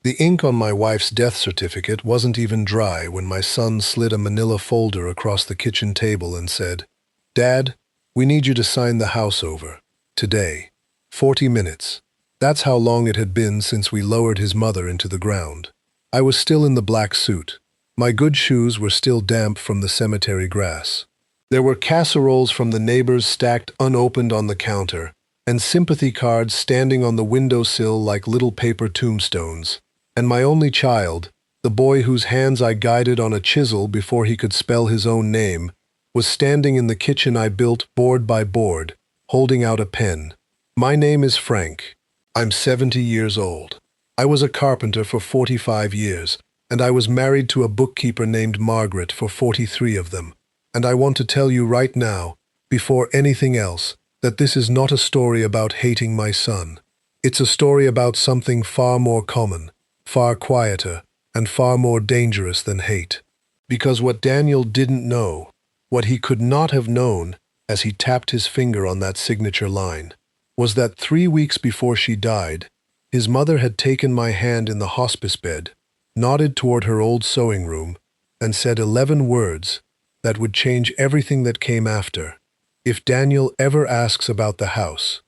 The ink on my wife's death certificate wasn't even dry when my son slid a manila folder across the kitchen table and said, "Dad, we need you to sign the house over. Today. 40 minutes." That's how long it had been since we lowered his mother into the ground. I was still in the black suit. My good shoes were still damp from the cemetery grass. There were casseroles from the neighbors stacked unopened on the counter, and sympathy cards standing on the windowsill like little paper tombstones. And my only child, the boy whose hands I guided on a chisel before he could spell his own name, was standing in the kitchen I built board by board, holding out a pen. My name is Frank. I'm 70 years old. I was a carpenter for 45 years, and I was married to a bookkeeper named Margaret for 43 of them. And I want to tell you right now, before anything else, that this is not a story about hating my son. It's a story about something far more common, far quieter, and far more dangerous than hate. Because what Daniel didn't know, what he could not have known as he tapped his finger on that signature line, was that 3 weeks before she died, his mother had taken my hand in the hospice bed, nodded toward her old sewing room, and said 11 words that would change everything that came after. If Daniel ever asks about the house,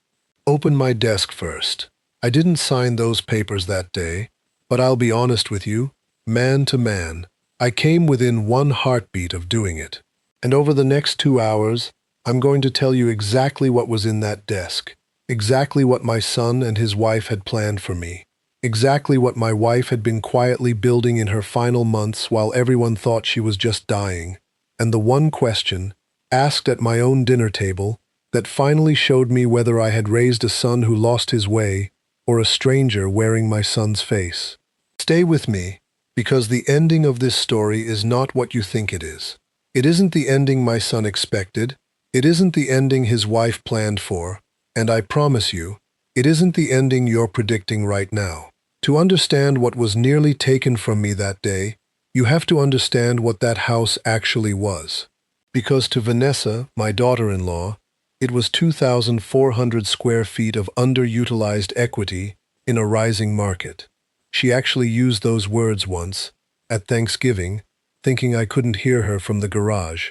open my desk first. I didn't sign those papers that day, but I'll be honest with you, man to man, I came within one heartbeat of doing it. And over the next 2 hours, I'm going to tell you exactly what was in that desk, exactly what my son and his wife had planned for me, exactly what my wife had been quietly building in her final months while everyone thought she was just dying, and the one question, asked at my own dinner table, that finally showed me whether I had raised a son who lost his way or a stranger wearing my son's face. Stay with me, because the ending of this story is not what you think it is. It isn't the ending my son expected, it isn't the ending his wife planned for, and I promise you, it isn't the ending you're predicting right now. To understand what was nearly taken from me that day, you have to understand what that house actually was. Because to Vanessa, my daughter-in-law, it was 2,400 square feet of underutilized equity in a rising market. She actually used those words once, at Thanksgiving, thinking I couldn't hear her from the garage.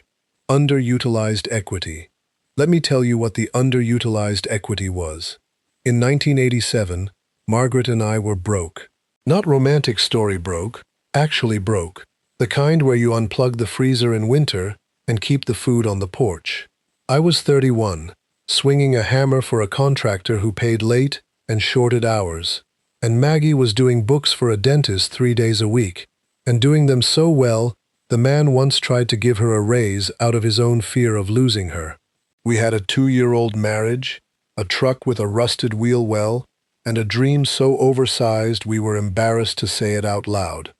Underutilized equity. Let me tell you what the underutilized equity was. In 1987, Margaret and I were broke. Not romantic story broke, actually broke. The kind where you unplug the freezer in winter and keep the food on the porch. I was 31, swinging a hammer for a contractor who paid late and shorted hours. And Maggie was doing books for a dentist 3 days a week, and doing them so well, the man once tried to give her a raise out of his own fear of losing her. We had a 2-year-old marriage, a truck with a rusted wheel well, and a dream so oversized we were embarrassed to say it out loud.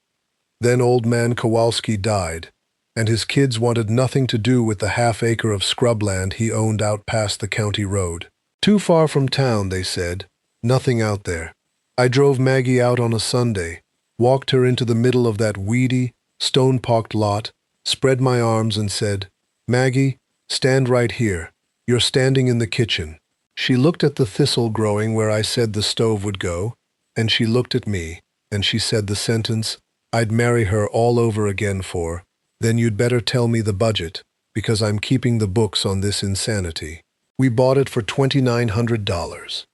Then old man Kowalski died, and his kids wanted nothing to do with the half-acre of scrubland he owned out past the county road. Too far from town, they said. Nothing out there. I drove Maggie out on a Sunday, walked her into the middle of that weedy, stone-pocked lot, spread my arms and said, "Maggie, stand right here. You're standing in the kitchen." She looked at the thistle growing where I said the stove would go, and she looked at me, and she said the sentence I'd marry her all over again for, "Then you'd better tell me the budget, because I'm keeping the books on this insanity." We bought it for $2,900.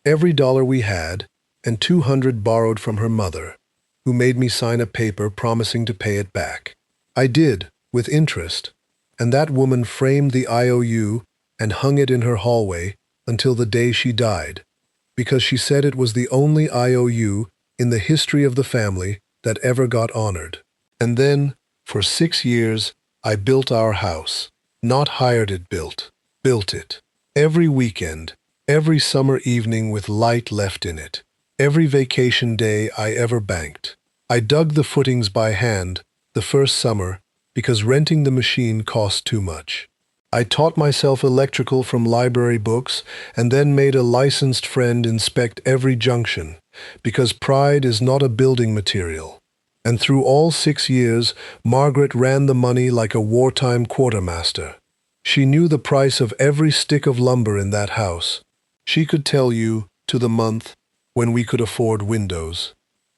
Every dollar we had, and 200 borrowed from her mother, who made me sign a paper promising to pay it back. I did, with interest, and that woman framed the IOU and hung it in her hallway until the day she died, because she said it was the only IOU in the history of the family that ever got honored. And then, for 6 years, I built our house. Not hired it built it. Every weekend, every summer evening with light left in it. Every vacation day I ever banked. I dug the footings by hand the first summer because renting the machine cost too much. I taught myself electrical from library books and then made a licensed friend inspect every junction because pride is not a building material. And through all 6 years, Margaret ran the money like a wartime quartermaster. She knew the price of every stick of lumber in that house. She could tell you, to the month, when we could afford windows.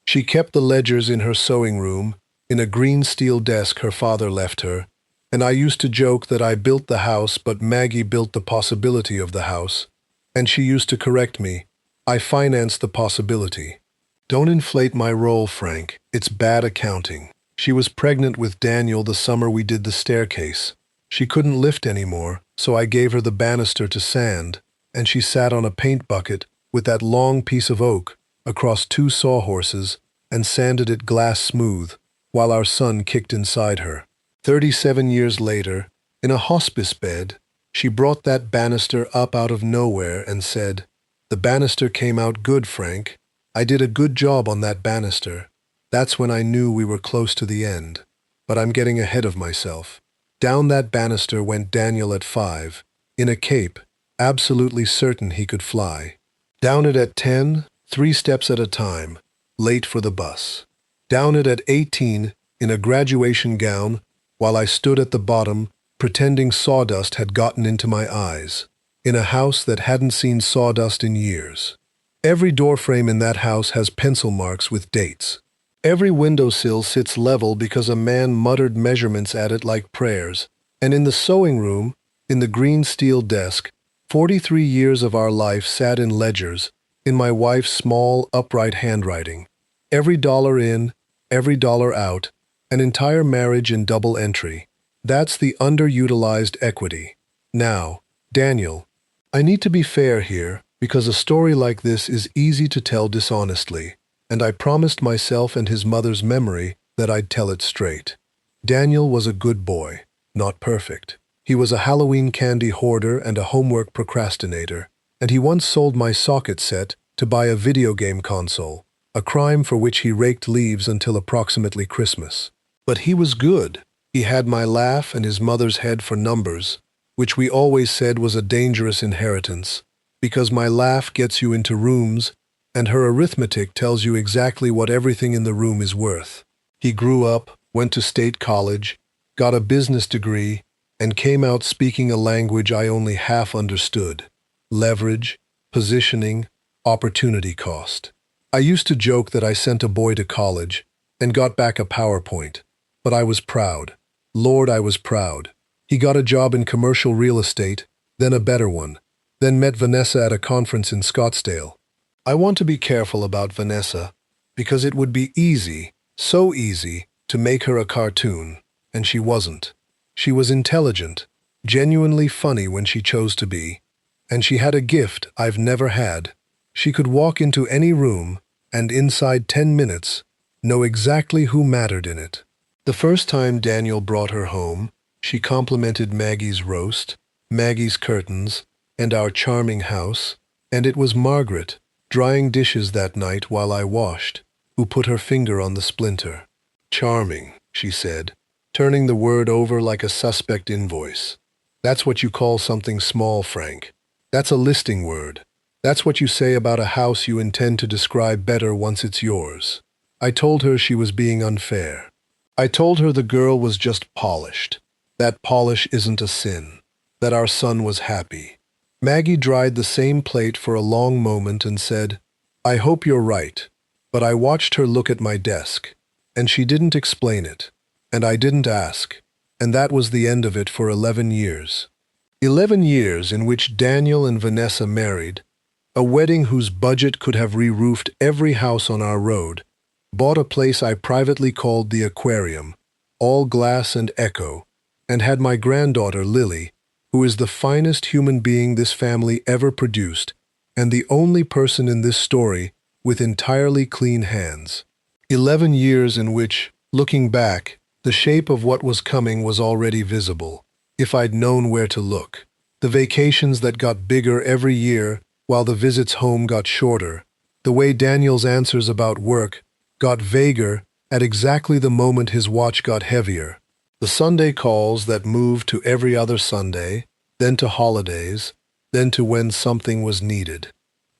She kept the ledgers in her sewing room, in a green steel desk her father left her, and I used to joke that I built the house, but Maggie built the possibility of the house, and she used to correct me, I financed the possibility. Don't inflate my role, Frank. It's bad accounting. She was pregnant with Daniel the summer we did the staircase. She couldn't lift anymore, so I gave her the banister to sand, and she sat on a paint bucket with that long piece of oak across two sawhorses and sanded it glass smooth, while our son kicked inside her. 37 years later, in a hospice bed, she brought that banister up out of nowhere and said, "The banister came out good, Frank. I did a good job on that banister." That's when I knew we were close to the end. But I'm getting ahead of myself. Down that banister went Daniel at 5, in a cape, absolutely certain he could fly. Down it at 10, 3 steps at a time, late for the bus. Down it at 18, in a graduation gown, while I stood at the bottom, pretending sawdust had gotten into my eyes, in a house that hadn't seen sawdust in years. Every doorframe in that house has pencil marks with dates. Every windowsill sits level because a man muttered measurements at it like prayers. And in the sewing room, in the green steel desk, 43 years of our life sat in ledgers, in my wife's small, upright handwriting. Every dollar in, every dollar out, an entire marriage in double entry. That's the underutilized equity. Now, Daniel, I need to be fair here, because a story like this is easy to tell dishonestly, and I promised myself and his mother's memory that I'd tell it straight. Daniel was a good boy, not perfect. He was a Halloween candy hoarder and a homework procrastinator, and he once sold my socket set to buy a video game console, a crime for which he raked leaves until approximately Christmas. But he was good. He had my laugh and his mother's head for numbers, which we always said was a dangerous inheritance, because my laugh gets you into rooms and her arithmetic tells you exactly what everything in the room is worth. He grew up, went to state college, got a business degree, and came out speaking a language I only half understood. Leverage, positioning, opportunity cost. I used to joke that I sent a boy to college and got back a PowerPoint, but I was proud. Lord, I was proud. He got a job in commercial real estate, then a better one, then met Vanessa at a conference in Scottsdale. I want to be careful about Vanessa, because it would be easy, so easy, to make her a cartoon, and she wasn't. She was intelligent, genuinely funny when she chose to be, and she had a gift I've never had. She could walk into any room, and inside 10 minutes, know exactly who mattered in it. The first time Daniel brought her home, she complimented Maggie's roast, Maggie's curtains, and our charming house, and it was Margaret, drying dishes that night while I washed, who put her finger on the splinter. "Charming," she said, turning the word over like a suspect invoice. "That's what you call something small, Frank. That's a listing word. That's what you say about a house you intend to describe better once it's yours." I told her she was being unfair. I told her the girl was just polished. That polish isn't a sin. That our son was happy. Maggie dried the same plate for a long moment and said, "I hope you're right." But I watched her look at my desk, and she didn't explain it, and I didn't ask, and that was the end of it for 11 years. 11 years in which Daniel and Vanessa married, a wedding whose budget could have re-roofed every house on our road, bought a place I privately called the aquarium, all glass and echo, and had my granddaughter Lily, who is the finest human being this family ever produced, and the only person in this story with entirely clean hands. 11 years in which, looking back, the shape of what was coming was already visible, if I'd known where to look. The vacations that got bigger every year while the visits home got shorter, the way Daniel's answers about work got vaguer at exactly the moment his watch got heavier. The Sunday calls that moved to every other Sunday, then to holidays, then to when something was needed.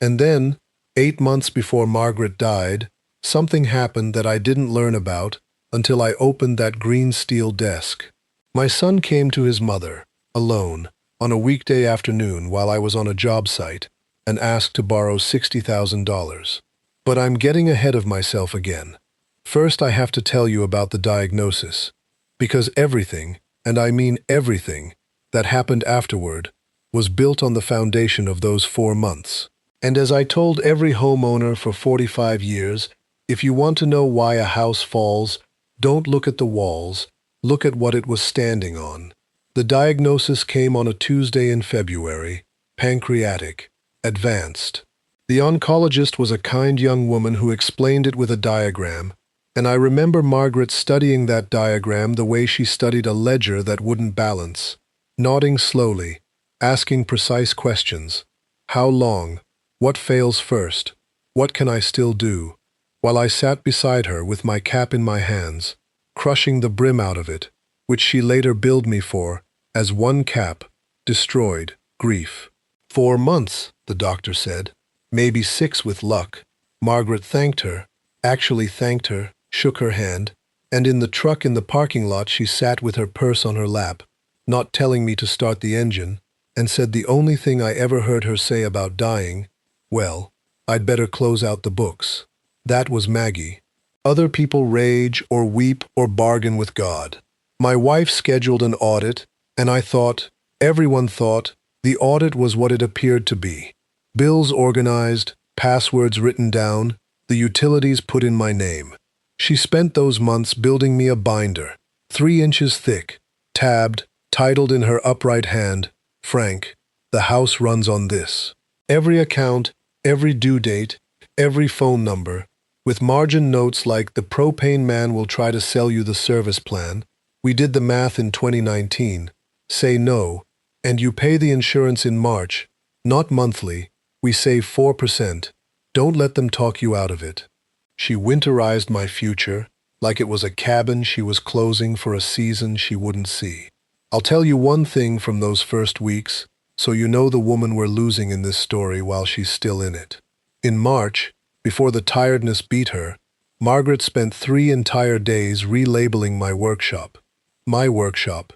And then, 8 months before Margaret died, something happened that I didn't learn about until I opened that green steel desk. My son came to his mother, alone, on a weekday afternoon while I was on a job site, and asked to borrow $60,000. But I'm getting ahead of myself again. First, I have to tell you about the diagnosis. Because everything, and I mean everything, that happened afterward was built on the foundation of those 4 months. And as I told every homeowner for 45 years, if you want to know why a house falls, don't look at the walls, look at what it was standing on. The diagnosis came on a Tuesday in February, pancreatic, advanced. The oncologist was a kind young woman who explained it with a diagram, and I remember Margaret studying that diagram the way she studied a ledger that wouldn't balance, nodding slowly, asking precise questions. How long? What fails first? What can I still do? While I sat beside her with my cap in my hands, crushing the brim out of it, which she later billed me for, as one cap, destroyed, grief. 4 months, the doctor said. Maybe 6 with luck. Margaret thanked her, actually thanked her, shook her hand, and in the truck in the parking lot she sat with her purse on her lap, not telling me to start the engine, and said the only thing I ever heard her say about dying, well, I'd better close out the books. That was Maggie. Other people rage or weep or bargain with God. My wife scheduled an audit, and I thought, everyone thought, the audit was what it appeared to be. Bills organized, passwords written down, the utilities put in my name. She spent those months building me a binder, 3 inches thick, tabbed, titled in her upright hand, Frank, the house runs on this. Every account, every due date, every phone number, with margin notes like the propane man will try to sell you the service plan. We did the math in 2019. Say no, and you pay the insurance in March, not monthly. We save 4%. Don't let them talk you out of it. She winterized my future like it was a cabin she was closing for a season she wouldn't see. I'll tell you one thing from those first weeks, so you know the woman we're losing in this story while she's still in it. In March, before the tiredness beat her, Margaret spent 3 entire days relabeling my workshop. My workshop.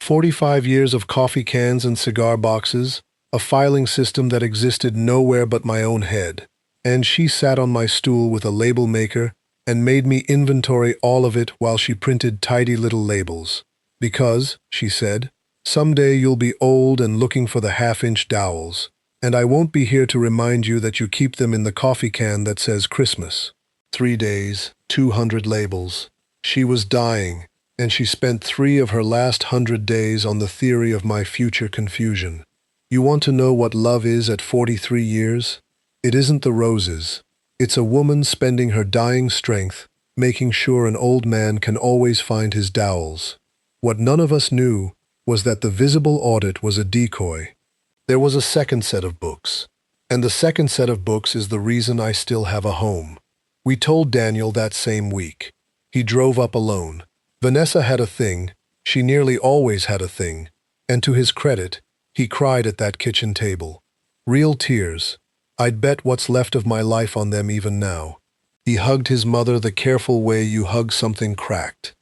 45 years of coffee cans and cigar boxes, a filing system that existed nowhere but my own head. And she sat on my stool with a label maker and made me inventory all of it while she printed tidy little labels. Because, she said, someday you'll be old and looking for the half-inch dowels, and I won't be here to remind you that you keep them in the coffee can that says Christmas. 3 days, 200 labels. She was dying, and she spent 3 of her last 100 days on the theory of my future confusion. You want to know what love is at 43 years? It isn't the roses. It's a woman spending her dying strength, making sure an old man can always find his dowels. What none of us knew was that the visible audit was a decoy. There was a second set of books, and the second set of books is the reason I still have a home. We told Daniel that same week. He drove up alone. Vanessa had a thing. She nearly always had a thing. And to his credit, he cried at that kitchen table. Real tears. I'd bet what's left of my life on them even now. He hugged his mother the careful way you hug something cracked.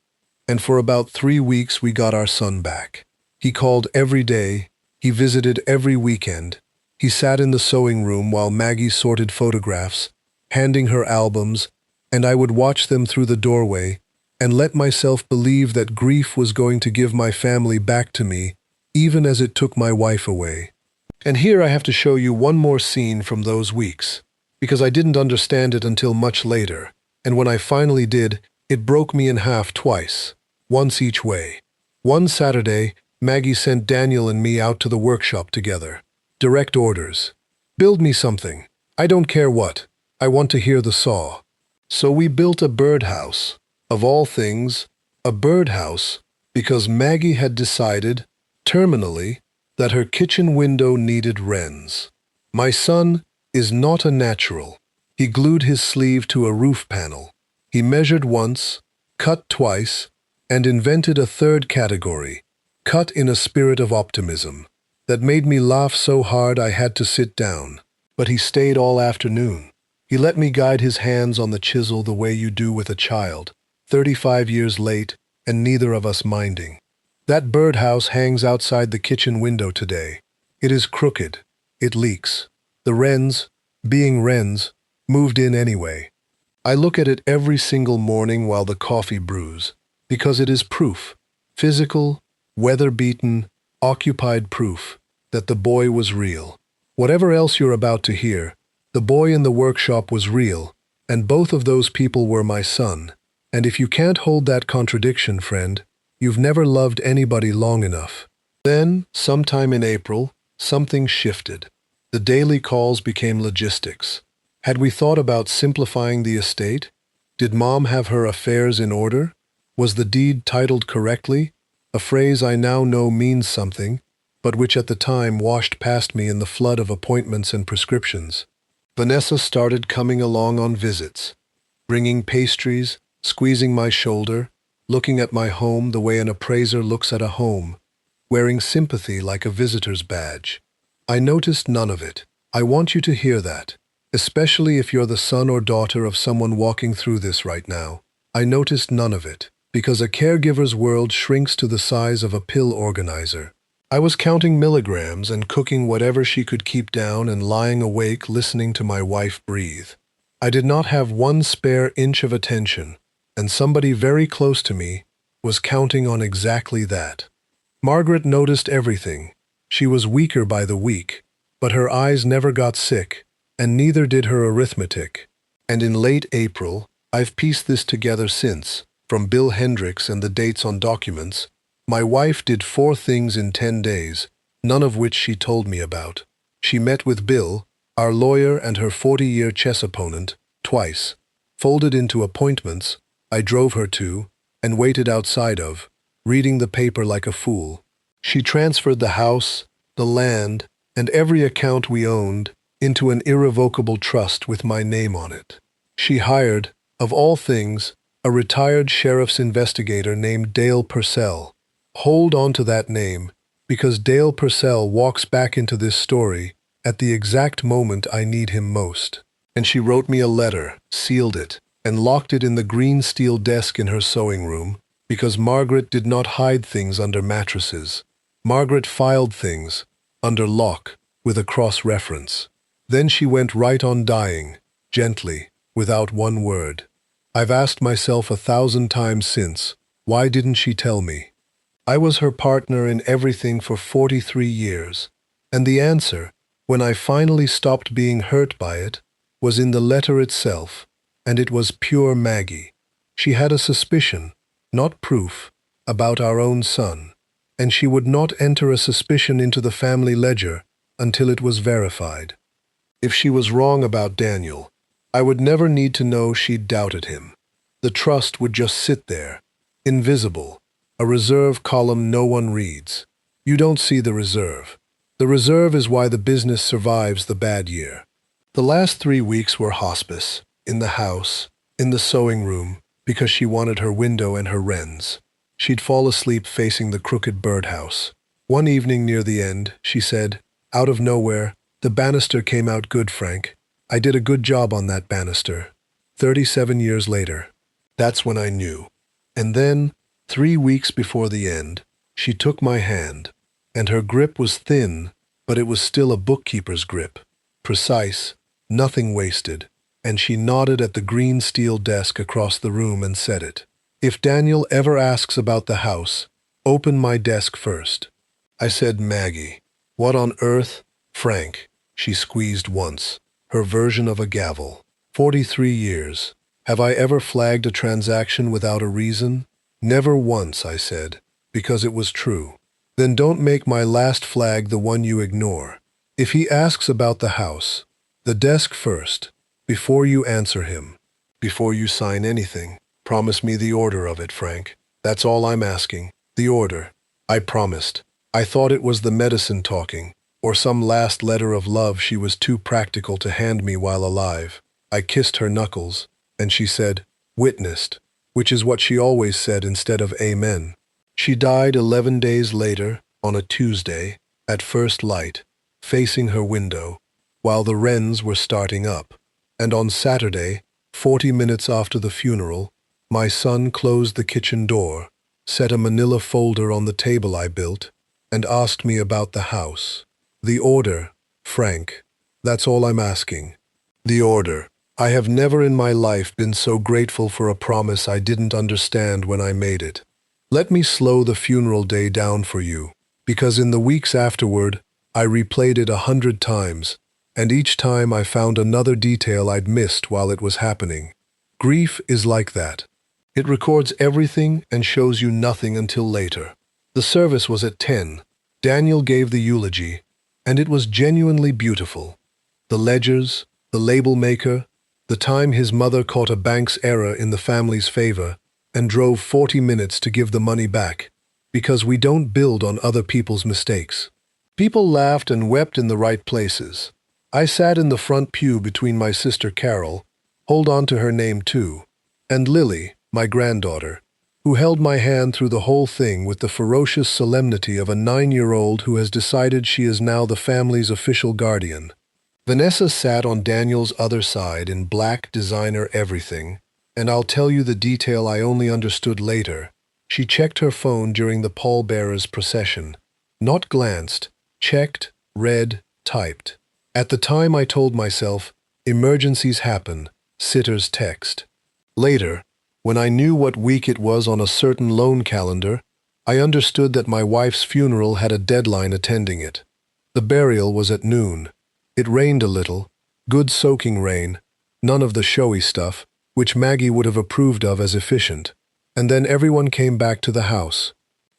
And for about 3 weeks we got our son back. He called every day. He visited every weekend. He sat in the sewing room while Maggie sorted photographs, handing her albums, and I would watch them through the doorway and let myself believe that grief was going to give my family back to me, even as it took my wife away. And here I have to show you one more scene from those weeks, because I didn't understand it until much later, and when I finally did, it broke me in half twice, once each way. One Saturday, Maggie sent Daniel and me out to the workshop together. Direct orders. Build me something. I don't care what. I want to hear the saw. So we built a birdhouse. Of all things, a birdhouse, because Maggie had decided, terminally, that her kitchen window needed wrens. My son is not a natural. He glued his sleeve to a roof panel. He measured once, cut twice, and invented a third category, cut in a spirit of optimism, that made me laugh so hard I had to sit down. But he stayed all afternoon. He let me guide his hands on the chisel the way you do with a child, 35 years late, and neither of us minding. That birdhouse hangs outside the kitchen window today. It is crooked. It leaks. The wrens, being wrens, moved in anyway. I look at it every single morning while the coffee brews, because it is proof, physical, weather-beaten, occupied proof, that the boy was real. Whatever else you're about to hear, the boy in the workshop was real, and both of those people were my son. And if you can't hold that contradiction, friend, you've never loved anybody long enough. Then, sometime in April, something shifted. The daily calls became logistics. Had we thought about simplifying the estate? Did Mom have her affairs in order? Was the deed titled correctly? A phrase I now know means something, but which at the time washed past me in the flood of appointments and prescriptions. Vanessa started coming along on visits, bringing pastries, squeezing my shoulder, looking at my home the way an appraiser looks at a home, wearing sympathy like a visitor's badge. I noticed none of it. I want you to hear that, especially if you're the son or daughter of someone walking through this right now. I noticed none of it, because a caregiver's world shrinks to the size of a pill organizer. I was counting milligrams and cooking whatever she could keep down and lying awake listening to my wife breathe. I did not have one spare inch of attention, and somebody very close to me was counting on exactly that. Margaret noticed everything. She was weaker by the week, but her eyes never got sick, and neither did her arithmetic. And in late April, I've pieced this together since, from Bill Hendricks and the dates on documents, my wife did 4 things in 10 days, none of which she told me about. She met with Bill, our lawyer and her 40-year chess opponent, twice, folded into appointments I drove her to and waited outside of, reading the paper like a fool. She transferred the house, the land, and every account we owned into an irrevocable trust with my name on it. She hired, of all things, a retired sheriff's investigator named Dale Purcell. Hold on to that name, because Dale Purcell walks back into this story at the exact moment I need him most. And she wrote me a letter, sealed it, and locked it in the green steel desk in her sewing room, because Margaret did not hide things under mattresses. Margaret filed things under lock with a cross-reference. Then she went right on dying, gently, without one word. I've asked myself 1,000 times since, why didn't she tell me? I was her partner in everything for 43 years, and the answer, when I finally stopped being hurt by it, was in the letter itself, and it was pure Maggie. She had a suspicion, not proof, about our own son, and she would not enter a suspicion into the family ledger until it was verified. If she was wrong about Daniel, I would never need to know she'd doubted him. The trust would just sit there, invisible, a reserve column no one reads. You don't see the reserve. The reserve is why the business survives the bad year. The last 3 weeks were hospice, in the house, in the sewing room, because she wanted her window and her wrens. She'd fall asleep facing the crooked birdhouse. One evening near the end, she said, out of nowhere, "The banister came out good, Frank. I did a good job on that banister." 37 years later. That's when I knew. And then, 3 weeks before the end, she took my hand, and her grip was thin, but it was still a bookkeeper's grip, precise, nothing wasted, and she nodded at the green steel desk across the room and said it. "If Daniel ever asks about the house, open my desk first." I said, "Maggie, what on earth?" "Frank," she squeezed once, her version of a gavel. 43 years. Have I ever flagged a transaction without a reason? Never once, I said, because it was true. Then don't make my last flag the one you ignore. If he asks about the house, the desk first, before you answer him, before you sign anything, promise me the order of it, Frank. That's all I'm asking. The order. I promised. I thought it was the medicine talking, or some last letter of love she was too practical to hand me while alive. I kissed her knuckles, and she said, "Witnessed," which is what she always said instead of amen. She died 11 days later, on a Tuesday, at first light, facing her window, while the wrens were starting up. And on Saturday, 40 minutes after the funeral, my son closed the kitchen door, set a manila folder on the table I built, and asked me about the house. The order, Frank. That's all I'm asking. The order. I have never in my life been so grateful for a promise I didn't understand when I made it. Let me slow the funeral day down for you, because in the weeks afterward, I replayed it 100 times, and each time I found another detail I'd missed while it was happening. Grief is like that. It records everything and shows you nothing until later. The service was at 10. Daniel gave the eulogy, and it was genuinely beautiful. The ledgers, the label maker, the time his mother caught a bank's error in the family's favor and drove 40 minutes to give the money back, because we don't build on other people's mistakes. People laughed and wept in the right places. I sat in the front pew between my sister Carol, hold on to her name too, and Lily, my granddaughter, who held my hand through the whole thing with the ferocious solemnity of a 9-year-old who has decided she is now the family's official guardian. Vanessa sat on Daniel's other side in black designer everything, and I'll tell you the detail I only understood later. She checked her phone during the pallbearers' procession. Not glanced, checked, read, typed. At the time I told myself, emergencies happen, sitters text. Later, when I knew what week it was on a certain loan calendar, I understood that my wife's funeral had a deadline attending it. The burial was at noon. It rained a little, good soaking rain, none of the showy stuff, which Maggie would have approved of as efficient. And then everyone came back to the house.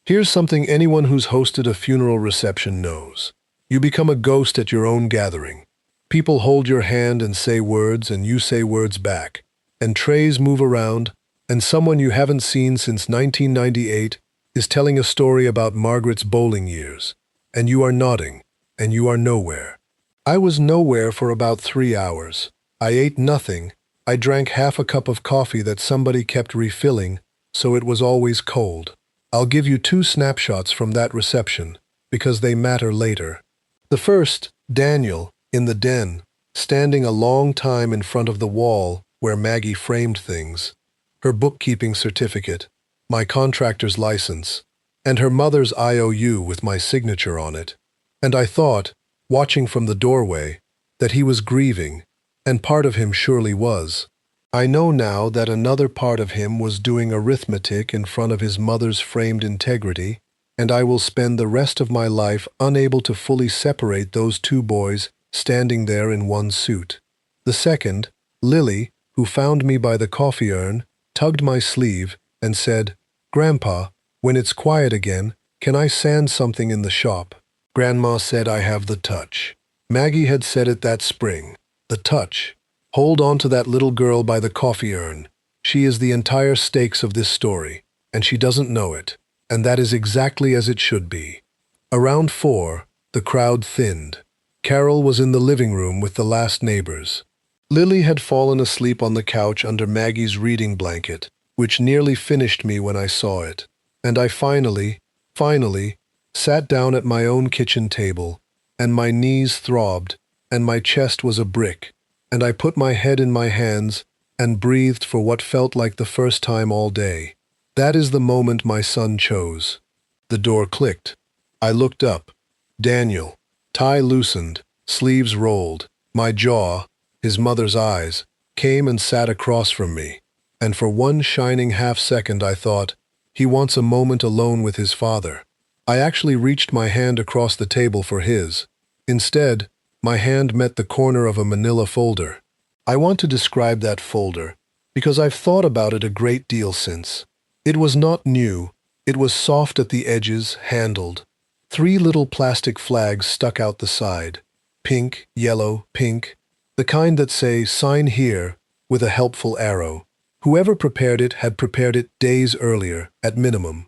Here's something anyone who's hosted a funeral reception knows. You become a ghost at your own gathering. People hold your hand and say words, and you say words back. And trays move around, and someone you haven't seen since 1998 is telling a story about Margaret's bowling years. And you are nodding, and you are nowhere. I was nowhere for about 3 hours. I ate nothing. I drank half a cup of coffee that somebody kept refilling, so it was always cold. I'll give you 2 snapshots from that reception, because they matter later. The first, Daniel, in the den, standing a long time in front of the wall where Maggie framed things, her bookkeeping certificate, my contractor's license, and her mother's IOU with my signature on it. And I thought, watching from the doorway, that he was grieving, and part of him surely was. I know now that another part of him was doing arithmetic in front of his mother's framed integrity, and I will spend the rest of my life unable to fully separate those 2 boys standing there in one suit. The second, Lily, who found me by the coffee urn, tugged my sleeve and said, "Grandpa, when it's quiet again, can I sand something in the shop?" Grandma said I have the touch. Maggie had said it that spring. The touch. Hold on to that little girl by the coffee urn. She is the entire stakes of this story, and she doesn't know it. And that is exactly as it should be. Around 4, the crowd thinned. Carol was in the living room with the last neighbors. Lily had fallen asleep on the couch under Maggie's reading blanket, which nearly finished me when I saw it. And I finally, sat down at my own kitchen table, and my knees throbbed, and my chest was a brick, and I put my head in my hands and breathed for what felt like the first time all day. That is the moment my son chose. The door clicked. I looked up. Daniel. Tie loosened, sleeves rolled. My jaw, his mother's eyes, came and sat across from me. And for one shining half-second I thought, he wants a moment alone with his father. I actually reached my hand across the table for his. Instead, my hand met the corner of a manila folder. I want to describe that folder, because I've thought about it a great deal since. It was not new. It was soft at the edges, handled. 3 little plastic flags stuck out the side. Pink, yellow, pink. The kind that say, "Sign here," with a helpful arrow. Whoever prepared it had prepared it days earlier, at minimum.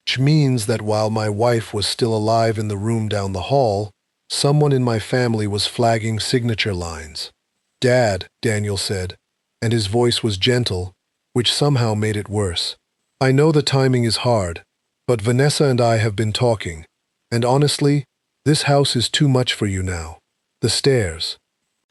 Which means that while my wife was still alive in the room down the hall, someone in my family was flagging signature lines. "Dad," Daniel said, and his voice was gentle, which somehow made it worse. "I know the timing is hard, but Vanessa and I have been talking, and honestly, this house is too much for you now. The stairs,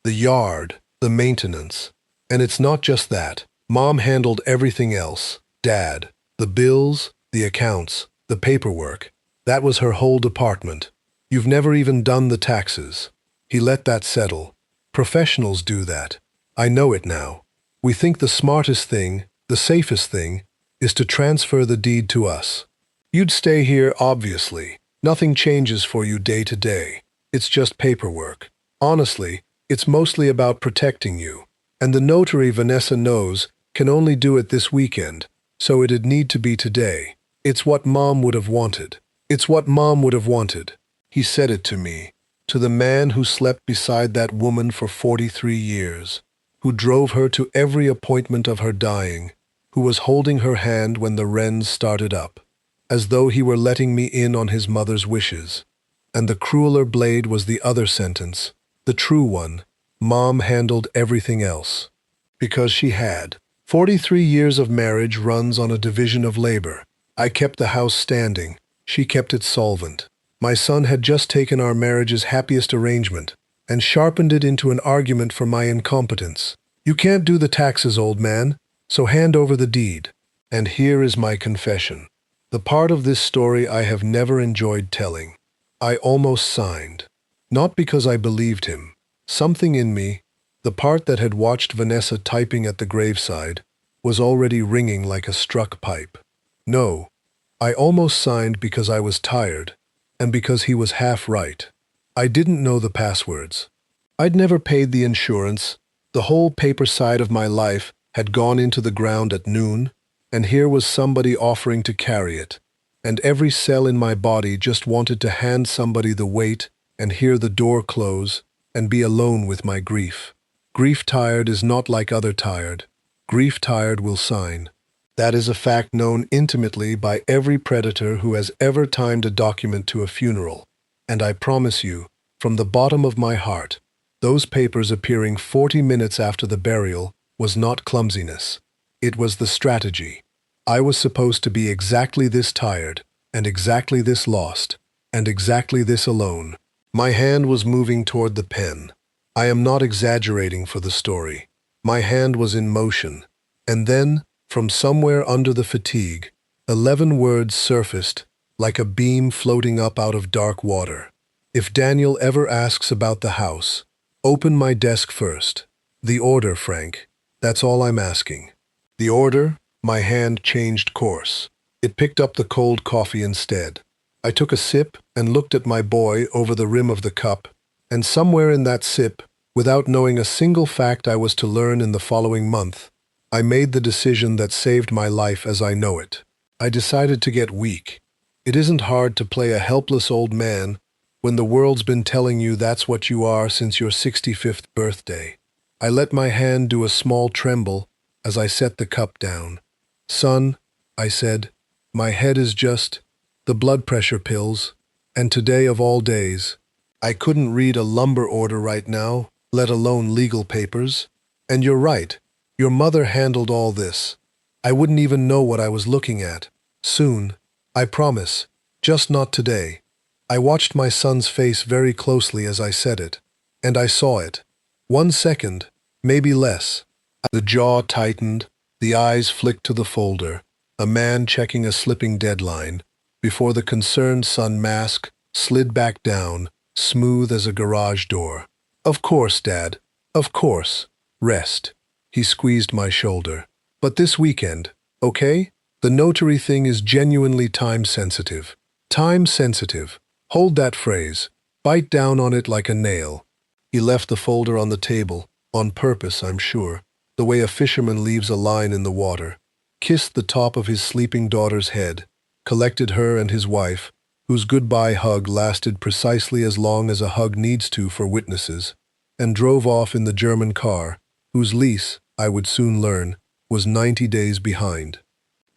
the yard, the maintenance. And it's not just that. Mom handled everything else. Dad, the bills, the accounts, the paperwork. That was her whole department. You've never even done the taxes." He let that settle. "Professionals do that. I know it now. We think the smartest thing, the safest thing, is to transfer the deed to us. You'd stay here, obviously. Nothing changes for you day to day. It's just paperwork. Honestly, it's mostly about protecting you. And the notary Vanessa knows can only do it this weekend, so it'd need to be today. It's what Mom would have wanted. It's what Mom would have wanted. He said it to me, to the man who slept beside that woman for 43 years, who drove her to every appointment of her dying, who was holding her hand when the wrens started up, as though he were letting me in on his mother's wishes. And the crueler blade was the other sentence, the true one. Mom handled everything else. Because she had. 43 years of marriage runs on a division of labor. I kept the house standing. She kept it solvent. My son had just taken our marriage's happiest arrangement and sharpened it into an argument for my incompetence. You can't do the taxes, old man, so hand over the deed. And here is my confession. The part of this story I have never enjoyed telling. I almost signed. Not because I believed him. Something in me, the part that had watched Vanessa typing at the graveside, was already ringing like a struck pipe. No, I almost signed because I was tired, and because he was half right. I didn't know the passwords. I'd never paid the insurance. The whole paper side of my life had gone into the ground at noon, and here was somebody offering to carry it. And every cell in my body just wanted to hand somebody the weight and hear the door close and be alone with my grief. Grief tired is not like other tired. Grief tired will sign. That is a fact known intimately by every predator who has ever timed a document to a funeral. And I promise you, from the bottom of my heart, those papers appearing 40 minutes after the burial was not clumsiness. It was the strategy. I was supposed to be exactly this tired, and exactly this lost, and exactly this alone. My hand was moving toward the pen. I am not exaggerating for the story. My hand was in motion. And then, from somewhere under the fatigue, 11 words surfaced, like a beam floating up out of dark water. If Daniel ever asks about the house, open my desk first. The order, Frank. That's all I'm asking. The order? My hand changed course. It picked up the cold coffee instead. I took a sip and looked at my boy over the rim of the cup, and somewhere in that sip, without knowing a single fact I was to learn in the following month, I made the decision that saved my life as I know it. I decided to get weak. It isn't hard to play a helpless old man when the world's been telling you that's what you are since your 65th birthday. I let my hand do a small tremble as I set the cup down. Son, I said, my head is just the blood pressure pills, and today of all days, I couldn't read a lumber order right now, let alone legal papers. And you're right, your mother handled all this. I wouldn't even know what I was looking at. Soon, I promise, just not today. I watched my son's face very closely as I said it, and I saw it. 1 second, maybe less. The jaw tightened, the eyes flicked to the folder, a man checking a slipping deadline, before the concerned son mask slid back down, smooth as a garage door. Of course, Dad. Of course. Rest. He squeezed my shoulder. But this weekend, okay? The notary thing is genuinely time-sensitive. Time-sensitive. Hold that phrase. Bite down on it like a nail. He left the folder on the table, on purpose, I'm sure, the way a fisherman leaves a line in the water, kissed the top of his sleeping daughter's head, collected her and his wife, whose goodbye hug lasted precisely as long as a hug needs to for witnesses, and drove off in the German car, whose lease, I would soon learn, was 90 days behind.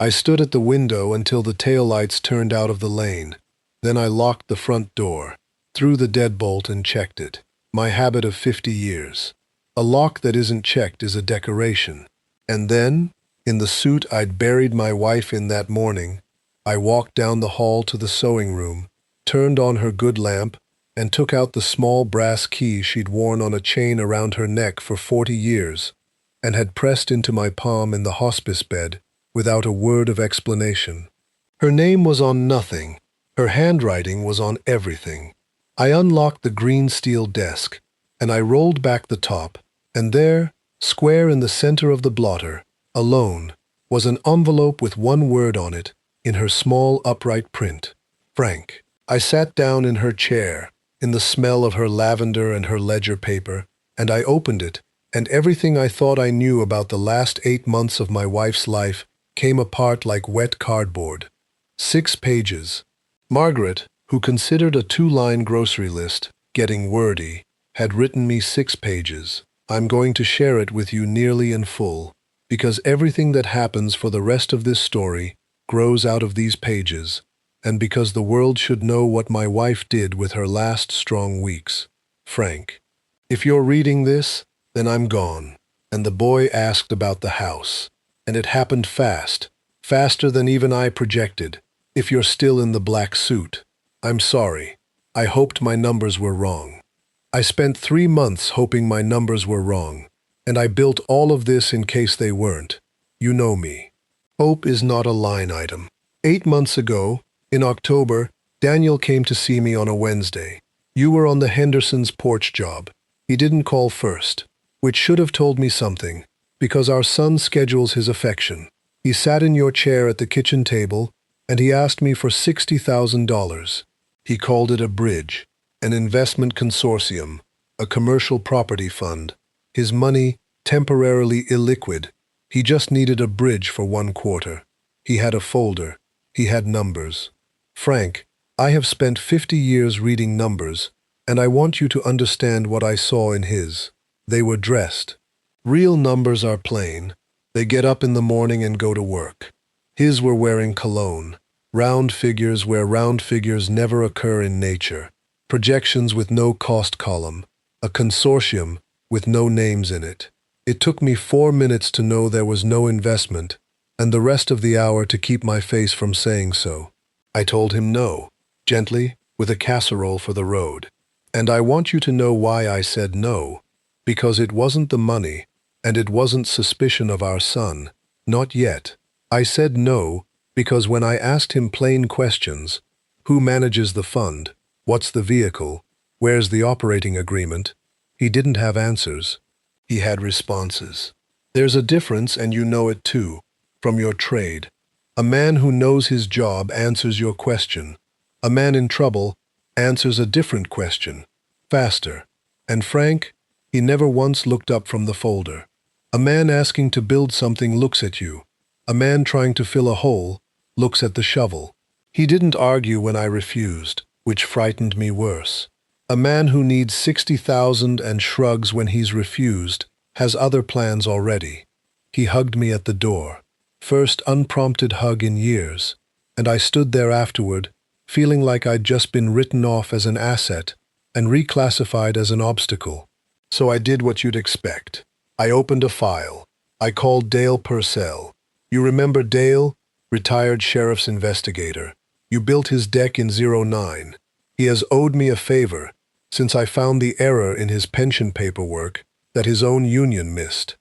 I stood at the window until the taillights turned out of the lane. Then I locked the front door, threw the deadbolt and checked it. My habit of 50 years. A lock that isn't checked is a decoration. And then, in the suit I'd buried my wife in that morning, I walked down the hall to the sewing room, turned on her good lamp, and took out the small brass key she'd worn on a chain around her neck for 40 years, and had pressed into my palm in the hospice bed without a word of explanation. Her name was on nothing. Her handwriting was on everything. I unlocked the green steel desk, and I rolled back the top, and there, Square in the center of the blotter, alone, was an envelope with one word on it, in her small upright print. Frank. I sat down in her chair, in the smell of her lavender and her ledger paper, and I opened it, and everything I thought I knew about the last 8 months of my wife's life came apart like wet cardboard. 6 pages. Margaret, who considered a 2-line grocery list getting wordy, had written me 6 pages. I'm going to share it with you nearly in full, because everything that happens for the rest of this story grows out of these pages, and because the world should know what my wife did with her last strong weeks. Frank. If you're reading this, then I'm gone. And the boy asked about the house. And it happened fast, faster than even I projected. If you're still in the black suit, I'm sorry. I hoped my numbers were wrong. I spent 3 months hoping my numbers were wrong, and I built all of this in case they weren't. You know me. Hope is not a line item. 8 months ago, in October, Daniel came to see me on a Wednesday. You were on the Hendersons' porch job. He didn't call first, which should have told me something, because our son schedules his affection. He sat in your chair at the kitchen table, and he asked me for $60,000. He called it a bridge, an investment consortium, a commercial property fund. His money, temporarily illiquid. He just needed a bridge for 1 quarter. He had a folder. He had numbers. Frank, I have spent 50 years reading numbers, and I want you to understand what I saw in his. They were dressed. Real numbers are plain. They get up in the morning and go to work. His were wearing cologne. Round figures where round figures never occur in nature. Projections with no cost column. A consortium with no names in it. It took me 4 minutes to know there was no investment, and the rest of the hour to keep my face from saying so. I told him no, gently, with a casserole for the road. And I want you to know why I said no. Because it wasn't the money, and it wasn't suspicion of our son. Not yet. I said no, because when I asked him plain questions, who manages the fund? What's the vehicle? Where's the operating agreement? He didn't have answers. He had responses. There's a difference, and you know it too, from your trade. A man who knows his job answers your question. A man in trouble answers a different question, faster. And Frank, he never once looked up from the folder. A man asking to build something looks at you. A man trying to fill a hole looks at the shovel. He didn't argue when I refused, which frightened me worse. A man who needs 60,000 and shrugs when he's refused has other plans already. He hugged me at the door. First unprompted hug in years, and I stood there afterward, feeling like I'd just been written off as an asset and reclassified as an obstacle. So I did what you'd expect. I opened a file. I called Dale Purcell. You remember Dale? Retired sheriff's investigator. You built his deck in '09. He has owed me a favor, since I found the error in his pension paperwork that his own union missed.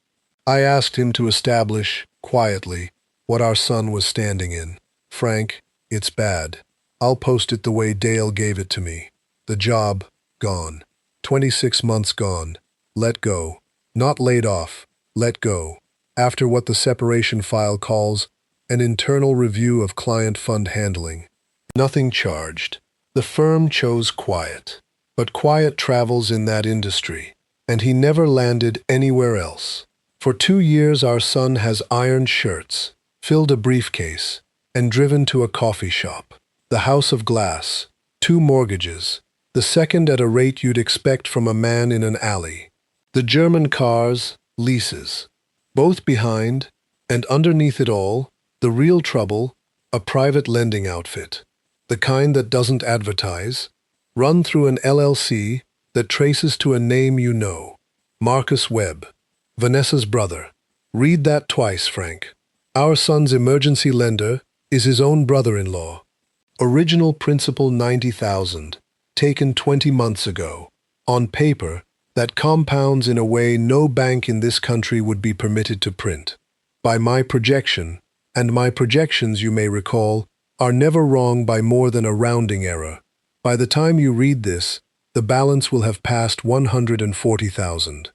I asked him to establish, quietly, what our son was standing in. Frank, it's bad. I'll post it the way Dale gave it to me. The job, gone. 26 months gone. Let go. Not laid off. Let go. After what the separation file calls an internal review of client fund handling. Nothing charged. The firm chose quiet. But quiet travels in that industry, and he never landed anywhere else. For 2 years our son has ironed shirts, filled a briefcase, and driven to a coffee shop. The house of glass, 2 mortgages, the second at a rate you'd expect from a man in an alley. The German cars, leases. Both behind, and underneath it all, the real trouble, a private lending outfit. The kind that doesn't advertise, run through an LLC that traces to a name you know. Marcus Webb. Vanessa's brother. Read that twice, Frank. Our son's emergency lender is his own brother-in-law. Original principal 90,000, taken 20 months ago. On paper, that compounds in a way no bank in this country would be permitted to print. By my projection, and my projections, you may recall, are never wrong by more than a rounding error. By the time you read this, the balance will have passed 140,000.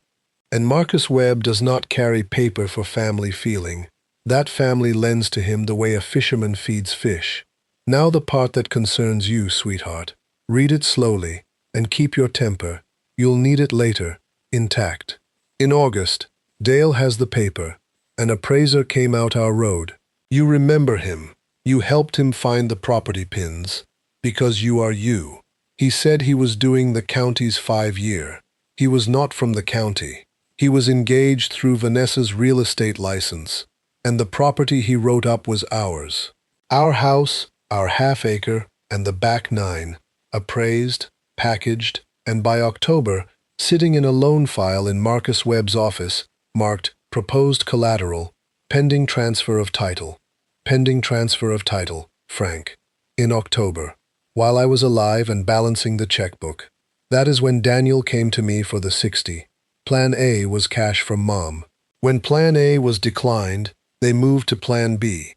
And Marcus Webb does not carry paper for family feeling. That family lends to him the way a fisherman feeds fish. Now the part that concerns you, sweetheart. Read it slowly, and keep your temper. You'll need it later, intact. In August, Dale has the paper. An appraiser came out our road. You remember him. You helped him find the property pins. Because you are you. He said he was doing the county's 5-year. He was not from the county. He was engaged through Vanessa's real estate license. And the property he wrote up was ours. Our house, our half-acre, and the back 9, appraised, packaged, and by October, sitting in a loan file in Marcus Webb's office, marked Proposed Collateral, Pending Transfer of Title. Pending Transfer of Title, Frank. In October, while I was alive and balancing the checkbook. That is when Daniel came to me for the 60. Plan A was cash from Mom. When Plan A was declined, they moved to Plan B.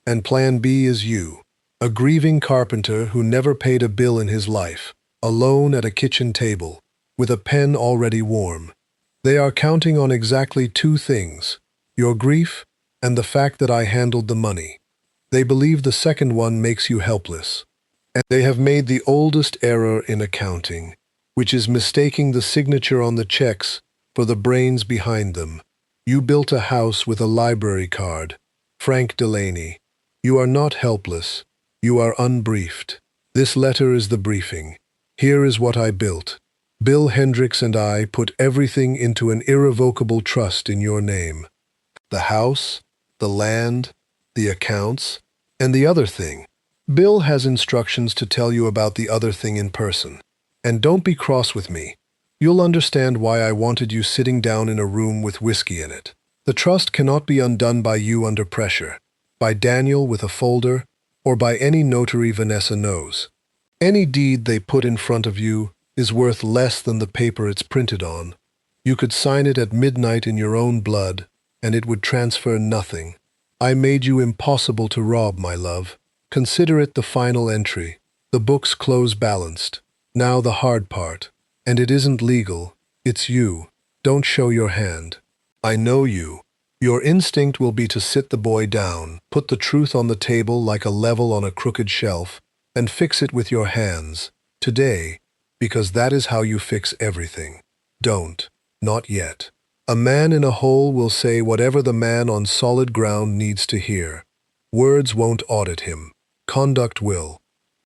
And Plan B is you. A grieving carpenter who never paid a bill in his life, alone at a kitchen table, with a pen already warm. They are counting on exactly 2 things, your grief and the fact that I handled the money. They believe the second one makes you helpless. And they have made the oldest error in accounting, which is mistaking the signature on the checks for the brains behind them. You built a house with a library card. Frank Delaney. You are not helpless. You are unbriefed. This letter is the briefing. Here is what I built. Bill Hendricks and I put everything into an irrevocable trust in your name. The house, the land, the accounts, and the other thing. Bill has instructions to tell you about the other thing in person. And don't be cross with me. You'll understand why I wanted you sitting down in a room with whiskey in it. The trust cannot be undone by you under pressure, by Daniel with a folder, or by any notary Vanessa knows. Any deed they put in front of you is worth less than the paper it's printed on. You could sign it at midnight in your own blood, and it would transfer nothing. I made you impossible to rob, my love. Consider it the final entry. The books close balanced. Now the hard part. And it isn't legal. It's you. Don't show your hand. I know you. Your instinct will be to sit the boy down, put the truth on the table like a level on a crooked shelf, and fix it with your hands. Today, because that is how you fix everything. Don't. Not yet. A man in a hole will say whatever the man on solid ground needs to hear. Words won't audit him. Conduct will.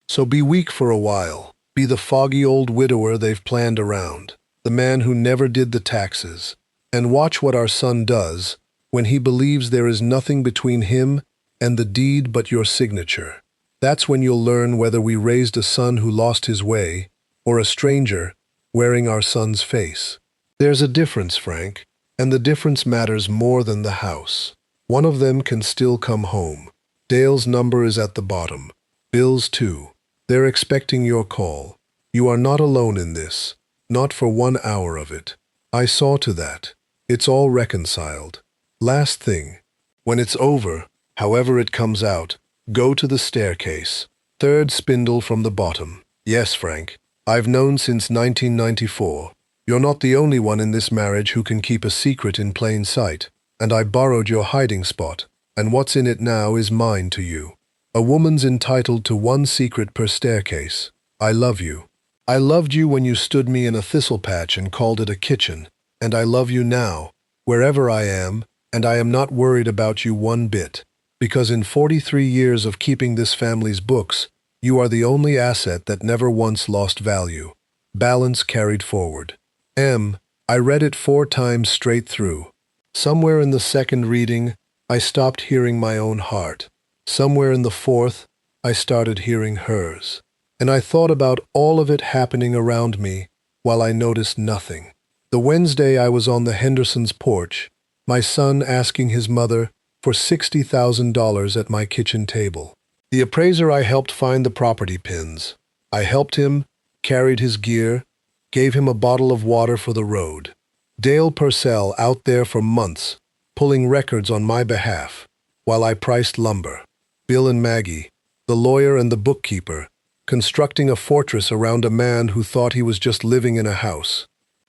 So be weak for a while. Be the foggy old widower they've planned around, the man who never did the taxes. And watch what our son does when he believes there is nothing between him and the deed but your signature. That's when you'll learn whether we raised a son who lost his way or a stranger wearing our son's face. There's a difference, Frank, and the difference matters more than the house. One of them can still come home. Dale's number is at the bottom. Bill's too. They're expecting your call. You are not alone in this. Not for 1 hour of it. I saw to that. It's all reconciled. Last thing. When it's over, however it comes out, go to the staircase. 3rd spindle from the bottom. Yes, Frank. I've known since 1994. You're not the only one in this marriage who can keep a secret in plain sight. And I borrowed your hiding spot. And what's in it now is mine to you. A woman's entitled to 1 secret per staircase. I love you. I loved you when you stood me in a thistle patch and called it a kitchen. And I love you now, wherever I am, and I am not worried about you one bit. Because in 43 years of keeping this family's books, you are the only asset that never once lost value. Balance carried forward. I read it 4 times straight through. Somewhere in the 2nd reading, I stopped hearing my own heart. Somewhere in the 4th, I started hearing hers. And I thought about all of it happening around me while I noticed nothing. The Wednesday I was on the Hendersons' porch, my son asking his mother for $60,000 at my kitchen table. The appraiser I helped find the property pins. I helped him, carried his gear, gave him a bottle of water for the road. Dale Purcell out there for months, pulling records on my behalf, while I priced lumber. Bill and Maggie, the lawyer and the bookkeeper, constructing a fortress around a man who thought he was just living in a house.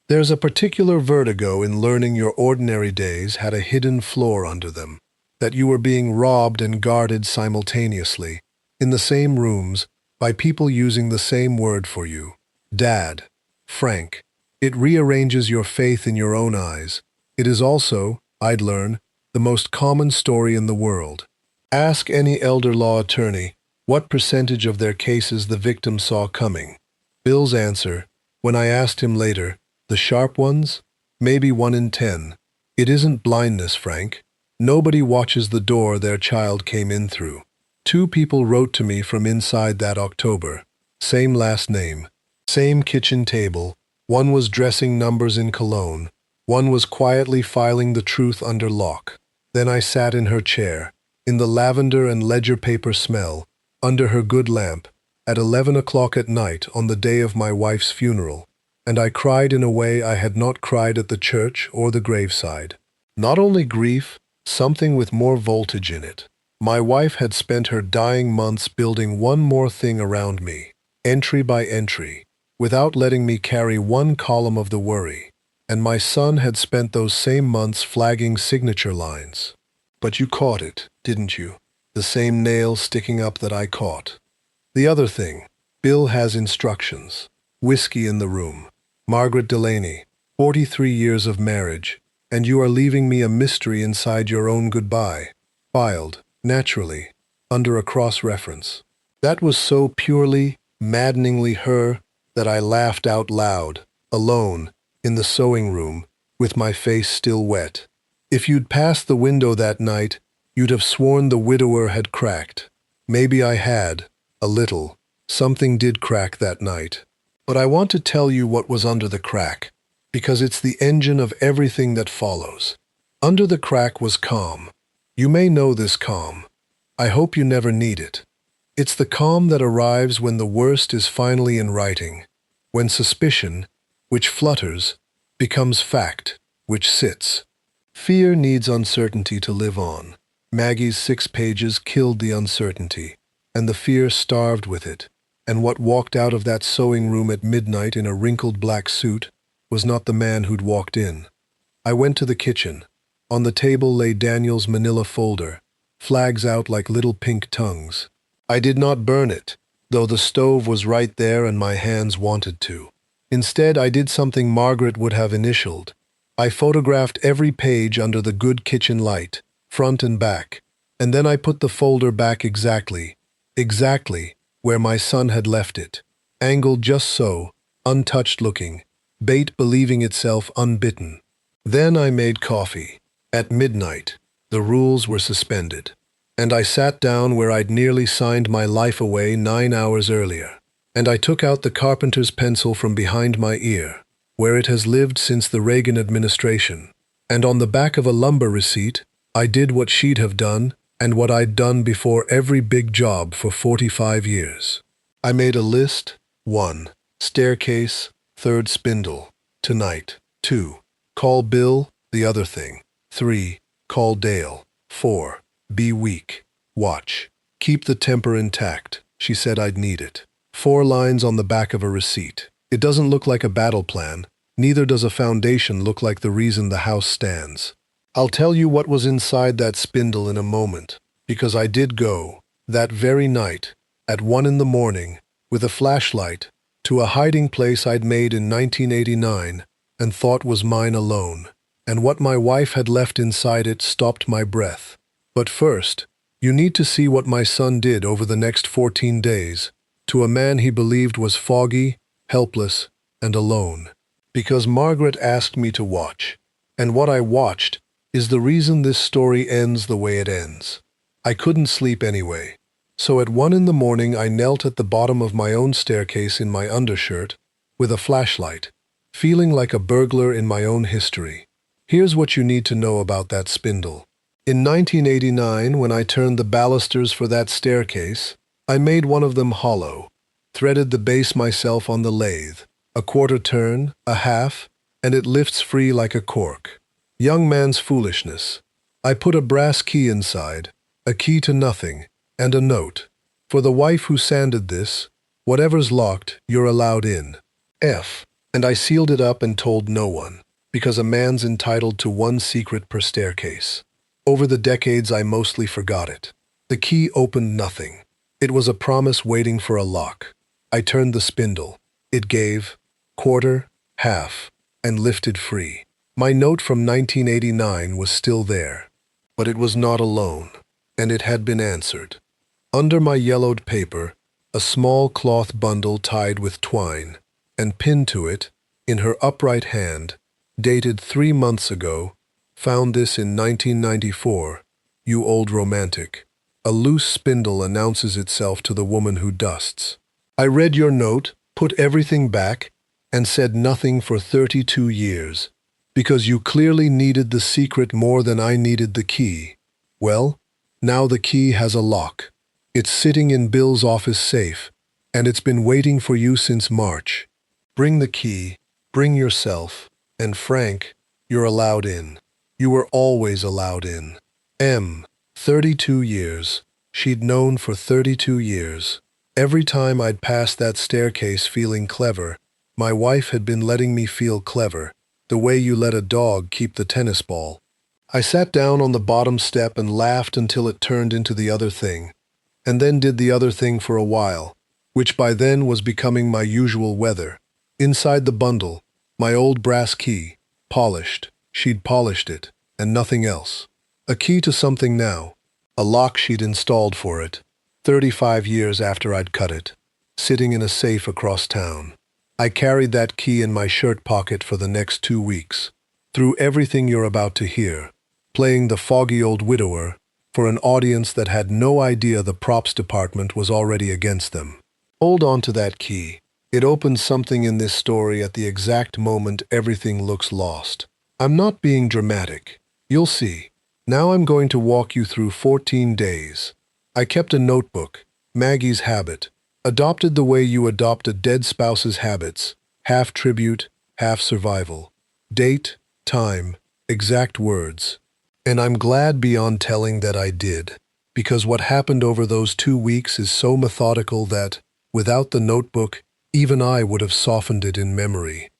There's a particular vertigo in learning your ordinary days had a hidden floor under them, that you were being robbed and guarded simultaneously, in the same rooms, by people using the same word for you. Dad. Frank. It rearranges your faith in your own eyes. It is also, I'd learn, the most common story in the world. Ask any elder law attorney what percentage of their cases the victim saw coming. Bill's answer, when I asked him later, the sharp ones? Maybe 1 in 10. It isn't blindness, Frank. Nobody watches the door their child came in through. 2 people wrote to me from inside that October. Same last name. Same kitchen table. One was dressing numbers in cologne. One was quietly filing the truth under lock. Then I sat in her chair, in the lavender and ledger paper smell, under her good lamp, at 11 o'clock at night on the day of my wife's funeral, and I cried in a way I had not cried at the church or the graveside. Not only grief, something with more voltage in it. My wife had spent her dying months building one more thing around me, entry by entry, without letting me carry one column of the worry, and my son had spent those same months flagging signature lines. But you caught it, didn't you? The same nail sticking up that I caught. The other thing, Bill has instructions. Whiskey in the room. Margaret Delaney, 43 years of marriage, and you are leaving me a mystery inside your own goodbye. Filed, naturally, under a cross-reference. That was so purely, maddeningly her that I laughed out loud, alone, in the sewing room, with my face still wet. If you'd passed the window that night, you'd have sworn the widower had cracked. Maybe I had, a little. Something did crack that night. But I want to tell you what was under the crack, because it's the engine of everything that follows. Under the crack was calm. You may know this calm. I hope you never need it. It's the calm that arrives when the worst is finally in writing, when suspicion, which flutters, becomes fact, which sits. Fear needs uncertainty to live on. Maggie's 6 pages killed the uncertainty, and the fear starved with it. And what walked out of that sewing room at midnight in a wrinkled black suit was not the man who'd walked in. I went to the kitchen. On the table lay Daniel's manila folder, flags out like little pink tongues. I did not burn it, though the stove was right there and my hands wanted to. Instead, I did something Margaret would have initialed. I photographed every page under the good kitchen light, front and back, and then I put the folder back exactly where my son had left it, angled just so, untouched looking, bait believing itself unbitten. Then I made coffee. At midnight, the rules were suspended, and I sat down where I'd nearly signed my life away 9 hours earlier, and I took out the carpenter's pencil from behind my ear, where it has lived since the Reagan administration, and on the back of a lumber receipt, I did what she'd have done and what I'd done before every big job for 45 years. I made a list. 1. Staircase, 3rd spindle. Tonight. 2. Call Bill, the other thing. 3. Call Dale. 4. Be weak. Watch. Keep the temper intact. She said I'd need it. 4 lines on the back of a receipt. It doesn't look like a battle plan. Neither does a foundation look like the reason the house stands. I'll tell you what was inside that spindle in a moment, because I did go, that very night, at 1 in the morning, with a flashlight, to a hiding place I'd made in 1989 and thought was mine alone, and what my wife had left inside it stopped my breath. But first, you need to see what my son did over the next 14 days, to a man he believed was foggy, helpless, and alone. Because Margaret asked me to watch, and what I watched is the reason this story ends the way it ends. I couldn't sleep anyway. So at 1 in the morning I knelt at the bottom of my own staircase in my undershirt, with a flashlight, feeling like a burglar in my own history. Here's what you need to know about that spindle. In 1989, when I turned the balusters for that staircase, I made one of them hollow, threaded the base myself on the lathe, a quarter turn, a half, and it lifts free like a cork. Young man's foolishness. I put a brass key inside, a key to nothing, and a note. For the wife who sanded this, whatever's locked, you're allowed in. F. And I sealed it up and told no one, because a man's entitled to one secret per staircase. Over the decades, I mostly forgot it. The key opened nothing. It was a promise waiting for a lock. I turned the spindle. It gave quarter, half, and lifted free. My note from 1989 was still there, but it was not alone, and it had been answered. Under my yellowed paper, a small cloth bundle tied with twine, and pinned to it, in her upright hand, dated 3 months ago, found this in 1994, you old romantic. A loose spindle announces itself to the woman who dusts. I read your note, put everything back, and said nothing for 32 years, because you clearly needed the secret more than I needed the key. Well, now the key has a lock. It's sitting in Bill's office safe, and it's been waiting for you since March. Bring the key, bring yourself, and Frank, you're allowed in. You were always allowed in. 32 years. She'd known for 32 years. Every time I'd pass that staircase feeling clever, my wife had been letting me feel clever, the way you let a dog keep the tennis ball. I sat down on the bottom step and laughed until it turned into the other thing, and then did the other thing for a while, which by then was becoming my usual weather. Inside the bundle, my old brass key, polished. She'd polished it, and nothing else. A key to something now. A lock she'd installed for it, 35 years after I'd cut it, sitting in a safe across town. I carried that key in my shirt pocket for the next 2 weeks, through everything you're about to hear, playing the foggy old widower for an audience that had no idea the props department was already against them. Hold on to that key. It opens something in this story at the exact moment everything looks lost. I'm not being dramatic. You'll see. Now I'm going to walk you through 14 days. I kept a notebook, Maggie's habit, adopted the way you adopt a dead spouse's habits, half tribute, half survival. Date, time, exact words. And I'm glad beyond telling that I did, because what happened over those 2 weeks is so methodical that, without the notebook, even I would have softened it in memory.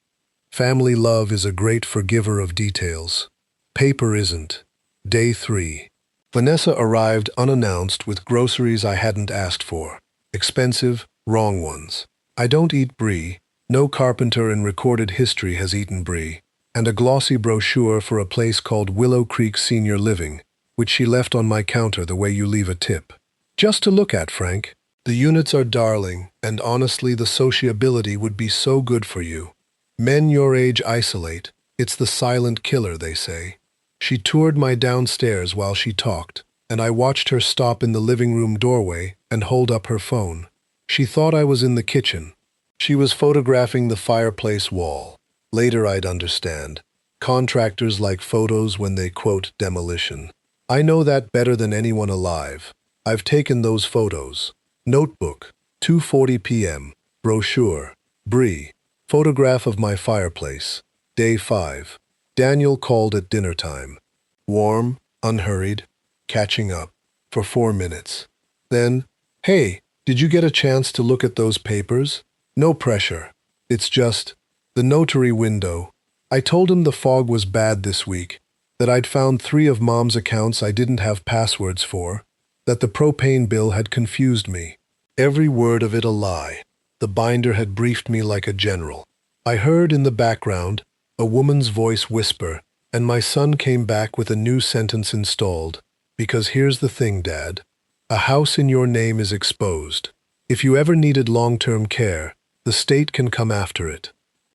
Family love is a great forgiver of details. Paper isn't. Day 3. Vanessa arrived unannounced with groceries I hadn't asked for. Expensive, wrong ones. I don't eat brie. No carpenter in recorded history has eaten brie. And a glossy brochure for a place called Willow Creek Senior Living, which she left on my counter the way you leave a tip. Just to look at, Frank. The units are darling, and honestly the sociability would be so good for you. Men your age isolate. It's the silent killer, they say. She toured my downstairs while she talked, and I watched her stop in the living room doorway and hold up her phone. She thought I was in the kitchen. She was photographing the fireplace wall. Later I'd understand. Contractors like photos when they quote demolition. I know that better than anyone alive. I've taken those photos. Notebook, 2:40 p.m. Brochure, brie, photograph of my fireplace. Day 5. Daniel called at dinner time. Warm, unhurried, catching up, for 4 minutes. Then, hey, did you get a chance to look at those papers? No pressure. It's just, the notary window. I told him the fog was bad this week, that I'd found 3 of Mom's accounts I didn't have passwords for, that the propane bill had confused me. Every word of it a lie. The binder had briefed me like a general. I heard in the background a woman's voice whisper, and my son came back with a new sentence installed. Because here's the thing, Dad. A house in your name is exposed. If you ever needed long-term care, the state can come after it.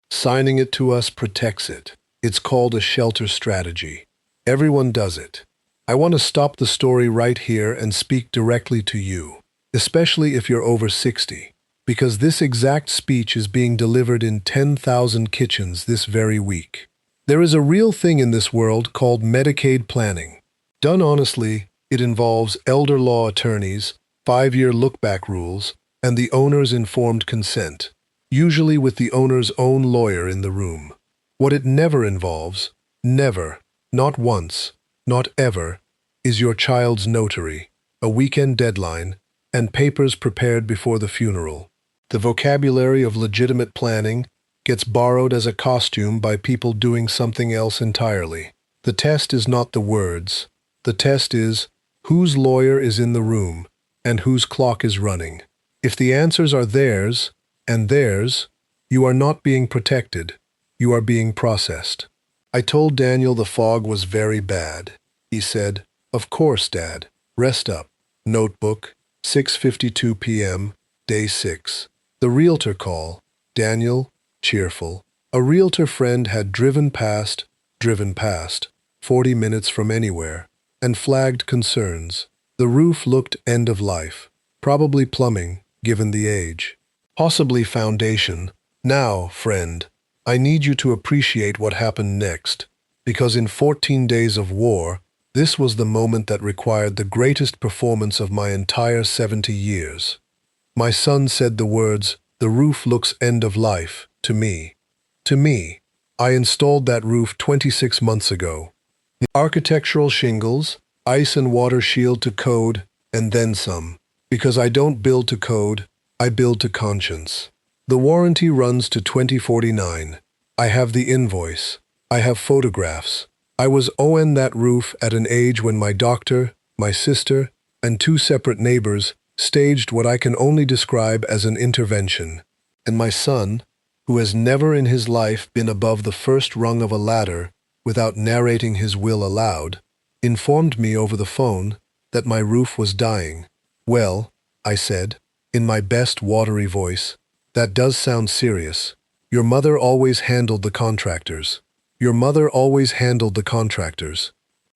Signing it to us protects it. It's called a shelter strategy. Everyone does it. I want to stop the story right here and speak directly to you, especially if you're over 60. Because this exact speech is being delivered in 10,000 kitchens this very week. There is a real thing in this world called Medicaid planning. Done honestly, it involves elder law attorneys, 5-year look-back rules, and the owner's informed consent, usually with the owner's own lawyer in the room. What it never involves, never, not once, not ever, is your child's notary, a weekend deadline, and papers prepared before the funeral. The vocabulary of legitimate planning gets borrowed as a costume by people doing something else entirely. The test is not the words. The test is whose lawyer is in the room and whose clock is running. If the answers are theirs and theirs, you are not being protected. You are being processed. I told Daniel the fog was very bad. He said, "Of course, Dad. Rest up." Notebook, 6:52 p.m., day 6. The realtor call. Daniel, cheerful. A realtor friend had driven past, 40 minutes from anywhere, and flagged concerns. The roof looked end of life. Probably plumbing, given the age. Possibly foundation. Now, friend, I need you to appreciate what happened next, because in 14 days of war, this was the moment that required the greatest performance of my entire 70 years. My son said the words, "The roof looks end of life," to me. To me. I installed that roof 26 months ago. Architectural shingles, ice and water shield to code, and then some. Because I don't build to code, I build to conscience. The warranty runs to 2049. I have the invoice. I have photographs. I was on that roof at an age when my doctor, my sister, and 2 separate neighbors staged what I can only describe as an intervention. And my son, who has never in his life been above the first rung of a ladder without narrating his will aloud, informed me over the phone that my roof was dying. "Well," I said, in my best watery voice, "that does sound serious. Your mother always handled the contractors. Your mother always handled the contractors."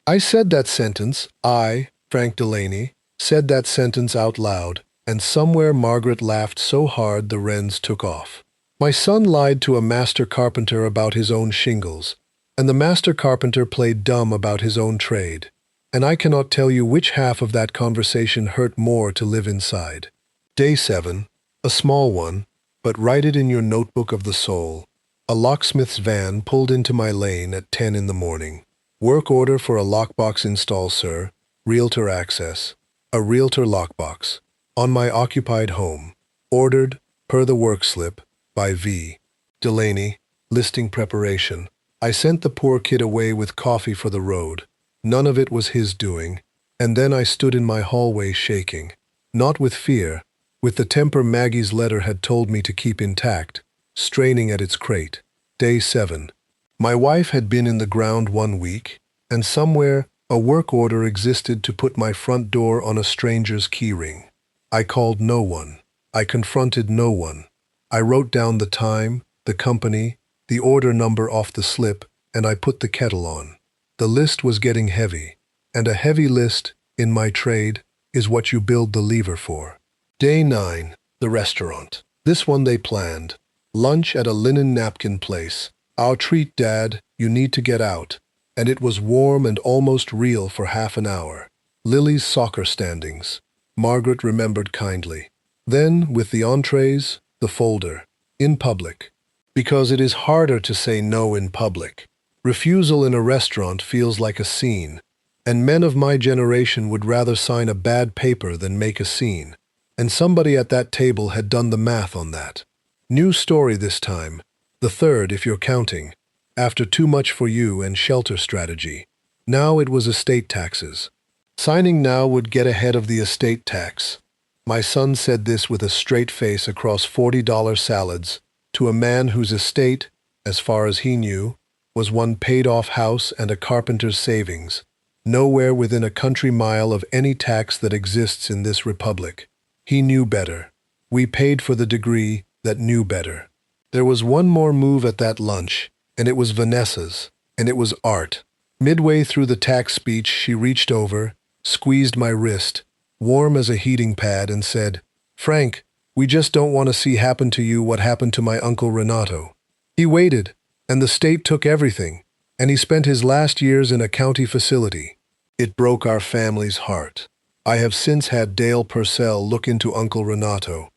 I said that sentence, Frank Delaney, said that sentence out loud, and somewhere Margaret laughed so hard the wrens took off. My son lied to a master carpenter about his own shingles, and the master carpenter played dumb about his own trade. And I cannot tell you which half of that conversation hurt more to live inside. Day 7, a small one, but write it in your notebook of the soul. A locksmith's van pulled into my lane at 10 in the morning. "Work order for a lockbox install, sir. Realtor access. A realtor lockbox. On my occupied home. Ordered, per the work slip, by V. Delaney. Listing preparation." I sent the poor kid away with coffee for the road. None of it was his doing, and then I stood in my hallway shaking. Not with fear, with the temper Maggie's letter had told me to keep intact, straining at its crate. Day 7. My wife had been in the ground 1 week, and somewhere a work order existed to put my front door on a stranger's keyring. I called no one. I confronted no one. I wrote down the time, the company, the order number off the slip, and I put the kettle on. The list was getting heavy, and a heavy list, in my trade, is what you build the lever for. Day 9, the restaurant. This one they planned. Lunch at a linen napkin place. "Our treat, Dad, you need to get out." And it was warm and almost real for half an hour. Lily's soccer standings. Margaret remembered kindly. Then, with the entrees, the folder. In public. Because it is harder to say no in public. Refusal in a restaurant feels like a scene, and men of my generation would rather sign a bad paper than make a scene. And somebody at that table had done the math on that. New story this time, the third if you're counting, after Too Much for You and Shelter Strategy. Now it was estate taxes. Signing now would get ahead of the estate tax. My son said this with a straight face across $40 salads to a man whose estate, as far as he knew, was one paid-off house and a carpenter's savings, nowhere within a country mile of any tax that exists in this republic. He knew better. We paid for the degree that knew better. There was one more move at that lunch, and it was Vanessa's, and it was art. Midway through the tax speech, she reached over, squeezed my wrist, warm as a heating pad, and said, "Frank, we just don't want to see happen to you what happened to my Uncle Renato. He waited, and the state took everything, and he spent his last years in a county facility." It broke our family's heart. I have since had Dale Purcell look into Uncle Renato.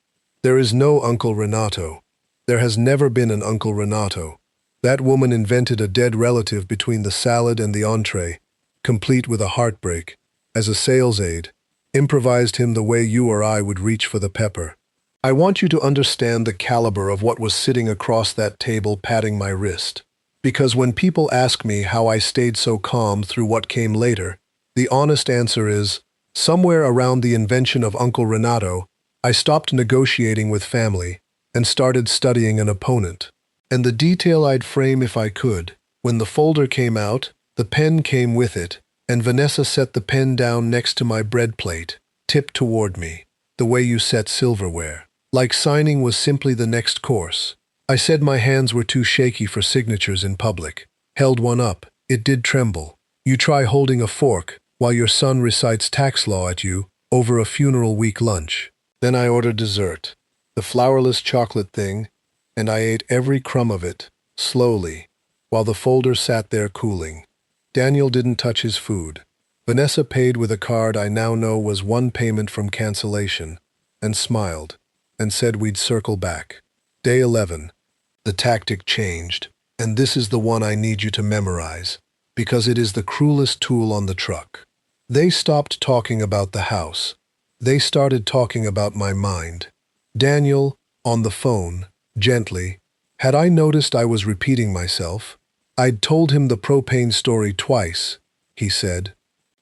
There is no Uncle Renato. There has never been an Uncle Renato. That woman invented a dead relative between the salad and the entree, complete with a heartbreak, as a sales aid, improvised him the way you or I would reach for the pepper. I want you to understand the caliber of what was sitting across that table patting my wrist. Because when people ask me how I stayed so calm through what came later, the honest answer is, somewhere around the invention of Uncle Renato, I stopped negotiating with family and started studying an opponent. And the detail I'd frame if I could, when the folder came out, the pen came with it, and Vanessa set the pen down next to my bread plate, tipped toward me, the way you set silverware. Like signing was simply the next course. I said my hands were too shaky for signatures in public. Held one up. It did tremble. You try holding a fork while your son recites tax law at you over a funeral week lunch. Then I ordered dessert, the flourless chocolate thing, and I ate every crumb of it, slowly, while the folder sat there cooling. Daniel didn't touch his food. Vanessa paid with a card I now know was one payment from cancellation, and smiled, and said we'd circle back. Day 11. The tactic changed, and this is the one I need you to memorize, because it is the cruelest tool on the truck. They stopped talking about the house. They started talking about my mind. Daniel, on the phone, gently, had I noticed I was repeating myself? I'd told him the propane story twice, he said.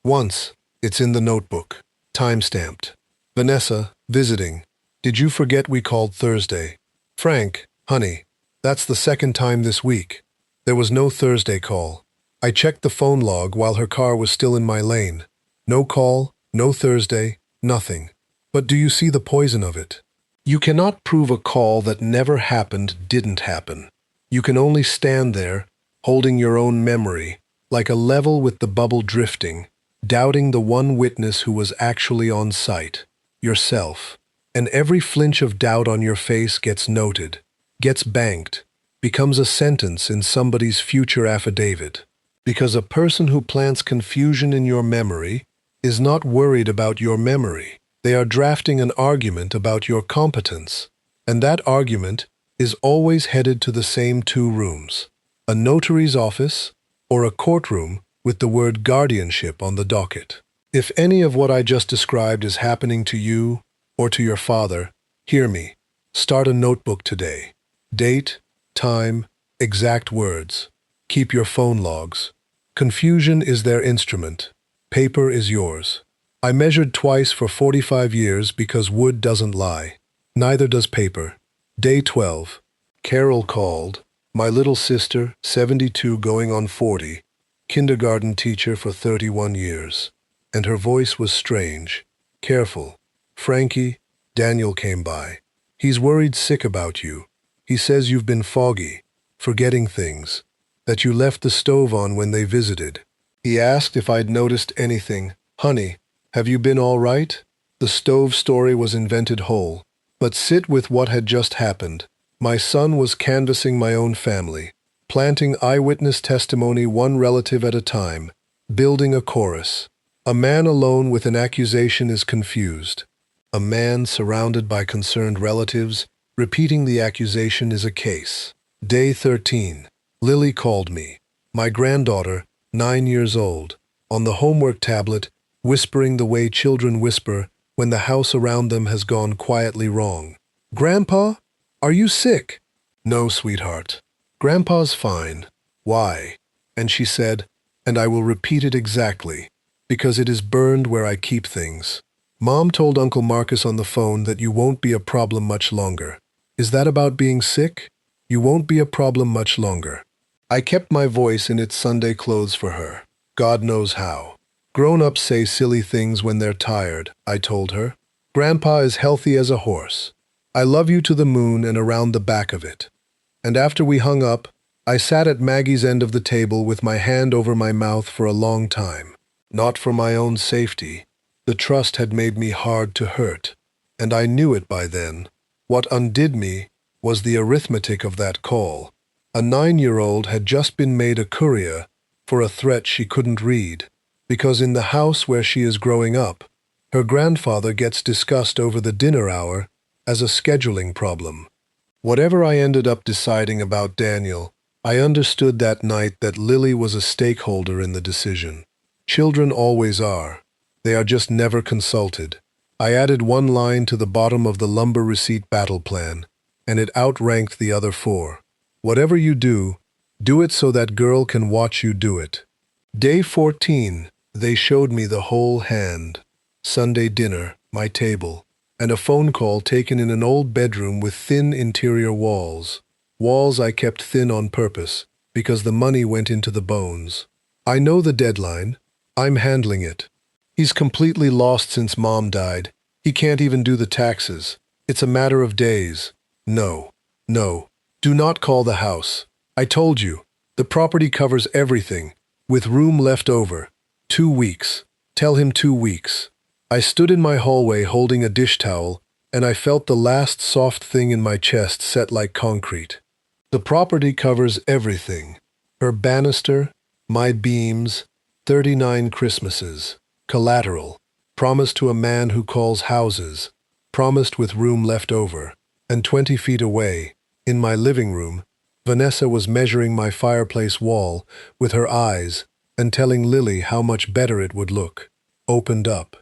Once, it's in the notebook, time-stamped. Vanessa, visiting. Did you forget we called Thursday? Frank, honey, that's the second time this week. There was no Thursday call. I checked the phone log while her car was still in my lane. No call, no Thursday, nothing. But do you see the poison of it? You cannot prove a call that never happened didn't happen. You can only stand there, holding your own memory, like a level with the bubble drifting, doubting the one witness who was actually on site, yourself. And every flinch of doubt on your face gets noted, gets banked, becomes a sentence in somebody's future affidavit. Because a person who plants confusion in your memory is not worried about your memory. They are drafting an argument about your competence. And that argument is always headed to the same two rooms, a notary's office or a courtroom with the word guardianship on the docket. If any of what I just described is happening to you or to your father, hear me. Start a notebook today. Date, time, exact words. Keep your phone logs. Confusion is their instrument. Paper is yours. I measured twice for 45 years because wood doesn't lie. Neither does paper. Day 12. Carol called. My little sister, 72 going on 40, kindergarten teacher for 31 years. And her voice was strange. Careful. Frankie, Daniel came by. He's worried sick about you. He says you've been foggy, forgetting things, that you left the stove on when they visited. He asked if I'd noticed anything. Honey, have you been all right? The stove story was invented whole. But sit with what had just happened. My son was canvassing my own family, planting eyewitness testimony one relative at a time, building a chorus. A man alone with an accusation is confused. A man surrounded by concerned relatives, repeating the accusation is a case. Day 13. Lily called me. My granddaughter, 9 years old, on the homework tablet, whispering the way children whisper when the house around them has gone quietly wrong. Grandpa, are you sick? No, sweetheart. Grandpa's fine. Why? And she said, and I will repeat it exactly, because it is burned where I keep things. Mom told Uncle Marcus on the phone that you won't be a problem much longer. Is that about being sick? You won't be a problem much longer. I kept my voice in its Sunday clothes for her. God knows how. Grown-ups say silly things when they're tired, I told her. Grandpa is healthy as a horse. I love you to the moon and around the back of it. And after we hung up, I sat at Maggie's end of the table with my hand over my mouth for a long time. Not for my own safety. The trust had made me hard to hurt, and I knew it by then. What undid me was the arithmetic of that call. A 9-year-old had just been made a courier for a threat she couldn't read, because in the house where she is growing up, her grandfather gets discussed over the dinner hour as a scheduling problem. Whatever I ended up deciding about Daniel, I understood that night that Lily was a stakeholder in the decision. Children always are. They are just never consulted. I added one line to the bottom of the lumber receipt battle plan, and it outranked the other four. Whatever you do it so that girl can watch you do it. Day 14, they showed me the whole hand. Sunday dinner, my table, and a phone call taken in an old bedroom with thin interior walls. Walls I kept thin on purpose, because the money went into the bones. I know the deadline. I'm handling it. He's completely lost since Mom died. He can't even do the taxes. It's a matter of days. No. Do not call the house. I told you. The property covers everything, with room left over. 2 weeks. Tell him 2 weeks. I stood in my hallway holding a dish towel, and I felt the last soft thing in my chest set like concrete. The property covers everything. Her banister, my beams, 39 Christmases. Collateral. Promised to a man who calls houses. Promised with room left over. And 20 feet away, in my living room, Vanessa was measuring my fireplace wall with her eyes and telling Lily how much better it would look. Opened up.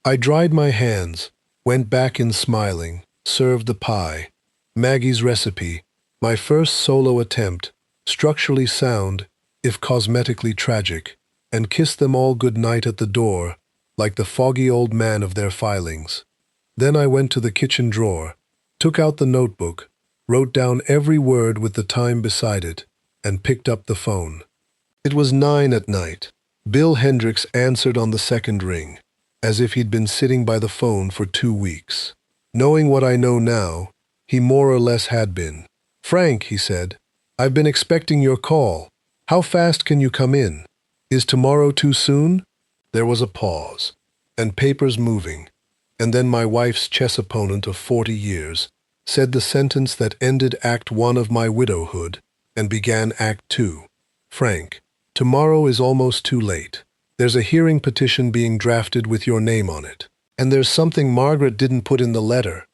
I dried my hands, went back in smiling, served the pie. Maggie's recipe, my first solo attempt, structurally sound, if cosmetically tragic, and kissed them all good night at the door, like the foggy old man of their filings. Then I went to the kitchen drawer, took out the notebook, wrote down every word with the time beside it, and picked up the phone. It was 9 at night. Bill Hendricks answered on the second ring, as if he'd been sitting by the phone for 2 weeks. Knowing what I know now, he more or less had been. "Frank," he said, "I've been expecting your call. How fast can you come in? Is tomorrow too soon?" There was a pause, and papers moving, and then my wife's chess opponent of 40 years said the sentence that ended Act 1 of my widowhood and began Act 2. "Frank, tomorrow is almost too late. There's a hearing petition being drafted with your name on it. And there's something Margaret didn't put in the letter.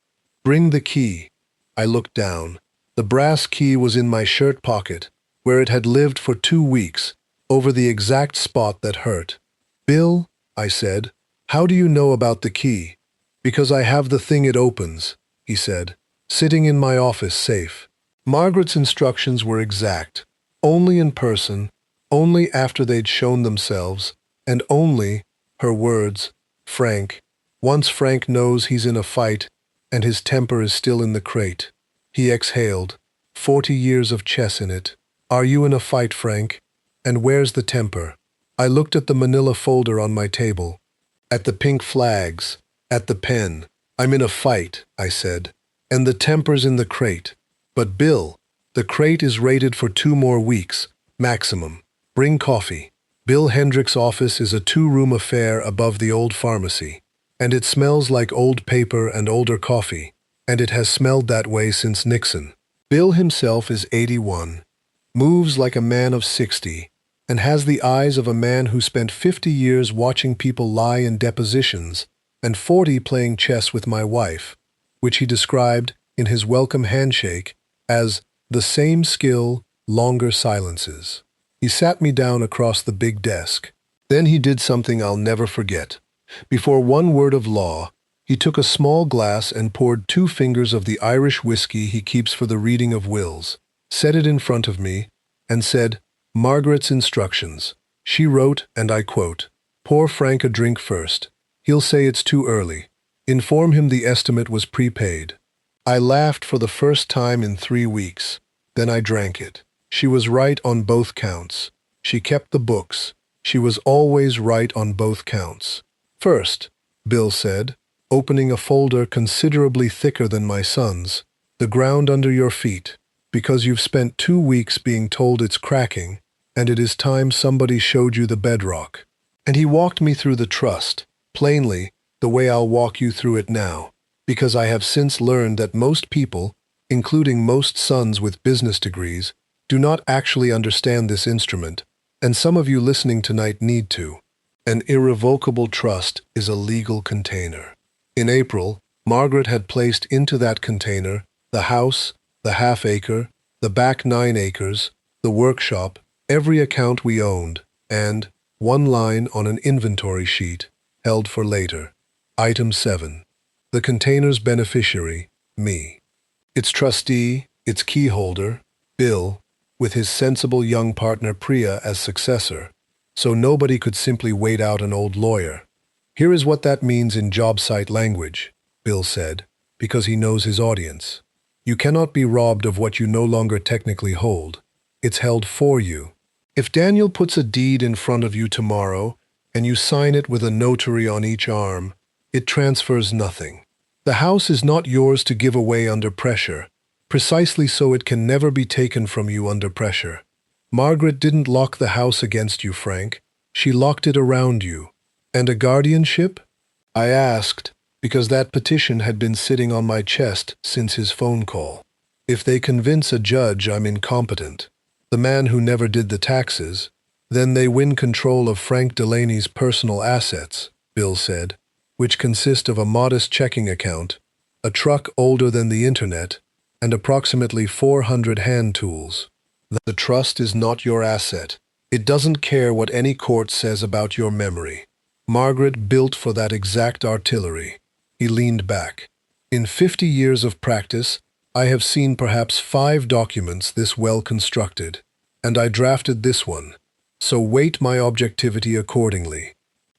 Bring the key." I looked down. The brass key was in my shirt pocket, where it had lived for 2 weeks, over the exact spot that hurt. "Bill," I said, "how do you know about the key?" "Because I have the thing it opens," he said, "sitting in my office safe." Margaret's instructions were exact. Only in person, only after they'd shown themselves, and only, her words, "Frank. Once Frank knows he's in a fight, and his temper is still in the crate." He exhaled, 40 years of chess in it. "Are you in a fight, Frank? And where's the temper?" I looked at the manila folder on my table, at the pink flags, at the pen. "I'm in a fight," I said, "and the temper's in the crate. But Bill, the crate is rated for 2 more weeks, maximum. Bring coffee." Bill Hendricks' office is a 2-room affair above the old pharmacy, and it smells like old paper and older coffee, and it has smelled that way since Nixon. Bill himself is 81, moves like a man of 60, and has the eyes of a man who spent 50 years watching people lie in depositions and 40 playing chess with my wife, which he described in his welcome handshake as the same skill, longer silences. He sat me down across the big desk. Then he did something I'll never forget. Before one word of law, he took a small glass and poured 2 fingers of the Irish whiskey he keeps for the reading of wills, set it in front of me, and said, "Margaret's instructions." She wrote, and I quote, "Pour Frank a drink first. He'll say it's too early. Inform him the estimate was prepaid." I laughed for the first time in 3 weeks. Then I drank it. She was right on both counts. She kept the books. She was always right on both counts. "First," Bill said, opening a folder considerably thicker than my son's, "the ground under your feet, because you've spent 2 weeks being told it's cracking, and it is time somebody showed you the bedrock." And he walked me through the trust, plainly, the way I'll walk you through it now, because I have since learned that most people, including most sons with business degrees, do not actually understand this instrument, and some of you listening tonight need to. An irrevocable trust is a legal container. In April, Margaret had placed into that container the house, the half-acre, the back 9 acres, the workshop, every account we owned, and one line on an inventory sheet, held for later. Item 7. The container's beneficiary, me. Its trustee, its key holder, Bill, with his sensible young partner Priya as successor, so nobody could simply wait out an old lawyer. Here is what that means in job site language, Bill said, because he knows his audience. You cannot be robbed of what you no longer technically hold. It's held for you. If Daniel puts a deed in front of you tomorrow, and you sign it with a notary on each arm, it transfers nothing. The house is not yours to give away under pressure, precisely so it can never be taken from you under pressure. Margaret didn't lock the house against you, Frank. She locked it around you. And a guardianship? I asked, because that petition had been sitting on my chest since his phone call. If they convince a judge I'm incompetent, the man who never did the taxes, then they win control of Frank Delaney's personal assets, Bill said, which consist of a modest checking account, a truck older than the internet, and approximately 400 hand tools. The trust is not your asset. It doesn't care what any court says about your memory. Margaret built for that exact artillery. He leaned back. In 50 years of practice, I have seen perhaps 5 documents this well constructed, and I drafted this one, so weight my objectivity accordingly.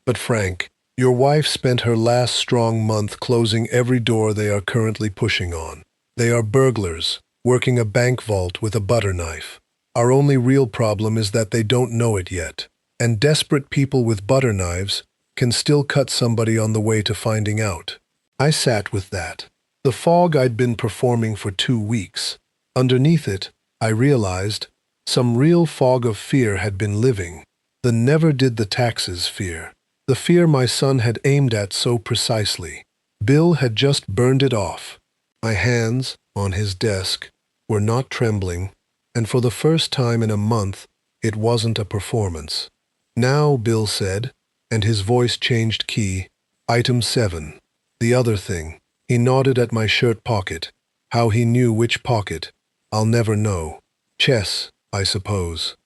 But Frank, your wife spent her last strong month closing every door they are currently pushing on. They are burglars, working a bank vault with a butter knife. Our only real problem is that they don't know it yet, and desperate people with butter knives can still cut somebody on the way to finding out. I sat with that. The fog I'd been performing for 2 weeks. Underneath it, I realized, some real fog of fear had been living. The never did the taxes fear. The fear my son had aimed at so precisely. Bill had just burned it off. My hands, on his desk, were not trembling, and for the first time in a month, it wasn't a performance. Now, Bill said, and his voice changed key, Item 7. The other thing. He nodded at my shirt pocket. How he knew which pocket, I'll never know. Chess, I suppose.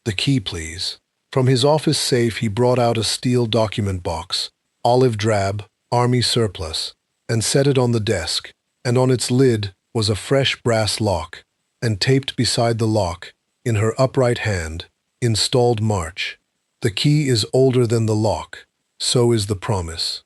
The key, please. From his office safe he brought out a steel document box, olive drab, army surplus, and set it on the desk, and on its lid was a fresh brass lock, and taped beside the lock, in her upright hand, installed March. The key is older than the lock, so is the promise.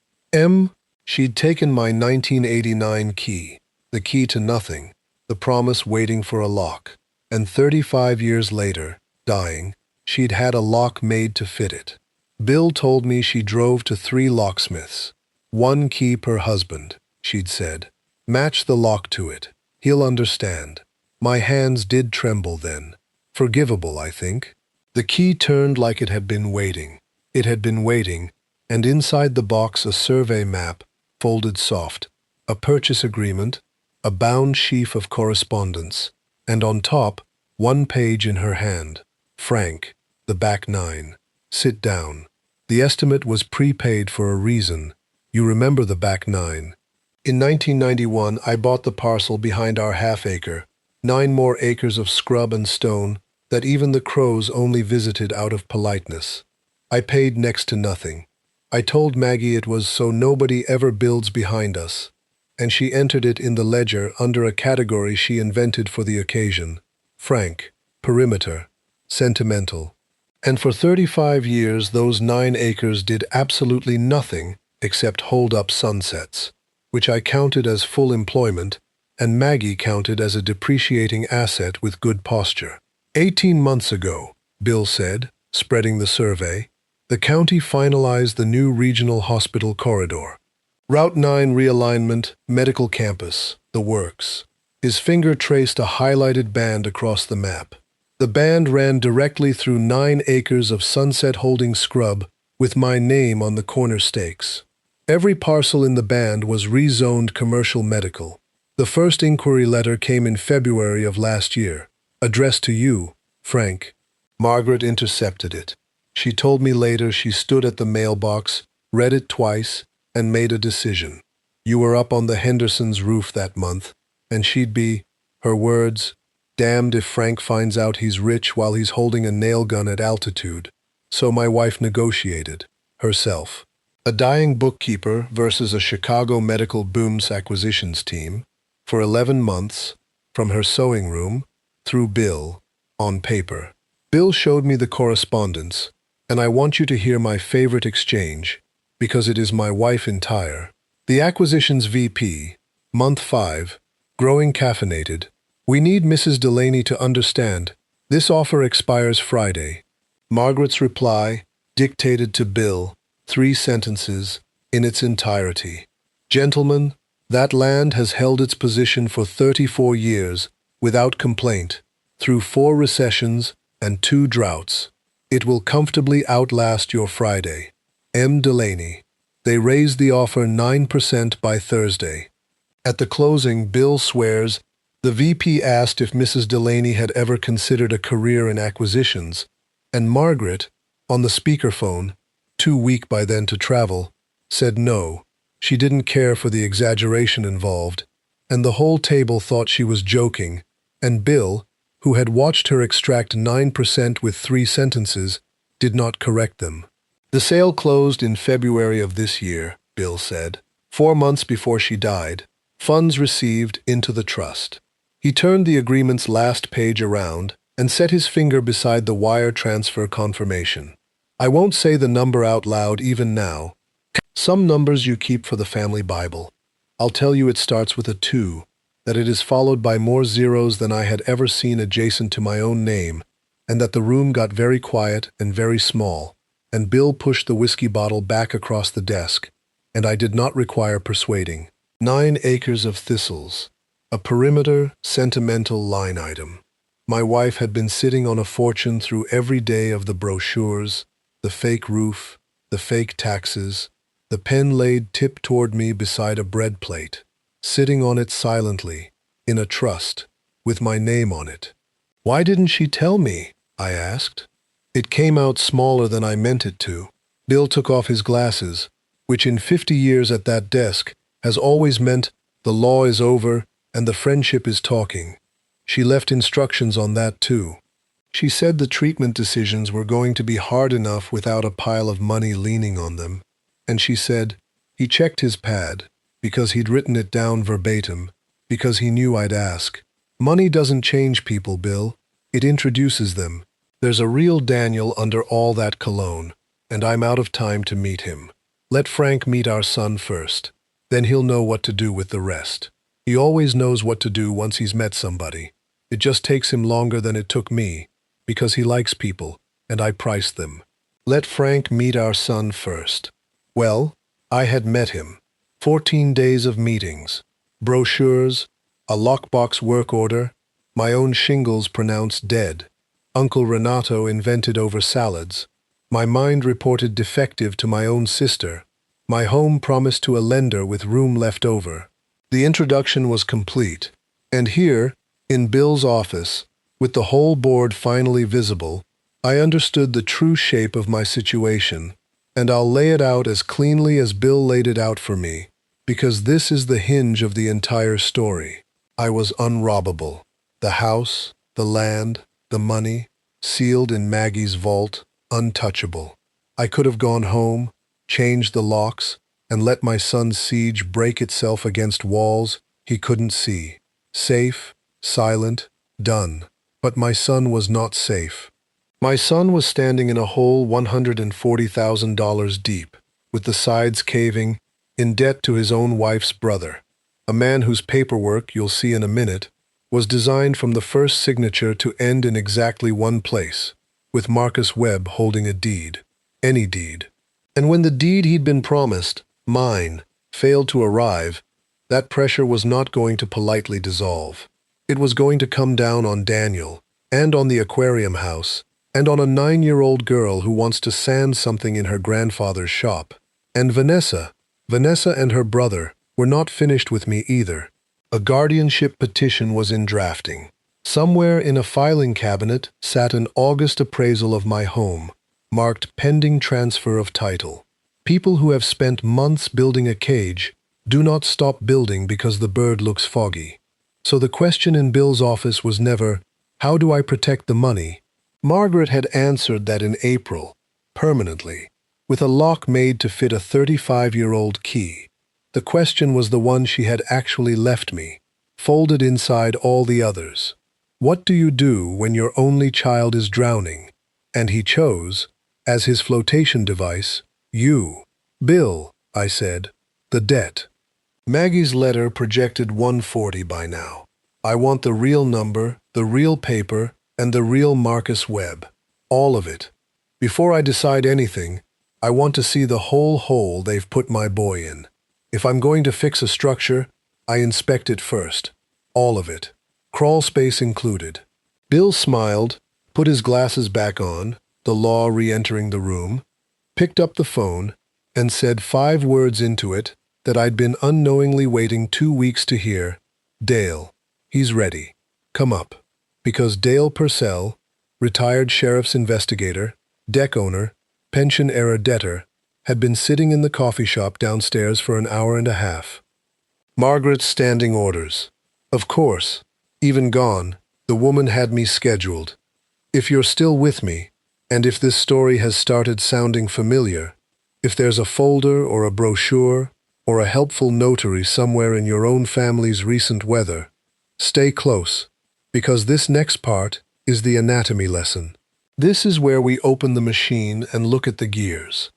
She'd taken my 1989 key, the key to nothing, the promise waiting for a lock, and 35 years later, dying, she'd had a lock made to fit it. Bill told me she drove to 3 locksmiths. 1 key per husband, she'd said. Match the lock to it. He'll understand. My hands did tremble then. Forgivable, I think. The key turned like it had been waiting. It had been waiting, and inside the box a survey map, folded soft, a purchase agreement, a bound sheaf of correspondence, and on top, 1 page in her hand. Frank, the back 9. Sit down. The estimate was prepaid for a reason. You remember the back 9. In 1991, I bought the parcel behind our half-acre, 9 more acres of scrub and stone that even the crows only visited out of politeness. I paid next to nothing. I told Maggie it was so nobody ever builds behind us, and she entered it in the ledger under a category she invented for the occasion. Frank, perimeter, sentimental. And for 35 years those 9 acres did absolutely nothing except hold up sunsets, which I counted as full employment, and Maggie counted as a depreciating asset with good posture. 18 months ago, Bill said, spreading the survey, the county finalized the new regional hospital corridor. Route 9 realignment, medical campus, the works. His finger traced a highlighted band across the map. The band ran directly through 9 acres of sunset-holding scrub with my name on the corner stakes. Every parcel in the band was rezoned commercial medical. The first inquiry letter came in February of last year, addressed to you, Frank. Margaret intercepted it. She told me later she stood at the mailbox, read it twice, and made a decision. You were up on the Hendersons' roof that month, and she'd be, her words, damned if Frank finds out he's rich while he's holding a nail gun at altitude. So my wife negotiated, herself. A dying bookkeeper versus a Chicago medical booms acquisitions team for 11 months, from her sewing room, through Bill, on paper. Bill showed me the correspondence, and I want you to hear my favorite exchange, because it is my wife entire. The acquisitions VP, month 5, growing caffeinated. We need Mrs. Delaney to understand, this offer expires Friday. Margaret's reply, dictated to Bill, 3 sentences, in its entirety. Gentlemen, that land has held its position for 34 years, without complaint, through 4 recessions and 2 droughts. It will comfortably outlast your Friday. M. Delaney. They raised the offer 9% by Thursday. At the closing, Bill swears, the VP asked if Mrs. Delaney had ever considered a career in acquisitions, and Margaret, on the speakerphone, too weak by then to travel, said no. She didn't care for the exaggeration involved, and the whole table thought she was joking, and Bill, who had watched her extract 9% with 3 sentences, did not correct them. The sale closed in February of this year, Bill said, 4 months before she died, funds received into the trust. He turned the agreement's last page around and set his finger beside the wire transfer confirmation. I won't say the number out loud even now. Some numbers you keep for the family Bible. I'll tell you it starts with a 2, that it is followed by more zeros than I had ever seen adjacent to my own name, and that the room got very quiet and very small, and Bill pushed the whiskey bottle back across the desk, and I did not require persuading. 9 acres of thistles. A perimeter, sentimental line item. My wife had been sitting on a fortune through every day of the brochures, the fake roof, the fake taxes, the pen laid tip toward me beside a bread plate, sitting on it silently, in a trust, with my name on it. Why didn't she tell me? I asked. It came out smaller than I meant it to. Bill took off his glasses, which in 50 years at that desk has always meant the law is over and the friendship is talking. She left instructions on that too. She said the treatment decisions were going to be hard enough without a pile of money leaning on them. And she said, he checked his pad, because he'd written it down verbatim, because he knew I'd ask. Money doesn't change people, Bill. It introduces them. There's a real Daniel under all that cologne, and I'm out of time to meet him. Let Frank meet our son first. Then he'll know what to do with the rest. He always knows what to do once he's met somebody. It just takes him longer than it took me, because he likes people, and I price them. Let Frank meet our son first. Well, I had met him. 14 days of meetings, brochures, a lockbox work order, my own shingles pronounced dead, Uncle Renato invented over salads, my mind reported defective to my own sister, my home promised to a lender with room left over. The introduction was complete, and here, in Bill's office, with the whole board finally visible, I understood the true shape of my situation, and I'll lay it out as cleanly as Bill laid it out for me, because this is the hinge of the entire story. I was unrobbable. The house, the land, the money, sealed in Maggie's vault, untouchable. I could have gone home, changed the locks, and let my son's siege break itself against walls he couldn't see. Safe, silent, done. But my son was not safe. My son was standing in a hole $140,000 deep, with the sides caving, in debt to his own wife's brother, a man whose paperwork, you'll see in a minute, was designed from the first signature to end in exactly one place, with Marcus Webb holding a deed, any deed. And when the deed he'd been promised, mine, failed to arrive, that pressure was not going to politely dissolve. It was going to come down on Daniel, and on the aquarium house, and on a 9-year-old girl who wants to sand something in her grandfather's shop. And Vanessa and her brother were not finished with me either. A guardianship petition was in drafting. Somewhere in a filing cabinet sat an August appraisal of my home, marked pending transfer of title. People who have spent months building a cage do not stop building because the bird looks foggy. So the question in Bill's office was never, how do I protect the money? Margaret had answered that in April, permanently. with a lock made to fit a 35-year-old key. The question was the one she had actually left me, folded inside all the others. What do you do when your only child is drowning? And he chose, as his flotation device, you. Bill, I said, the debt. Maggie's letter projected 140 by now. I want the real number, the real paper, and the real Marcus Webb. All of it. Before I decide anything, I want to see the whole hole they've put my boy in. If I'm going to fix a structure, I inspect it first. All of it. Crawl space included. Bill smiled, put his glasses back on, the law re-entering the room, picked up the phone, and said 5 words into it that I'd been unknowingly waiting 2 weeks to hear. Dale, he's ready. Come up. Because Dale Purcell, retired sheriff's investigator, deck owner, pension-era debtor, had been sitting in the coffee shop downstairs for an hour and a half. Margaret's standing orders. Of course, even gone, the woman had me scheduled. If you're still with me, and if this story has started sounding familiar, if there's a folder or a brochure or a helpful notary somewhere in your own family's recent weather, stay close, because this next part is the anatomy lesson. This is where we open the machine and look at the gears.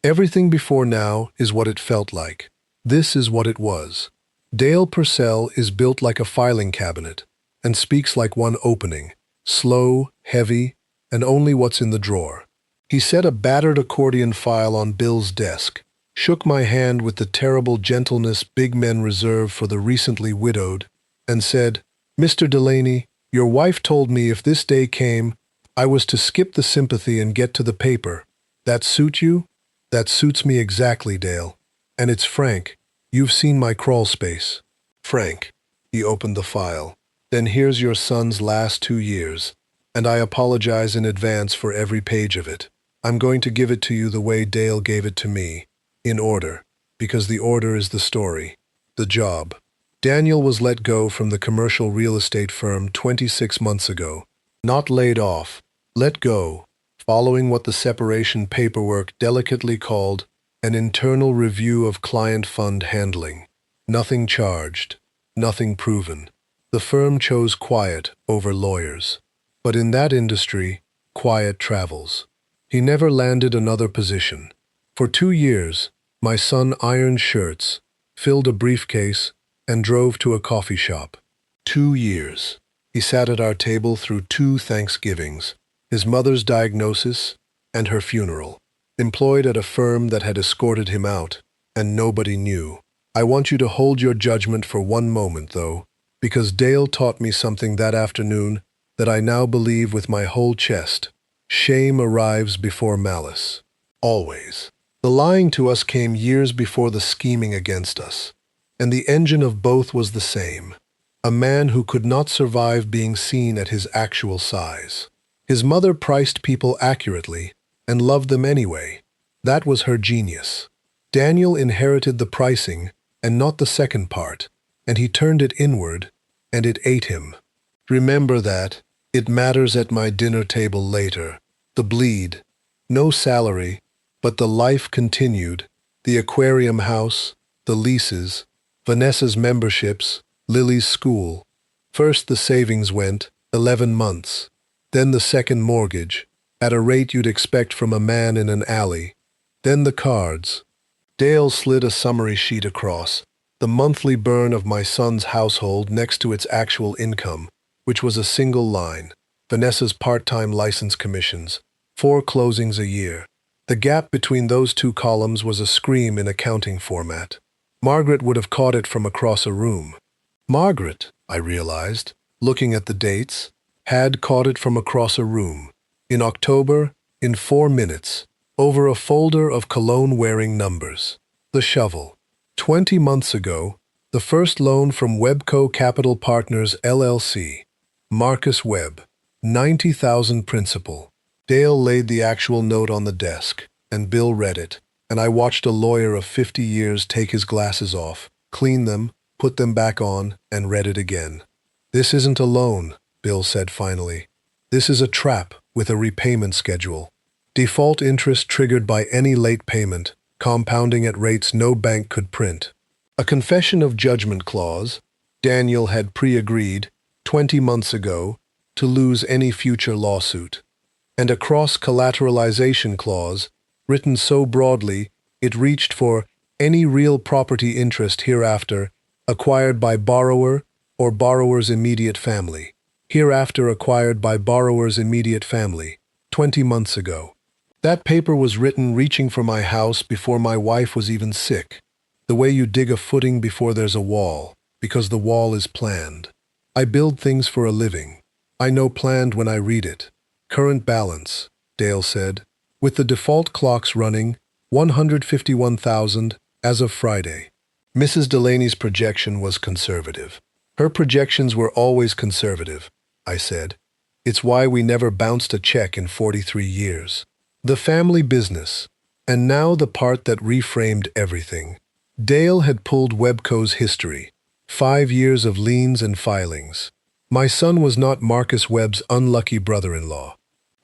Everything before now is what it felt like. This is what it was. Dale Purcell is built like a filing cabinet and speaks like one opening, slow, heavy, and only what's in the drawer. He set a battered accordion file on Bill's desk, shook my hand with the terrible gentleness big men reserve for the recently widowed, and said, "Mr. Delaney, your wife told me if this day came, I was to skip the sympathy and get to the paper. That suit you?" "That suits me exactly, Dale. And it's Frank. You've seen my crawl space." "Frank." He opened the file. "Then here's your son's last 2 years, and I apologize in advance for every page of it. I'm going to give it to you the way Dale gave it to me, in order, because the order is the story, the job. Daniel was let go from the commercial real estate firm 26 months ago. Not laid off, let go, following what the separation paperwork delicately called an internal review of client fund handling. Nothing charged, nothing proven. The firm chose quiet over lawyers. But in that industry, quiet travels. He never landed another position. For 2 years, my son ironed shirts, filled a briefcase, and drove to a coffee shop. 2 years. He sat at our table through 2 Thanksgivings, his mother's diagnosis and her funeral. Employed at a firm that had escorted him out, and nobody knew. I want you to hold your judgment for 1 moment, though, because Dale taught me something that afternoon that I now believe with my whole chest. Shame arrives before malice. Always. The lying to us came years before the scheming against us, and the engine of both was the same. A man who could not survive being seen at his actual size. His mother priced people accurately and loved them anyway. That was her genius. Daniel inherited the pricing and not the second part, and he turned it inward, and it ate him. Remember that. It matters at my dinner table later. The bleed. No salary, but the life continued. The aquarium house, the leases, Vanessa's memberships, Lily's school. First the savings went, 11 months. Then the second mortgage, at a rate you'd expect from a man in an alley. Then the cards. Dale slid a summary sheet across, the monthly burn of my son's household next to its actual income, which was a single line. Vanessa's part-time license commissions, 4 closings a year. The gap between those 2 columns was a scream in accounting format. Margaret would have caught it from across a room. Margaret, I realized, looking at the dates, had caught it from across a room. In October, in 4 minutes, over a folder of cologne-wearing numbers. The shovel. 20 months ago, the first loan from Webco Capital Partners, LLC. Marcus Webb. 90,000 principal. Dale laid the actual note on the desk, and Bill read it, and I watched a lawyer of 50 years take his glasses off, clean them, put them back on, and read it again. "This isn't a loan," Bill said finally. "This is a trap with a repayment schedule. Default interest triggered by any late payment, compounding at rates no bank could print. A confession of judgment clause. Daniel had pre-agreed, 20 months ago, to lose any future lawsuit. And a cross-collateralization clause, written so broadly it reached for any real property interest hereafter acquired by borrower or borrower's immediate family. Hereafter acquired by borrower's immediate family, 20 months ago. That paper was written reaching for my house before my wife was even sick. The way you dig a footing before there's a wall, because the wall is planned. I build things for a living. I know planned when I read it. Current balance, Dale said, with the default clocks running, 151,000 as of Friday. Mrs. Delaney's projection was conservative. Her projections were always conservative, I said. It's why we never bounced a check in 43 years. The family business, and now the part that reframed everything. Dale had pulled Webco's history, 5 years of liens and filings. My son was not Marcus Webb's unlucky brother-in-law.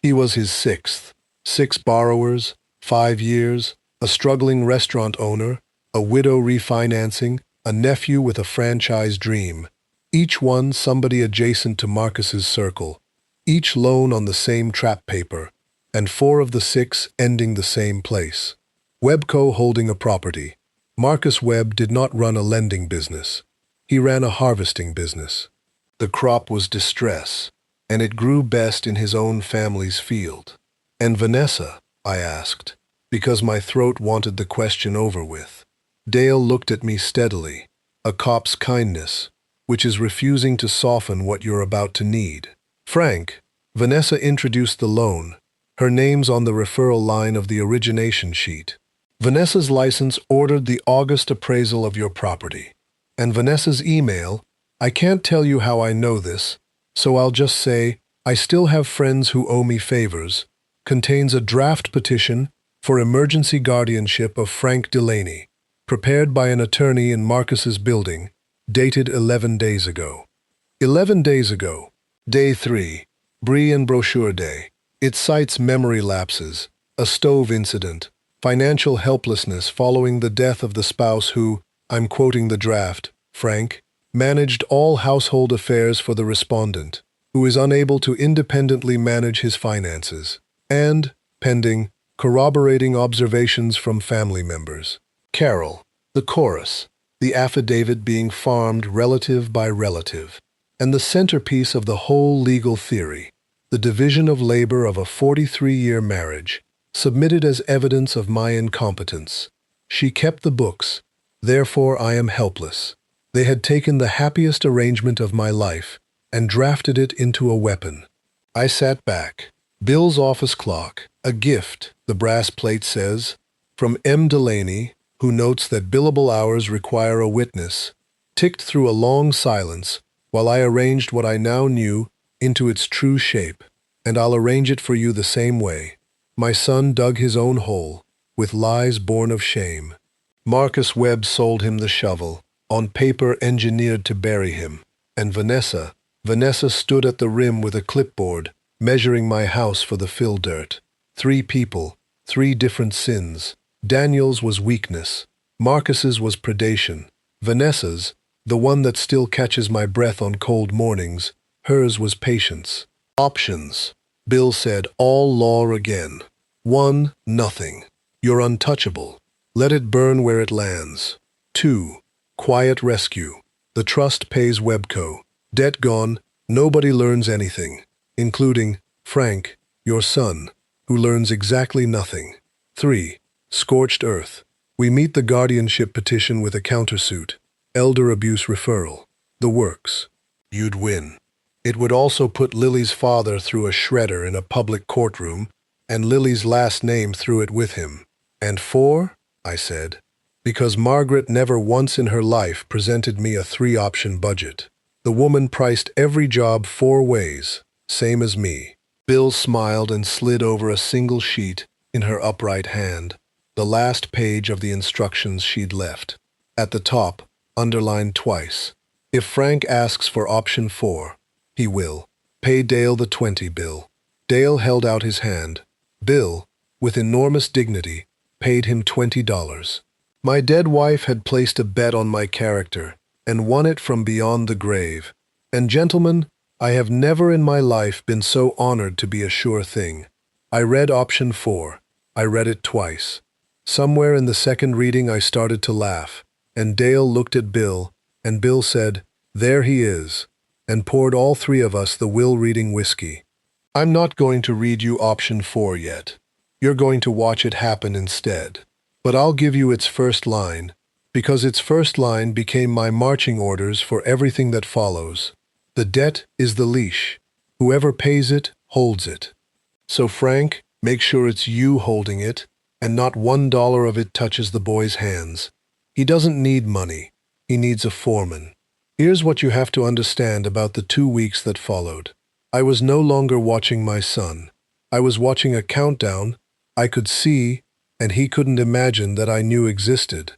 He was his sixth. 6 borrowers, 5 years, a struggling restaurant owner, a widow refinancing, a nephew with a franchise dream. Each one somebody adjacent to Marcus's circle. Each loan on the same trap paper, and 4 of the 6 ending the same place. Webco holding a property. Marcus Webb did not run a lending business. He ran a harvesting business. The crop was distress, and it grew best in his own family's field. And Vanessa, I asked, because my throat wanted the question over with. Dale looked at me steadily, a cop's kindness, which is refusing to soften what you're about to need. Frank, Vanessa introduced the loan. Her name's on the referral line of the origination sheet. Vanessa's license ordered the August appraisal of your property. And Vanessa's email, I can't tell you how I know this, so I'll just say, I still have friends who owe me favors, contains a draft petition for emergency guardianship of Frank Delaney, prepared by an attorney in Marcus's building, dated 11 days ago. 11 days ago, day 3, Brie and Brochure Day. It cites memory lapses, a stove incident, financial helplessness following the death of the spouse who, I'm quoting the draft, Frank, managed all household affairs for the respondent, who is unable to independently manage his finances, and, pending, corroborating observations from family members. Carol, the chorus, the affidavit being farmed relative by relative, and the centerpiece of the whole legal theory, the division of labor of a 43-year marriage, submitted as evidence of my incompetence. She kept the books, therefore I am helpless. They had taken the happiest arrangement of my life and drafted it into a weapon. I sat back. Bill's office clock, a gift, the brass plate says, from M. Delaney, who notes that billable hours require a witness, ticked through a long silence while I arranged what I now knew into its true shape, and I'll arrange it for you the same way. My son dug his own hole, with lies born of shame. Marcus Webb sold him the shovel, on paper engineered to bury him, and Vanessa stood at the rim with a clipboard, measuring my house for the fill dirt. 3 people, 3 different sins. Daniel's was weakness. Marcus's was predation. Vanessa's, the one that still catches my breath on cold mornings, hers was patience. Options. Bill said, all law again. 1, nothing. You're untouchable. Let it burn where it lands. 2, quiet rescue. The trust pays Webco. Debt gone, nobody learns anything, including Frank, your son, who learns exactly nothing. 3, scorched earth. We meet the guardianship petition with a countersuit. Elder abuse referral. The works. You'd win. It would also put Lily's father through a shredder in a public courtroom, and Lily's last name through it with him. And 4, I said, because Margaret never once in her life presented me a 3-option budget. The woman priced every job 4 ways, same as me. Bill smiled and slid over a single sheet in her upright hand, the last page of the instructions she'd left. At the top, underlined twice. If Frank asks for option 4, he will. Pay Dale the 20, Bill. Dale held out his hand. Bill, with enormous dignity, paid him $20. My dead wife had placed a bet on my character, and won it from beyond the grave. And gentlemen, I have never in my life been so honored to be a sure thing. I read option 4. I read it twice. Somewhere in the second reading I started to laugh, and Dale looked at Bill, and Bill said, "There he is," and poured all three of us the will-reading whiskey. I'm not going to read you option 4 yet. You're going to watch it happen instead. But I'll give you its first line, because its first line became my marching orders for everything that follows. The debt is the leash. Whoever pays it, holds it. So Frank, make sure it's you holding it, and not $1 of it touches the boy's hands. He doesn't need money. He needs a foreman. Here's what you have to understand about the 2 weeks that followed. I was no longer watching my son. I was watching a countdown I could see, and he couldn't imagine that I knew existed.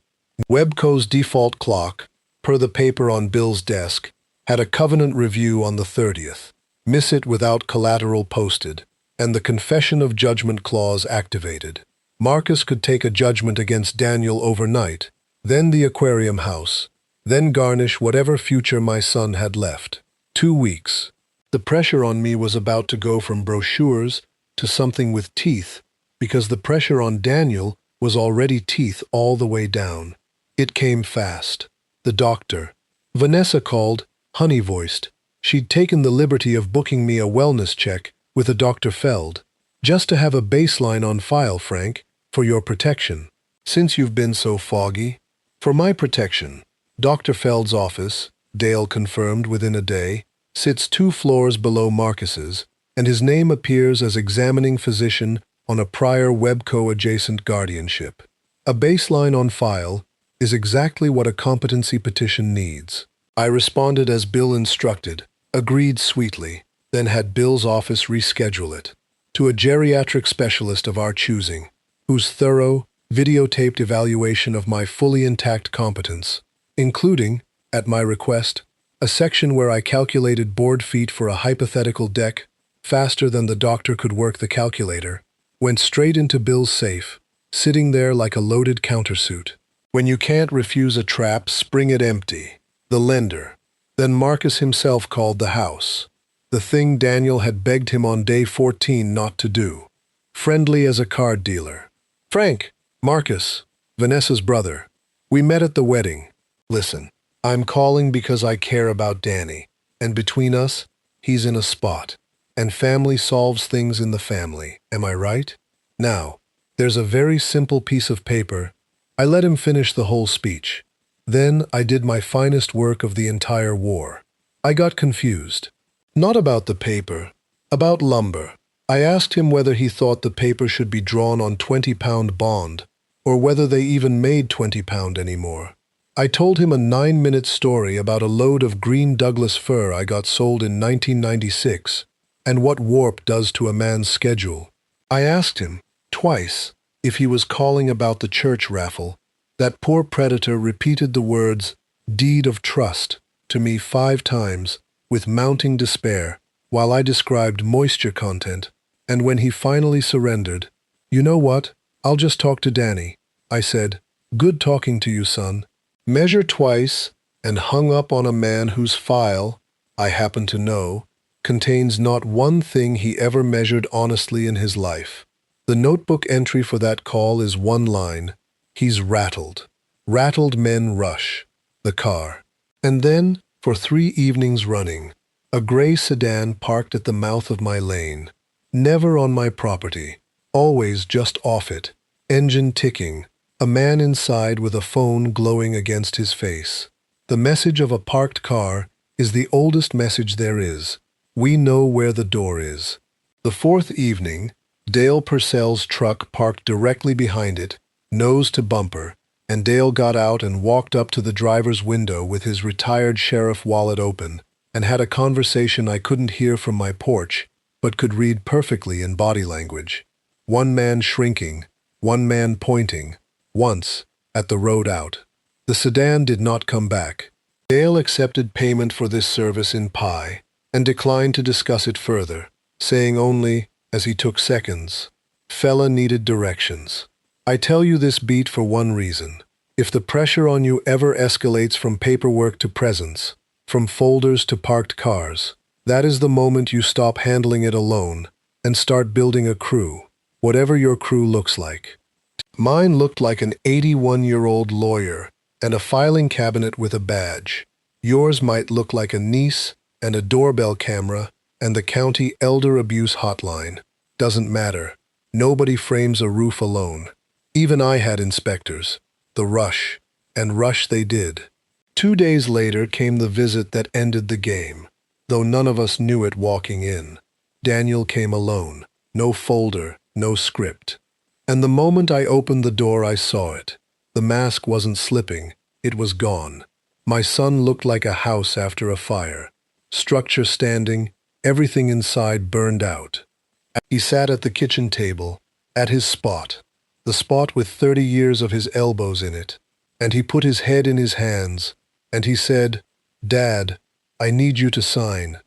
Webco's default clock, per the paper on Bill's desk, had a covenant review on the 30th. Miss it without collateral posted, and the confession of judgment clause activated. Marcus could take a judgment against Daniel overnight, then the aquarium house, then garnish whatever future my son had left. 2 weeks. The pressure on me was about to go from brochures to something with teeth, because the pressure on Daniel was already teeth all the way down. It came fast. The doctor. Vanessa called, honey-voiced. She'd taken the liberty of booking me a wellness check with a Dr. Feld, just to have a baseline on file, Frank, for your protection. Since you've been so foggy. For my protection. Dr. Feld's office, Dale confirmed within a day, sits 2 floors below Marcus's, and his name appears as examining physician on a prior Webco-adjacent guardianship. A baseline on file is exactly what a competency petition needs. I responded as Bill instructed, agreed sweetly, then had Bill's office reschedule it to a geriatric specialist of our choosing, whose thorough, videotaped evaluation of my fully intact competence, including, at my request, a section where I calculated board feet for a hypothetical deck faster than the doctor could work the calculator, went straight into Bill's safe, sitting there like a loaded countersuit. When you can't refuse a trap, spring it empty. The lender. Then Marcus himself called the house. The thing Daniel had begged him on day 14 not to do. Friendly as a card dealer. Frank, Marcus, Vanessa's brother. We met at the wedding. Listen, I'm calling because I care about Danny, and between us, he's in a spot. And family solves things in the family, am I right? Now, there's a very simple piece of paper. I let him finish the whole speech. Then I did my finest work of the entire war. I got confused. Not about the paper, about lumber. I asked him whether he thought the paper should be drawn on 20-pound bond, or whether they even made 20-pound anymore. I told him a 9-minute story about a load of green Douglas fir I got sold in 1996, and what warp does to a man's schedule. I asked him, twice, if he was calling about the church raffle. That poor predator repeated the words, "deed of trust," to me 5 times, with mounting despair, while I described moisture content, and when he finally surrendered, "You know what? I'll just talk to Danny," I said. "Good talking to you, son." Measure twice, and hung up on a man whose file, I happen to know, contains not one thing he ever measured honestly in his life. The notebook entry for that call is 1 line. He's rattled. Rattled men rush. The car. And then, for 3 evenings running, a gray sedan parked at the mouth of my lane. Never on my property. Always just off it. Engine ticking. A man inside with a phone glowing against his face. The message of a parked car is the oldest message there is. We know where the door is. The 4th evening, Dale Purcell's truck parked directly behind it, nose to bumper, and Dale got out and walked up to the driver's window with his retired sheriff wallet open, and had a conversation I couldn't hear from my porch, but could read perfectly in body language. One man shrinking, one man pointing, once, at the road out. The sedan did not come back. Dale accepted payment for this service in pie, and declined to discuss it further, saying only, as he took seconds, Fella needed directions. I tell you this beat for one reason. If the pressure on you ever escalates from paperwork to presents, from folders to parked cars, that is the moment you stop handling it alone and start building a crew, whatever your crew looks like. Mine looked like an 81-year-old lawyer and a filing cabinet with a badge. Yours might look like a niece and a doorbell camera and the county elder abuse hotline. Doesn't matter. Nobody frames a roof alone. Even I had inspectors. The rush. And rush they did. 2 days later came the visit that ended the game, though none of us knew it walking in. Daniel came alone. No folder, no script. And the moment I opened the door, I saw it. The mask wasn't slipping. It was gone. My son looked like a house after a fire. Structure standing, everything inside burned out. He sat at the kitchen table, at his spot, the spot with 30 years of his elbows in it, and he put his head in his hands, and he said, "Dad, I need you to sign.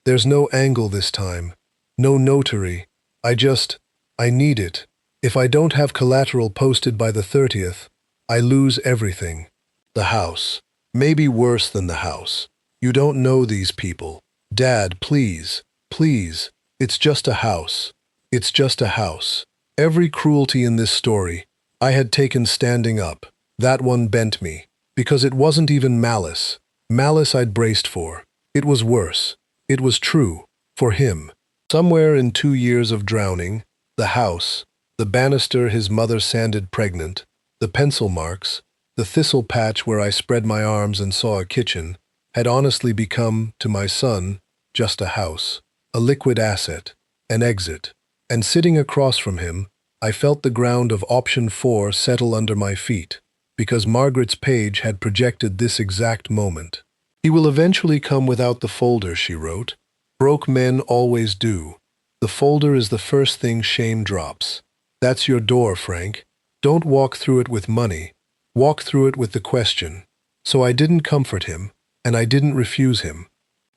There's no angle this time, no notary. I need it. If I don't have collateral posted by the 30th, I lose everything. The house. Maybe worse than the house. You don't know these people. Dad, please, please. It's just a house. It's just a house." Every cruelty in this story, I had taken standing up. That one bent me, because it wasn't even malice. Malice I'd braced for. It was worse. It was true. For him. Somewhere in 2 years of drowning, the house, the banister his mother sanded pregnant, the pencil marks, the thistle patch where I spread my arms and saw a kitchen, had honestly become, to my son, just a house, a liquid asset, an exit. And sitting across from him, I felt the ground of option 4 settle under my feet, because Margaret's page had projected this exact moment. "He will eventually come without the folder," she wrote. "Broke men always do. The folder is the first thing shame drops. That's your door, Frank. Don't walk through it with money. Walk through it with the question." So I didn't comfort him, and I didn't refuse him.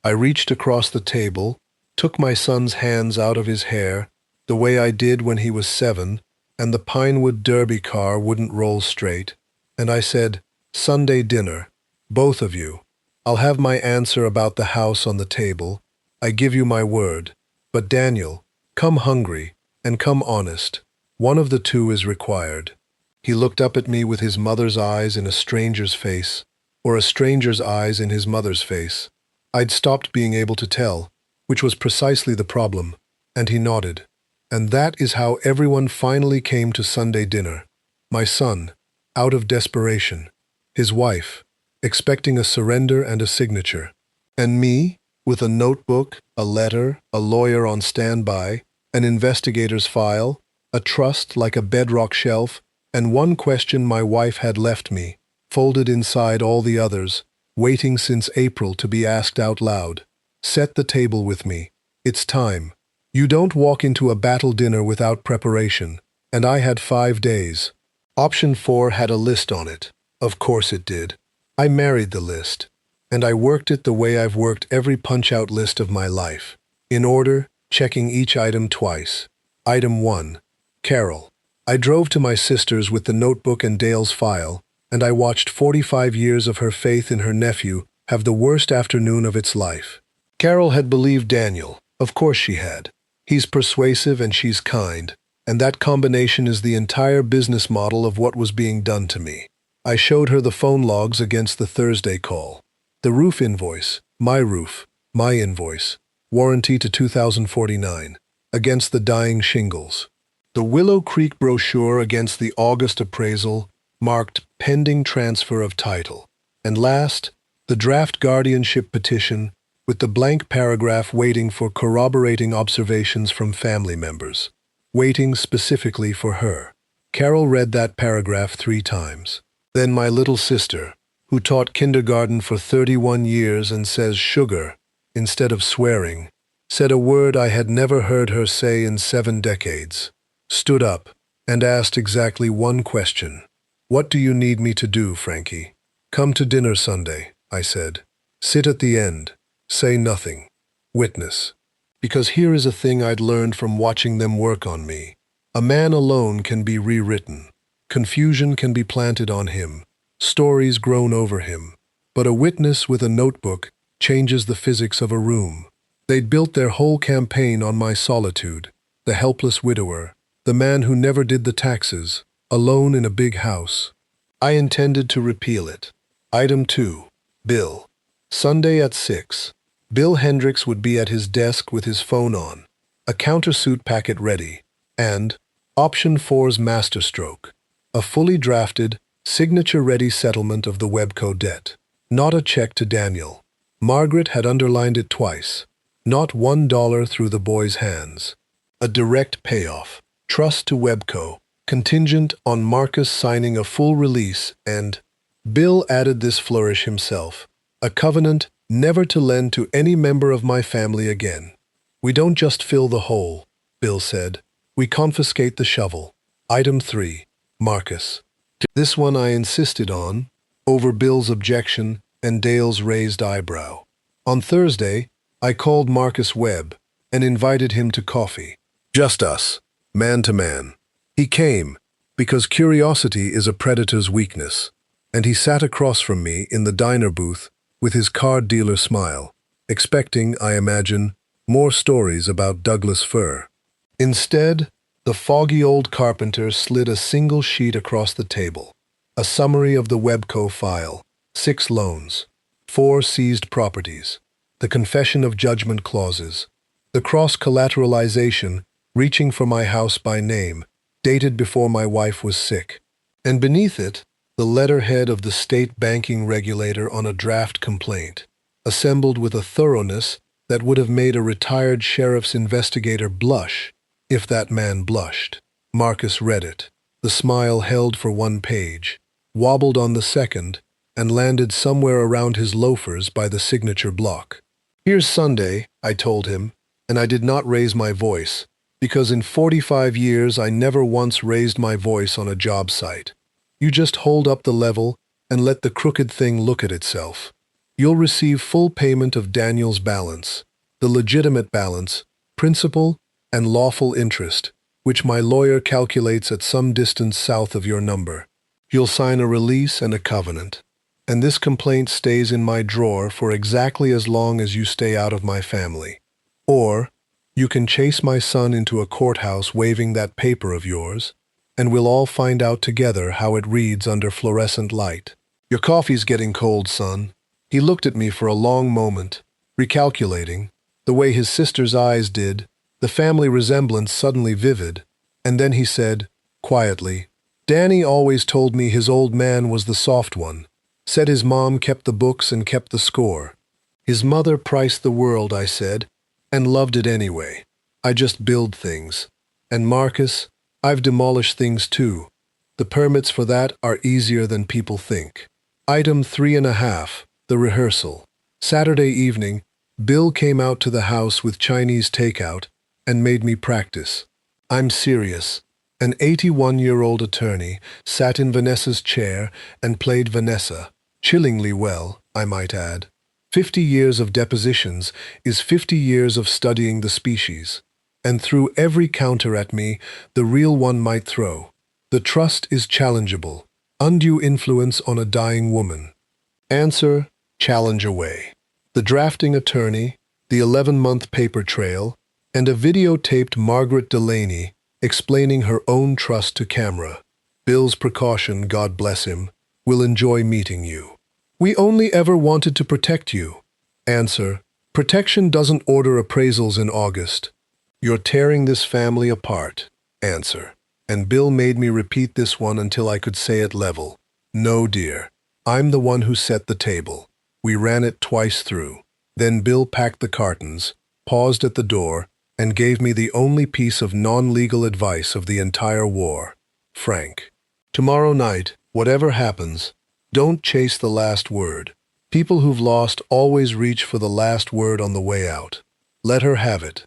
I reached across the table, took my son's hands out of his hair, the way I did when he was 7, and the Pinewood Derby car wouldn't roll straight, and I said, "Sunday dinner, both of you. I'll have my answer about the house on the table. I give you my word. But Daniel, come hungry, and come honest. One of the two is required." He looked up at me with his mother's eyes in a stranger's face, or a stranger's eyes in his mother's face. I'd stopped being able to tell, which was precisely the problem, and he nodded. And that is how everyone finally came to Sunday dinner. My son, out of desperation. His wife, expecting a surrender and a signature. And me, with a notebook, a letter, a lawyer on standby, an investigator's file, a trust like a bedrock shelf, and one question my wife had left me, folded inside all the others, waiting since April to be asked out loud. "Set the table with me. It's time." You don't walk into a battle dinner without preparation, and I had 5 days. Option 4 had a list on it. Of course it did. I married the list, and I worked it the way I've worked every punch-out list of my life. In order, checking each item twice. Item 1. Carol. I drove to my sister's with the notebook and Dale's file, and I watched 45 years of her faith in her nephew have the worst afternoon of its life. Carol had believed Daniel. Of course she had. He's persuasive and she's kind, and that combination is the entire business model of what was being done to me. I showed her the phone logs against the Thursday call. The roof invoice, my roof, my invoice, warranty to 2049, against the dying shingles. The Willow Creek brochure against the August appraisal, marked pending transfer of title. And last, the draft guardianship petition, with the blank paragraph waiting for corroborating observations from family members, waiting specifically for her. Carol read that paragraph 3 times. Then my little sister, who taught kindergarten for 31 years and says sugar instead of swearing, said a word I had never heard her say in 7 decades, stood up and asked exactly one question. "What do you need me to do, Frankie?" "Come to dinner Sunday," I said. "Sit at the end. Say nothing. Witness." because here is a thing I'd learned from watching them work on me. A man alone can be rewritten. Confusion can be planted on him, stories grown over him. But a witness with a notebook changes the physics of a room. They'd built their whole campaign on my solitude, the helpless widower, the man who never did the taxes, alone in a big house. I intended to repeal it. Item 2. Bill. Sunday at 6. Bill Hendricks would be at his desk with his phone on, a countersuit packet ready, and Option 4's masterstroke, a fully drafted, signature-ready settlement of the Webco debt. Not a check to Daniel. Margaret had underlined it twice. Not $1 through the boy's hands. A direct payoff. Trust to Webco, contingent on Marcus signing a full release, and Bill added this flourish himself. A covenant never to lend to any member of my family again. We don't just fill the hole, Bill said. We confiscate the shovel. Item 3. Marcus. This one I insisted on, over Bill's objection and Dale's raised eyebrow. On Thursday, I called Marcus Webb and invited him to coffee. Just us, man to man. He came, because curiosity is a predator's weakness, and he sat across from me in the diner booth with his card dealer smile, expecting, I imagine, more stories about Douglas fir. Instead, the foggy old carpenter slid a single sheet across the table, a summary of the Webco file, 6 loans, 4 seized properties, the confession of judgment clauses, the cross-collateralization reaching for my house by name, dated before my wife was sick, and beneath it, the letterhead of the state banking regulator on a draft complaint, assembled with a thoroughness that would have made a retired sheriff's investigator blush if that man blushed. Marcus read it. The smile held for 1 page, wobbled on the second, and landed somewhere around his loafers by the signature block. Here's Sunday, I told him, and I did not raise my voice, because in 45 years I never once raised my voice on a job site. You just hold up the level and let the crooked thing look at itself. You'll receive full payment of Daniel's balance, the legitimate balance, principal, and lawful interest, which my lawyer calculates at some distance south of your number. You'll sign a release and a covenant, and this complaint stays in my drawer for exactly as long as you stay out of my family. Or, you can chase my son into a courthouse waving that paper of yours, and we'll all find out together how it reads under fluorescent light. Your coffee's getting cold, son. He looked at me for a long moment, recalculating, the way his sister's eyes did, the family resemblance suddenly vivid, and then he said, quietly, Danny always told me his old man was the soft one, said his mom kept the books and kept the score. His mother priced the world, I said, and loved it anyway. I just build things. And Marcus, I've demolished things too. The permits for that are easier than people think. Item 3.5, the rehearsal. Saturday evening, Bill came out to the house with Chinese takeout and made me practice. I'm serious. An 81-year-old attorney sat in Vanessa's chair and played Vanessa, chillingly well, I might add. 50 years of depositions is 50 years of studying the species, and through every counter at me, the real one might throw. The trust is challengeable. Undue influence on a dying woman. Answer, challenge away. The drafting attorney, the 11-month paper trail, and a videotaped Margaret Delaney explaining her own trust to camera. Bill's precaution, God bless him, will enjoy meeting you. We only ever wanted to protect you. Answer, protection doesn't order appraisals in August. You're tearing this family apart. Answer, and Bill made me repeat this one until I could say it level. No, dear. I'm the one who set the table. We ran it twice through. Then Bill packed the cartons, paused at the door, and gave me the only piece of non-legal advice of the entire war. Frank, tomorrow night, whatever happens, don't chase the last word. People who've lost always reach for the last word on the way out. Let her have it.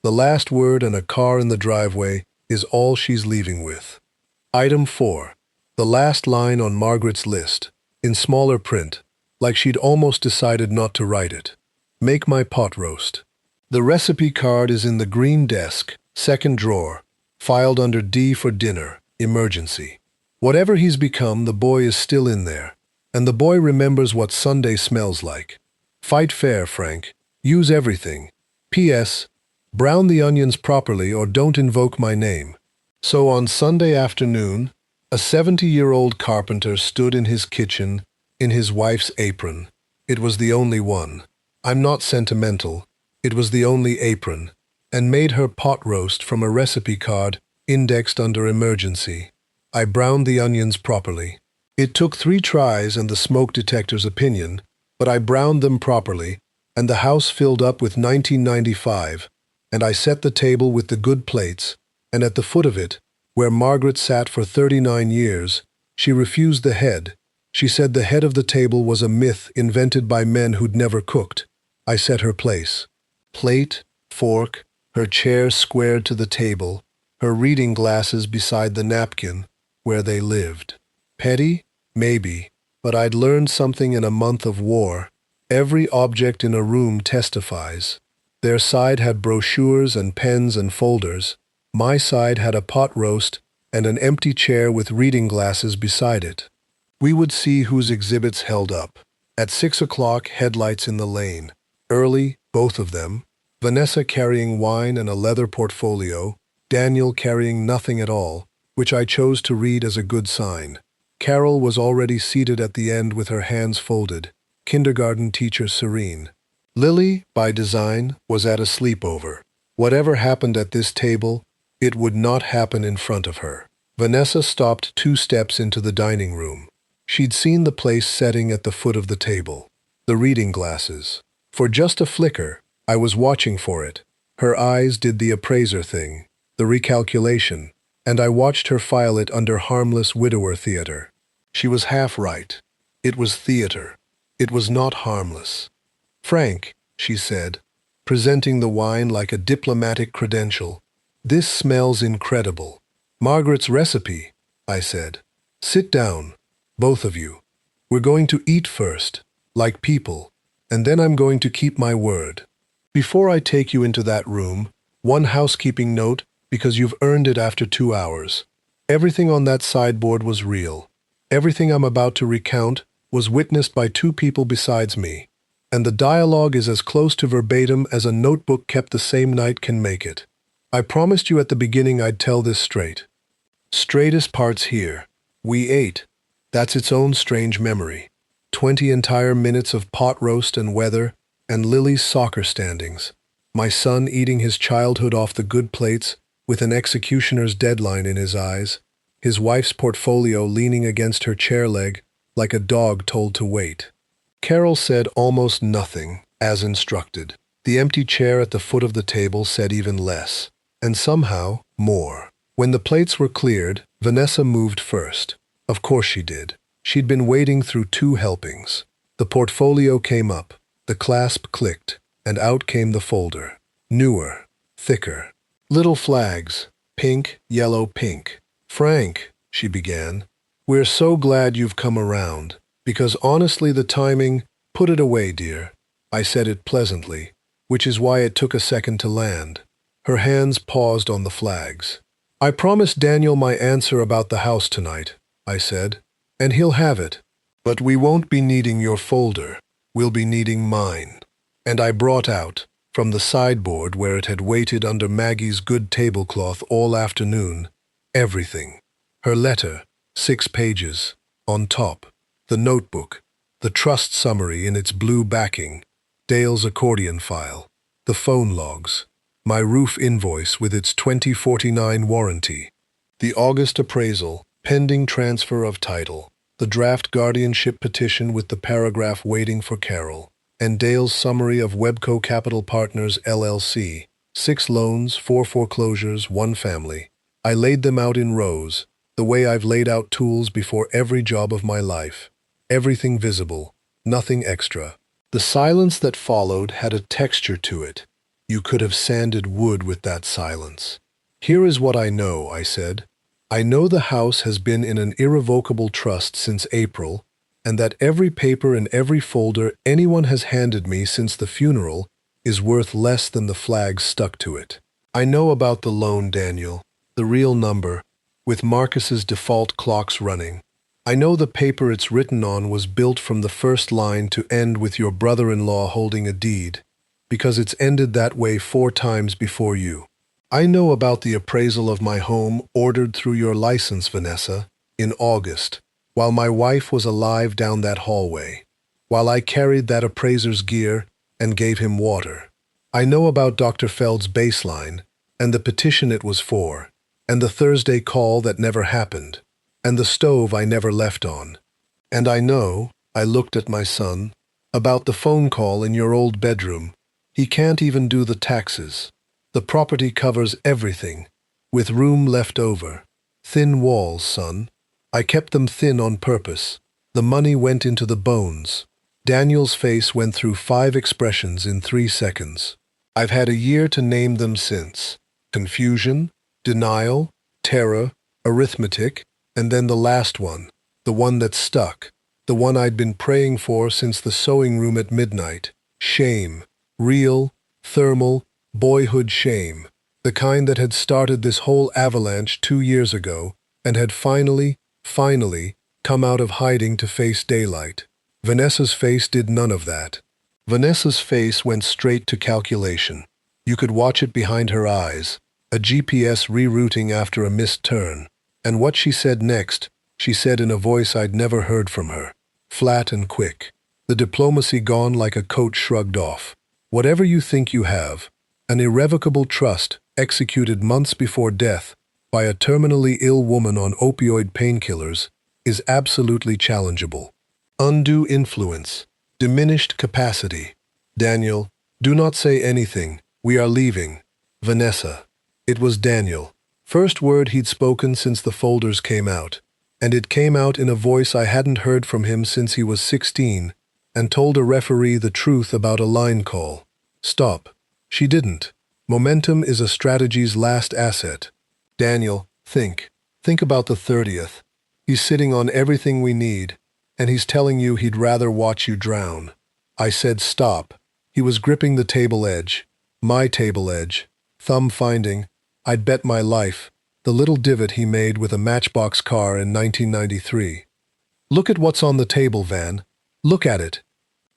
The last word and a car in the driveway is all she's leaving with. Item 4. The last line on Margaret's list, in smaller print, like she'd almost decided not to write it. Make my pot roast. The recipe card is in the green desk, second drawer, filed under D for dinner, emergency. Whatever he's become, the boy is still in there. And the boy remembers what Sunday smells like. Fight fair, Frank. Use everything. P.S. Brown the onions properly or don't invoke my name. So on Sunday afternoon, a 70-year-old carpenter stood in his kitchen, in his wife's apron. It was the only one. I'm not sentimental. It was the only apron, and made her pot roast from a recipe card indexed under emergency. I browned the onions properly. It took 3 tries and the smoke detector's opinion, but I browned them properly, and the house filled up with 1995, and I set the table with the good plates, and at the foot of it, where Margaret sat for 39 years, she refused the head. She said the head of the table was a myth invented by men who'd never cooked. I set her place. Plate, fork, her chair squared to the table, her reading glasses beside the napkin, where they lived. Petty? Maybe, but I'd learned something in a month of war. Every object in a room testifies. Their side had brochures and pens and folders. My side had a pot roast and an empty chair with reading glasses beside it. We would see whose exhibits held up. At 6 o'clock, headlights in the lane. Early, both of them. Vanessa carrying wine and a leather portfolio, Daniel carrying nothing at all, which I chose to read as a good sign. Carol was already seated at the end with her hands folded, kindergarten teacher serene. Lily, by design, was at a sleepover. Whatever happened at this table, it would not happen in front of her. Vanessa stopped 2 steps into the dining room. She'd seen the place setting at the foot of the table. The reading glasses. For just a flicker, I was watching for it. Her eyes did the appraiser thing, the recalculation, and I watched her file it under harmless widower theater. She was half right. It was theater. It was not harmless. Frank, she said, presenting the wine like a diplomatic credential, this smells incredible. Margaret's recipe, I said. Sit down, both of you. We're going to eat first, like people, and then I'm going to keep my word. Before I take you into that room, one housekeeping note, because you've earned it after 2 hours. Everything on that sideboard was real. Everything I'm about to recount was witnessed by 2 people besides me, and the dialogue is as close to verbatim as a notebook kept the same night can make it. I promised you at the beginning I'd tell this straight. Straightest part's here. We ate. That's its own strange memory. 20 entire minutes of pot roast and weather, and Lily's soccer standings. My son eating his childhood off the good plates, with an executioner's deadline in his eyes, his wife's portfolio leaning against her chair leg like a dog told to wait. Carol said almost nothing, as instructed. The empty chair at the foot of the table said even less, and somehow more. When the plates were cleared, Vanessa moved first. Of course she did. She'd been waiting through 2 helpings. The portfolio came up, the clasp clicked, and out came the folder. Newer, thicker. Little flags, pink, yellow, pink. Frank, she began, we're so glad you've come around, because honestly the timing, put it away, dear. I said it pleasantly, which is why it took a second to land. Her hands paused on the flags. I promised Daniel my answer about the house tonight, I said, and he'll have it. But we won't be needing your folder. We'll be needing mine. And I brought out, from the sideboard where it had waited under Maggie's good tablecloth all afternoon, everything. Her letter, 6 pages, on top. The notebook, the trust summary in its blue backing, Dale's accordion file, the phone logs, my roof invoice with its 2049 warranty, the August appraisal, pending transfer of title, the draft guardianship petition with the paragraph waiting for Carol, and Dale's summary of Webco Capital Partners LLC, 6 loans, 4 foreclosures, 1 family. I laid them out in rows, the way I've laid out tools before every job of my life. Everything visible, nothing extra. The silence that followed had a texture to it. You could have sanded wood with that silence. Here is what I know, I said. I know the house has been in an irrevocable trust since April, and that every paper and every folder anyone has handed me since the funeral is worth less than the flag stuck to it. I know about the loan, Daniel, the real number, with Marcus's default clocks running. I know the paper it's written on was built from the first line to end with your brother-in-law holding a deed, because it's ended that way 4 times before you. I know about the appraisal of my home ordered through your license, Vanessa, in August, while my wife was alive down that hallway, while I carried that appraiser's gear and gave him water. I know about Dr. Feld's baseline, and the petition it was for, and the Thursday call that never happened, and the stove I never left on. And I know, I looked at my son, about the phone call in your old bedroom. He can't even do the taxes. The property covers everything, with room left over. Thin walls, son. I kept them thin on purpose. The money went into the bones. Daniel's face went through 5 expressions in 3 seconds. I've had a year to name them since. Confusion, denial, terror, arithmetic, and then the last one, the one that stuck, the one I'd been praying for since the sewing room at midnight. Shame. Real, thermal, boyhood shame. The kind that had started this whole avalanche 2 years ago and had finally come out of hiding to face daylight. Vanessa's face did none of that. Vanessa's face went straight to calculation. You could watch it behind her eyes, a GPS rerouting after a missed turn. And what she said next, she said in a voice I'd never heard from her, flat and quick. The diplomacy gone like a coat shrugged off. Whatever you think you have, an irrevocable trust executed months before death by a terminally ill woman on opioid painkillers, is absolutely challengeable. Undue influence, diminished capacity. Daniel, do not say anything. We are leaving. Vanessa. It was Daniel. First word he'd spoken since the folders came out, and it came out in a voice I hadn't heard from him since he was 16, and told a referee the truth about a line call. Stop. She didn't. Momentum is a strategy's last asset. Daniel, think. Think about the 30th. He's sitting on everything we need, and he's telling you he'd rather watch you drown. I said stop. He was gripping the table edge. My table edge. Thumb finding, I'd bet my life, the little divot he made with a Matchbox car in 1993. Look at what's on the table, Van. Look at it.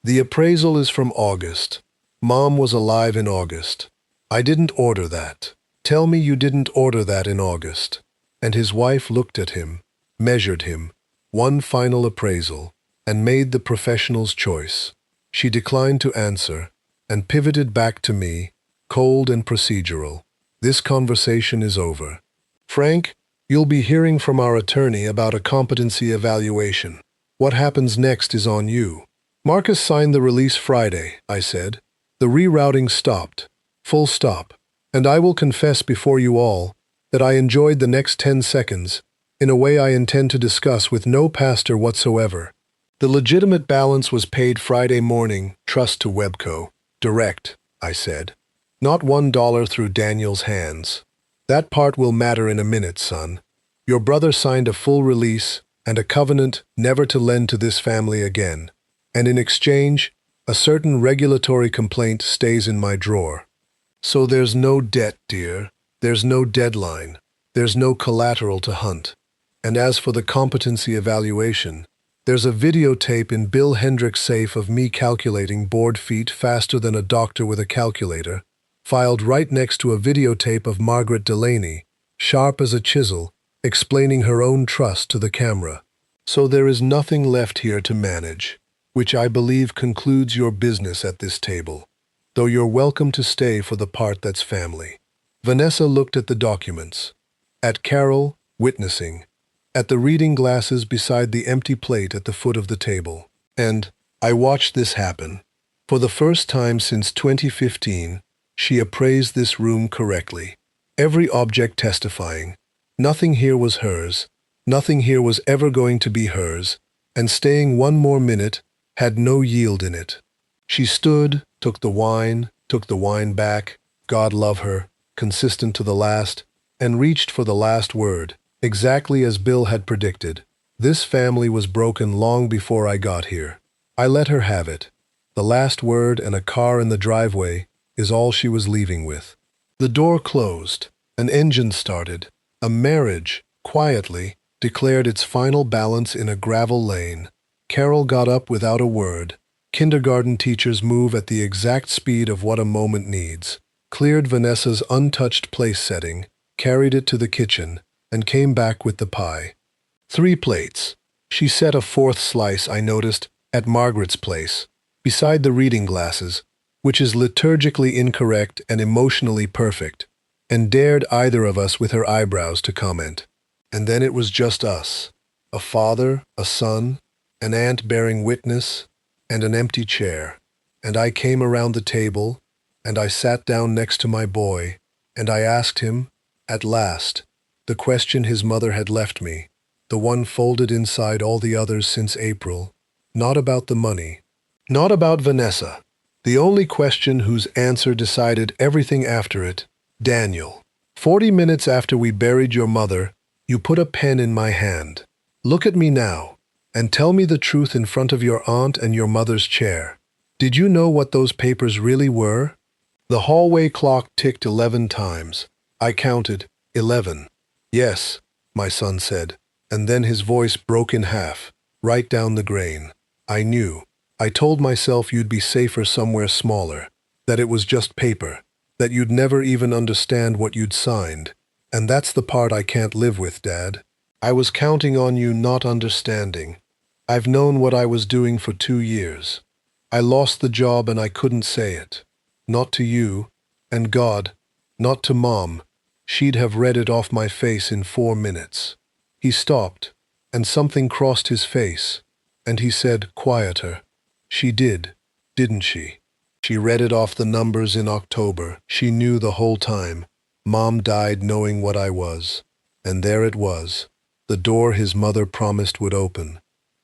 The appraisal is from August. Mom was alive in August. I didn't order that. Tell me you didn't order that in August. And his wife looked at him, measured him, one final appraisal, and made the professional's choice. She declined to answer, and pivoted back to me, cold and procedural. This conversation is over. Frank, you'll be hearing from our attorney about a competency evaluation. What happens next is on you. Marcus signed the release Friday, I said. The rerouting stopped. Full stop. And I will confess before you all that I enjoyed the next 10 seconds in a way I intend to discuss with no pastor whatsoever. The legitimate balance was paid Friday morning, trust to Webco. Direct, I said. Not $1 through Daniel's hands. That part will matter in a minute, son. Your brother signed a full release and a covenant never to lend to this family again. And in exchange, a certain regulatory complaint stays in my drawer. So there's no debt, dear. There's no deadline. There's no collateral to hunt. And as for the competency evaluation, there's a videotape in Bill Hendrick's safe of me calculating board feet faster than a doctor with a calculator, filed right next to a videotape of Margaret Delaney, sharp as a chisel, explaining her own trust to the camera. So there is nothing left here to manage, which I believe concludes your business at this table, though you're welcome to stay for the part that's family. Vanessa looked at the documents, at Carol, witnessing, at the reading glasses beside the empty plate at the foot of the table. And I watched this happen. For the first time since 2015, she appraised this room correctly. Every object testifying. Nothing here was hers. Nothing here was ever going to be hers. And staying one more minute had no yield in it. She stood, took the wine back, God love her, consistent to the last, and reached for the last word, exactly as Bill had predicted. This family was broken long before I got here. I let her have it. The last word and a car in the driveway is all she was leaving with. The door closed, an engine started, a marriage, quietly, declared its final balance in a gravel lane. Carol got up without a word. Kindergarten teachers move at the exact speed of what a moment needs. Cleared Vanessa's untouched place setting, carried it to the kitchen, and came back with the pie. 3 plates. She set a 4th slice, I noticed, at Margaret's place, beside the reading glasses, which is liturgically incorrect and emotionally perfect, and dared either of us with her eyebrows to comment. And then it was just us, a father, a son, an aunt bearing witness, and an empty chair. And I came around the table, and I sat down next to my boy, and I asked him, at last, the question his mother had left me, the one folded inside all the others since April, not about the money, not about Vanessa, the only question whose answer decided everything after it. Daniel, 40 minutes after we buried your mother, you put a pen in my hand. Look at me now, and tell me the truth in front of your aunt and your mother's chair. Did you know what those papers really were? The hallway clock ticked 11 times. I counted 11. Yes, my son said, and then his voice broke in half, right down the grain. I knew. I told myself you'd be safer somewhere smaller, that it was just paper, that you'd never even understand what you'd signed. And that's the part I can't live with, Dad. I was counting on you not understanding. I've known what I was doing for 2 years. I lost the job and I couldn't say it. Not to you, and God, not to Mom. She'd have read it off my face in 4 minutes. He stopped, and something crossed his face, and he said, quieter, she did, didn't she? She read it off the numbers in October. She knew the whole time. Mom died knowing what I was. And there it was, the door his mother promised would open.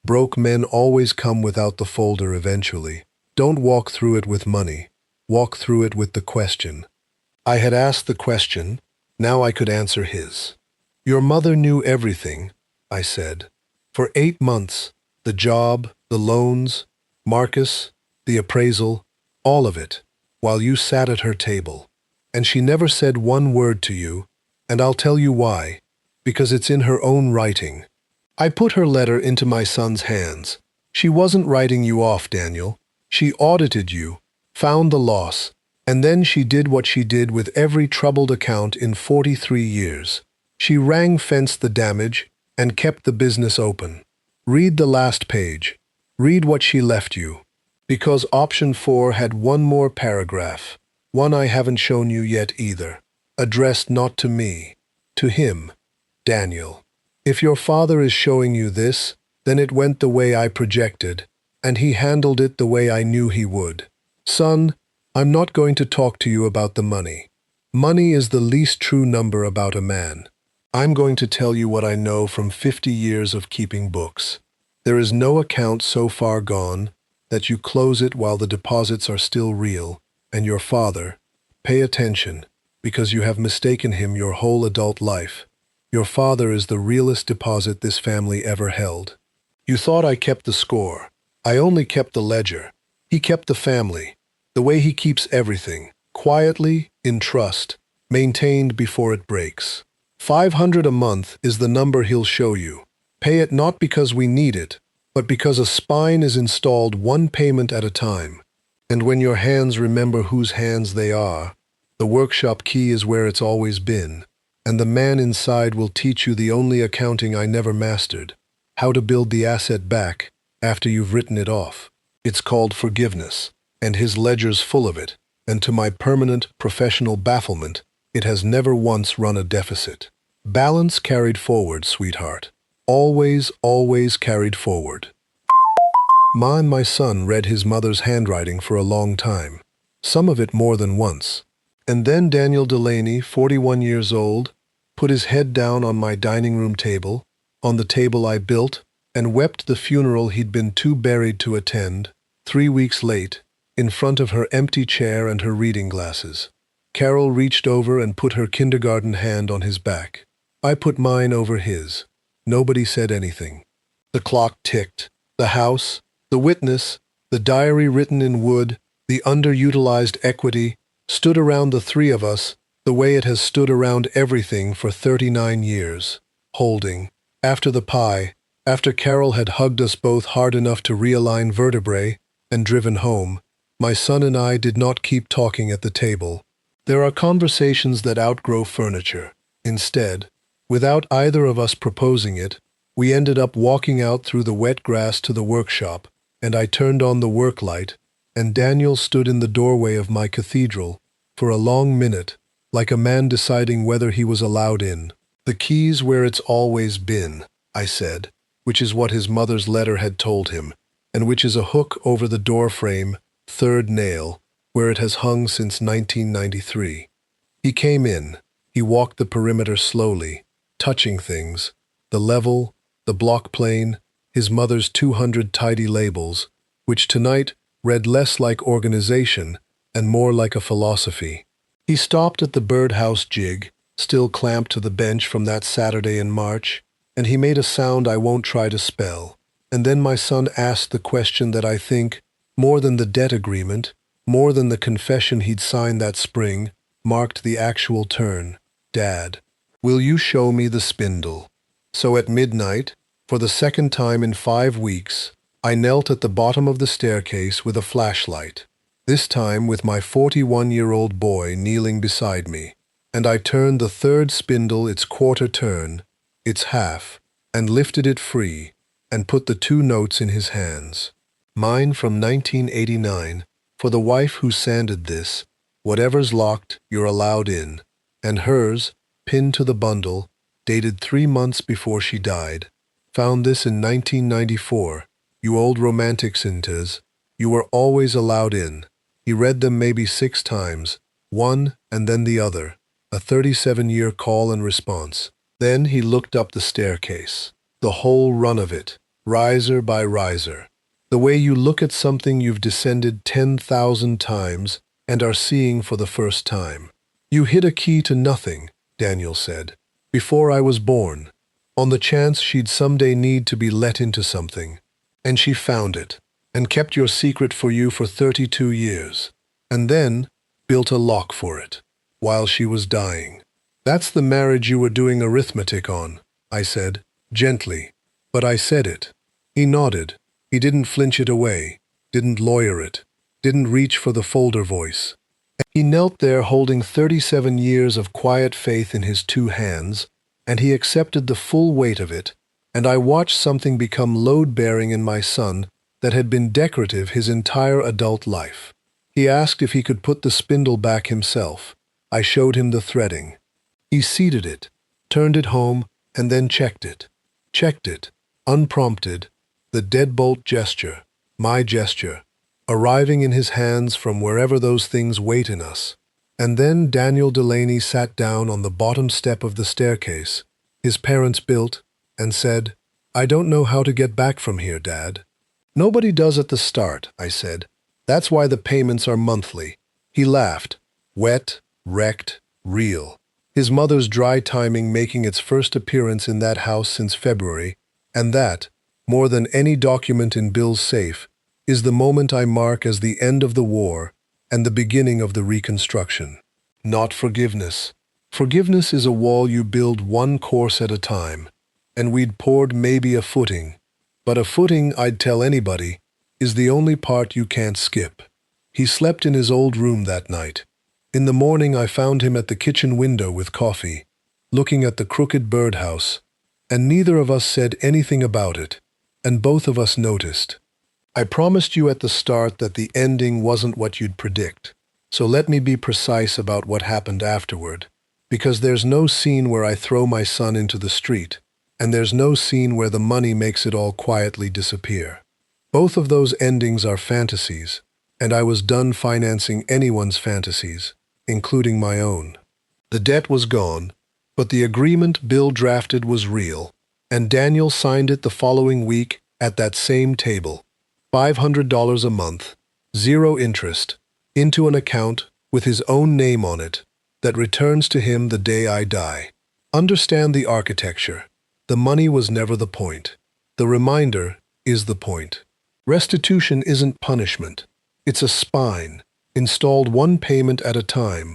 Broke men always come without the folder eventually. Don't walk through it with money. Walk through it with the question. I had asked the question, now I could answer his. Your mother knew everything, I said. For 8 months, the job, the loans, Marcus, the appraisal, all of it, while you sat at her table. And she never said one word to you, and I'll tell you why, because it's in her own writing. I put her letter into my son's hands. She wasn't writing you off, Daniel. She audited you, found the loss, and then she did what she did with every troubled account in 43 years. She ring-fenced the damage and kept the business open. Read the last page. Read what she left you. Because option 4 had one more paragraph, one I haven't shown you yet either, addressed not to me, to him, Daniel. If your father is showing you this, then it went the way I projected, and he handled it the way I knew he would. Son, I'm not going to talk to you about the money. Money is the least true number about a man. I'm going to tell you what I know from 50 years of keeping books. There is no account so far gone that you close it while the deposits are still real, and your father, pay attention, because you have mistaken him your whole adult life. Your father is the realest deposit this family ever held. You thought I kept the score. I only kept the ledger. He kept the family, the way he keeps everything, quietly, in trust, maintained before it breaks. 500 a month is the number he'll show you. Pay it not because we need it, but because a spine is installed one payment at a time. And when your hands remember whose hands they are, the workshop key is where it's always been, and the man inside will teach you the only accounting I never mastered, how to build the asset back after you've written it off. It's called forgiveness, and his ledger's full of it, and to my permanent professional bafflement, it has never once run a deficit. Balance carried forward, sweetheart. Always, always carried forward. Ma and my son read his mother's handwriting for a long time, some of it more than once. And then Daniel Delaney, 41 years old, put his head down on my dining room table, on the table I built, and wept the funeral he'd been too buried to attend, 3 weeks late, in front of her empty chair and her reading glasses. Carol reached over and put her kindergarten hand on his back. I put mine over his. Nobody said anything. The clock ticked. The house, the witness, the diary written in wood, the underutilized equity, stood around the three of us the way it has stood around everything for 39 years, holding, after the pie, after Carol had hugged us both hard enough to realign vertebrae and driven home, my son and I did not keep talking at the table. There are conversations that outgrow furniture. Instead, without either of us proposing it, we ended up walking out through the wet grass to the workshop, and I turned on the work light, and Daniel stood in the doorway of my cathedral for a long minute, like a man deciding whether he was allowed in. "The key's where it's always been," I said, which is what his mother's letter had told him, and which is a hook over the doorframe, third nail, where it has hung since 1993. He came in. He walked the perimeter slowly, touching things, the level, the block plane, his mother's 200 tidy labels, which tonight read less like organization and more like a philosophy. He stopped at the birdhouse jig, still clamped to the bench from that Saturday in March, and he made a sound I won't try to spell. And then my son asked the question that I think, more than the debt agreement, more than the confession he'd signed that spring, marked the actual turn. "Dad, will you show me the spindle?" So at midnight, for the second time in 5 weeks, I knelt at the bottom of the staircase with a flashlight, this time with my 41-year-old boy kneeling beside me, and I turned the third spindle its quarter turn, its half, and lifted it free, and put the 2 notes in his hands. Mine from 1989, for the wife who sanded this, "Whatever's locked, you're allowed in," and hers, pinned to the bundle, dated 3 months before she died. Found this in 1994. "You old romantics intas, you were always allowed in." He read them maybe 6 times, one and then the other, a 37-year call and response. Then he looked up the staircase, the whole run of it, riser by riser. The way you look at something you've descended 10,000 times and are seeing for the first time. "You hid a key to nothing," Daniel said, "before I was born, on the chance she'd someday need to be let into something. And she found it, and kept your secret for you for 32 years, and then built a lock for it, while she was dying. That's the marriage you were doing arithmetic on," I said, gently, but I said it. He nodded. He didn't flinch it away, didn't lawyer it, didn't reach for the folder voice. He knelt there holding 37 years of quiet faith in his 2 hands, and he accepted the full weight of it, and I watched something become load-bearing in my son that had been decorative his entire adult life. He asked if he could put the spindle back himself. I showed him the threading. He seated it, turned it home, and then checked it. Checked it, unprompted, the deadbolt gesture, my gesture, arriving in his hands from wherever those things wait in us. And then Daniel Delaney sat down on the bottom step of the staircase, his parents built, and said, "I don't know how to get back from here, Dad." "Nobody does at the start," I said. "That's why the payments are monthly." He laughed, wet, wrecked, real. His mother's dry timing making its first appearance in that house since February, and that, more than any document in Bill's safe, is the moment I mark as the end of the war and the beginning of the reconstruction. Not forgiveness. Forgiveness is a wall you build one course at a time, and we'd poured maybe a footing, but a footing, I'd tell anybody, is the only part you can't skip. He slept in his old room that night. In the morning I found him at the kitchen window with coffee, looking at the crooked birdhouse, and neither of us said anything about it, and both of us noticed. I promised you at the start that the ending wasn't what you'd predict, so let me be precise about what happened afterward, because there's no scene where I throw my son into the street, and there's no scene where the money makes it all quietly disappear. Both of those endings are fantasies, and I was done financing anyone's fantasies, including my own. The debt was gone, but the agreement Bill drafted was real, and Daniel signed it the following week at that same table. $500 a month, 0 interest, into an account with his own name on it that returns to him the day I die. Understand the architecture. The money was never the point. The reminder is the point. Restitution isn't punishment. It's a spine. installed one payment at a time,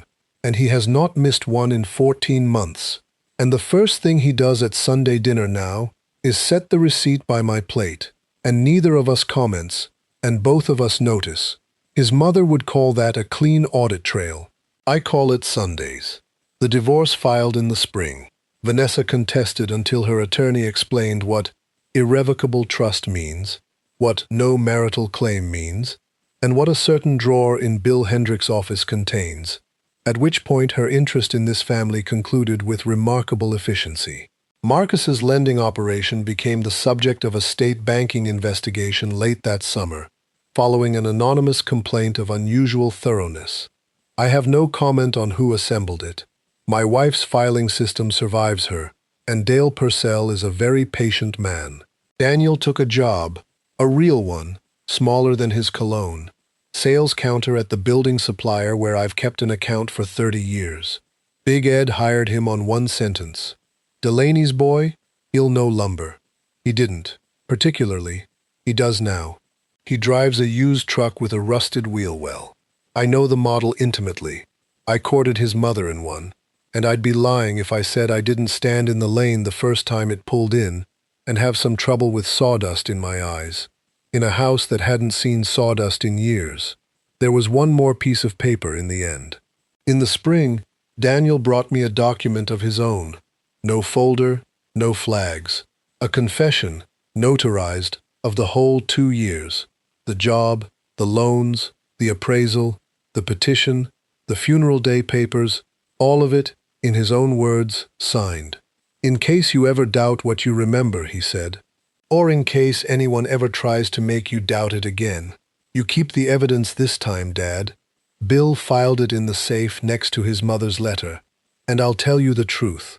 and he has not missed one in 14 months. And the first thing he does at Sunday dinner now is set the receipt by my plate, and neither of us comments, and both of us notice. His mother would call that a clean audit trail. I call it Sundays. The divorce filed in the spring. Vanessa contested until her attorney explained what irrevocable trust means, what no marital claim means, and what a certain drawer in Bill Hendrick's office contains, at which point her interest in this family concluded with remarkable efficiency. Marcus's lending operation became the subject of a state banking investigation late that summer, following an anonymous complaint of unusual thoroughness. I have no comment on who assembled it. My wife's filing system survives her, and Dale Purcell is a very patient man. Daniel took a job, a real one, smaller than his cologne. Sales counter at the building supplier where I've kept an account for 30 years. Big Ed hired him on one sentence. Delaney's boy, he'll know lumber. He didn't, particularly. He does now. He drives a used truck with a rusted wheel well. I know the model intimately. I courted his mother in one, and I'd be lying if I said I didn't stand in the lane the first time it pulled in and have some trouble with sawdust in my eyes. In a house that hadn't seen sawdust in years. There was one more piece of paper in the end. In the spring, Daniel brought me a document of his own. No folder, no flags. A confession, notarized, of the whole 2 years. The job, the loans, the appraisal, the petition, the funeral day papers, all of it, in his own words, signed. In case you ever doubt what you remember, he said, or in case anyone ever tries to make you doubt it again. You keep the evidence this time, Dad. Bill filed it in the safe next to his mother's letter. And I'll tell you the truth.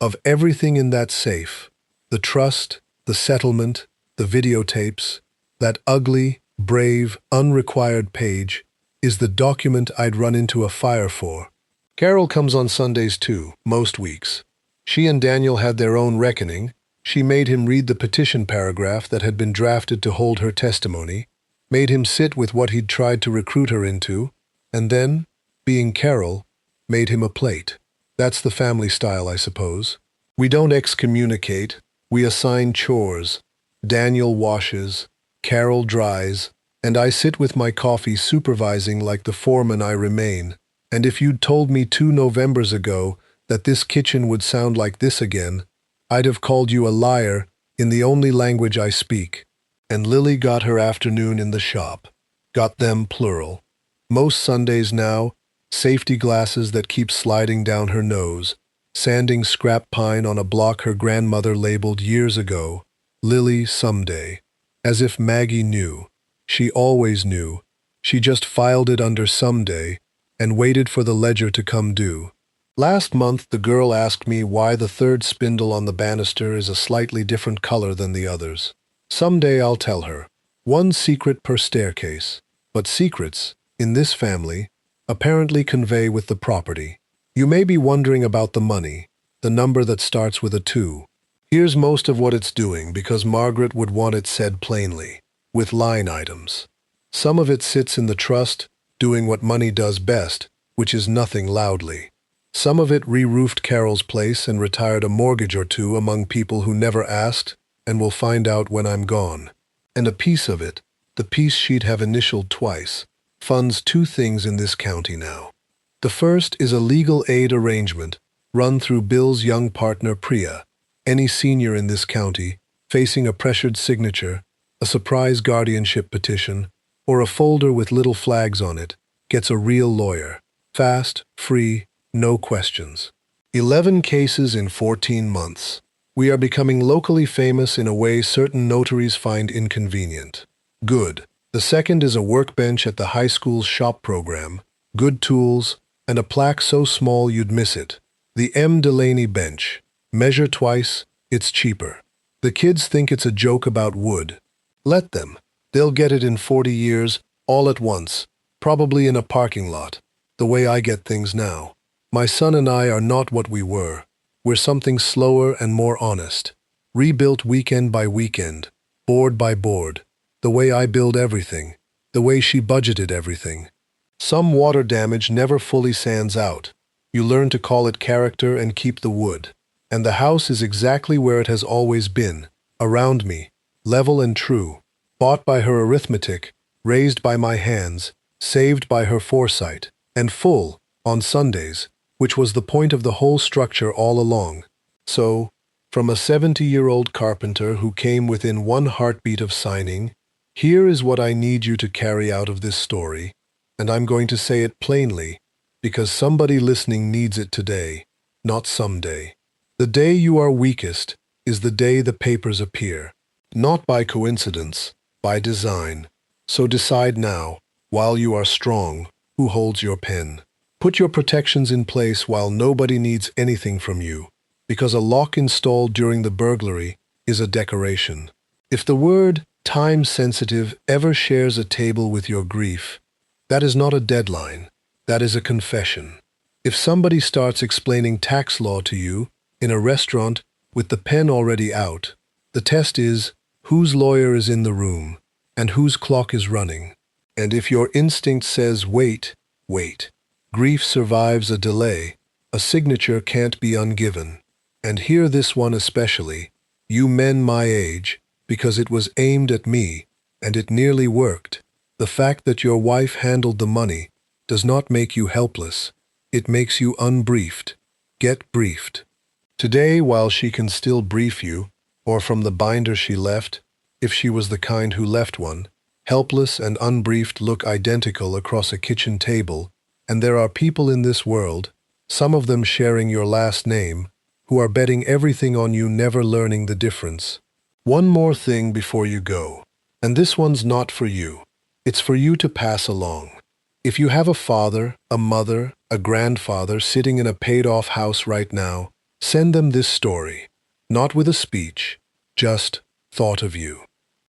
Of everything in that safe, the trust, the settlement, the videotapes, that ugly, brave, unrequired page, is the document I'd run into a fire for. Carol comes on Sundays too, most weeks. She and Daniel had their own reckoning. She made him read the petition paragraph that had been drafted to hold her testimony, made him sit with what he'd tried to recruit her into, and then, being Carol, made him a plate. That's the family style, I suppose. We don't excommunicate, we assign chores. Daniel washes, Carol dries, and I sit with my coffee supervising like the foreman I remain. And if you'd told me 2 Novembers ago that this kitchen would sound like this again, I'd have called you a liar in the only language I speak. And Lily got her afternoon in the shop. Got them plural. Most Sundays now, safety glasses that keep sliding down her nose, sanding scrap pine on a block her grandmother labeled years ago, Lily someday. As if Maggie knew. She always knew. She just filed it under someday and waited for the ledger to come due. Last month, the girl asked me why the third spindle on the banister is a slightly different color than the others. Someday I'll tell her. 1 secret per staircase. But secrets, in this family, apparently convey with the property. You may be wondering about the money, the number that starts with a 2. Here's most of what it's doing because Margaret would want it said plainly, with line items. Some of it sits in the trust, doing what money does best, which is nothing loudly. Some of it re-roofed Carol's place and retired a mortgage or 2 among people who never asked and will find out when I'm gone. And a piece of it, the piece she'd have initialed twice, funds 2 things in this county now. The first is a legal aid arrangement run through Bill's young partner Priya, any senior in this county, facing a pressured signature, a surprise guardianship petition, or a folder with little flags on it, gets a real lawyer. Fast, free, no questions. 11 cases in 14 months. We are becoming locally famous in a way certain notaries find inconvenient. Good. The second is a workbench at the high school's shop program, good tools, and a plaque so small you'd miss it. The M. Delaney bench. Measure twice, it's cheaper. The kids think it's a joke about wood. Let them. They'll get it in 40 years, all at once, probably in a parking lot, the way I get things now. My son and I are not what we were. We're something slower and more honest. Rebuilt weekend by weekend, board by board. The way I build everything. The way she budgeted everything. Some water damage never fully sands out. You learn to call it character and keep the wood. And the house is exactly where it has always been, around me, level and true, bought by her arithmetic, raised by my hands, saved by her foresight, and full, on Sundays, which was the point of the whole structure all along. So, from a 70-year-old carpenter who came within one heartbeat of signing, here is what I need you to carry out of this story, and I'm going to say it plainly, because somebody listening needs it today, not someday. The day you are weakest is the day the papers appear, not by coincidence, by design. So decide now, while you are strong, who holds your pen. Put your protections in place while nobody needs anything from you, because a lock installed during the burglary is a decoration. If the word time-sensitive ever shares a table with your grief, that is not a deadline, that is a confession. If somebody starts explaining tax law to you in a restaurant with the pen already out, the test is whose lawyer is in the room and whose clock is running. And if your instinct says wait, wait. Grief survives a delay. A signature can't be ungiven. And hear this one especially, you men my age, because it was aimed at me, and it nearly worked. The fact that your wife handled the money does not make you helpless. It makes you unbriefed. Get briefed. Today, while she can still brief you, or from the binder she left, if she was the kind who left one, helpless and unbriefed look identical across a kitchen table, and there are people in this world, some of them sharing your last name, who are betting everything on you never learning the difference. One more thing before you go, and this one's not for you. It's for you to pass along. If you have a father, a mother, a grandfather sitting in a paid-off house right now, send them this story, not with a speech, just thought of you.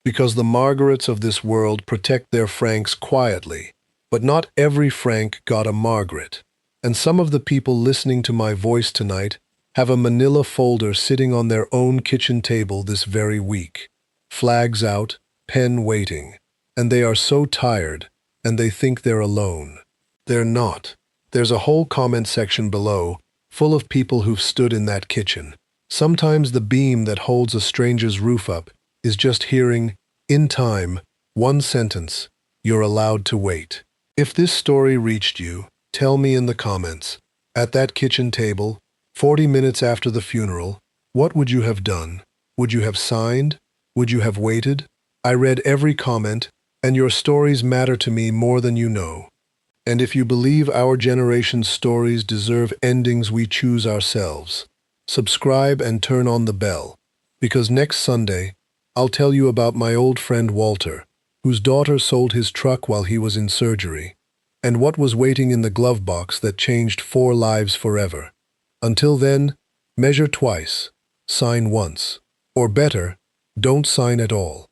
Because the Margarets of this world protect their Franks quietly, but not every Frank got a Margaret. And some of the people listening to my voice tonight have a manila folder sitting on their own kitchen table this very week. Flags out, pen waiting, and they are so tired, and they think they're alone. They're not. There's a whole comment section below, full of people who've stood in that kitchen. Sometimes the beam that holds a stranger's roof up is just hearing, in time, one sentence, you're allowed to wait. If this story reached you, tell me in the comments. At that kitchen table, 40 minutes after the funeral, what would you have done? Would you have signed? Would you have waited? I read every comment, and your stories matter to me more than you know. And if you believe our generation's stories deserve endings we choose ourselves, subscribe and turn on the bell, because next Sunday, I'll tell you about my old friend Walter, whose daughter sold his truck while he was in surgery, and what was waiting in the glove box that changed 4 lives forever. Until then, measure twice, sign once, or better, don't sign at all.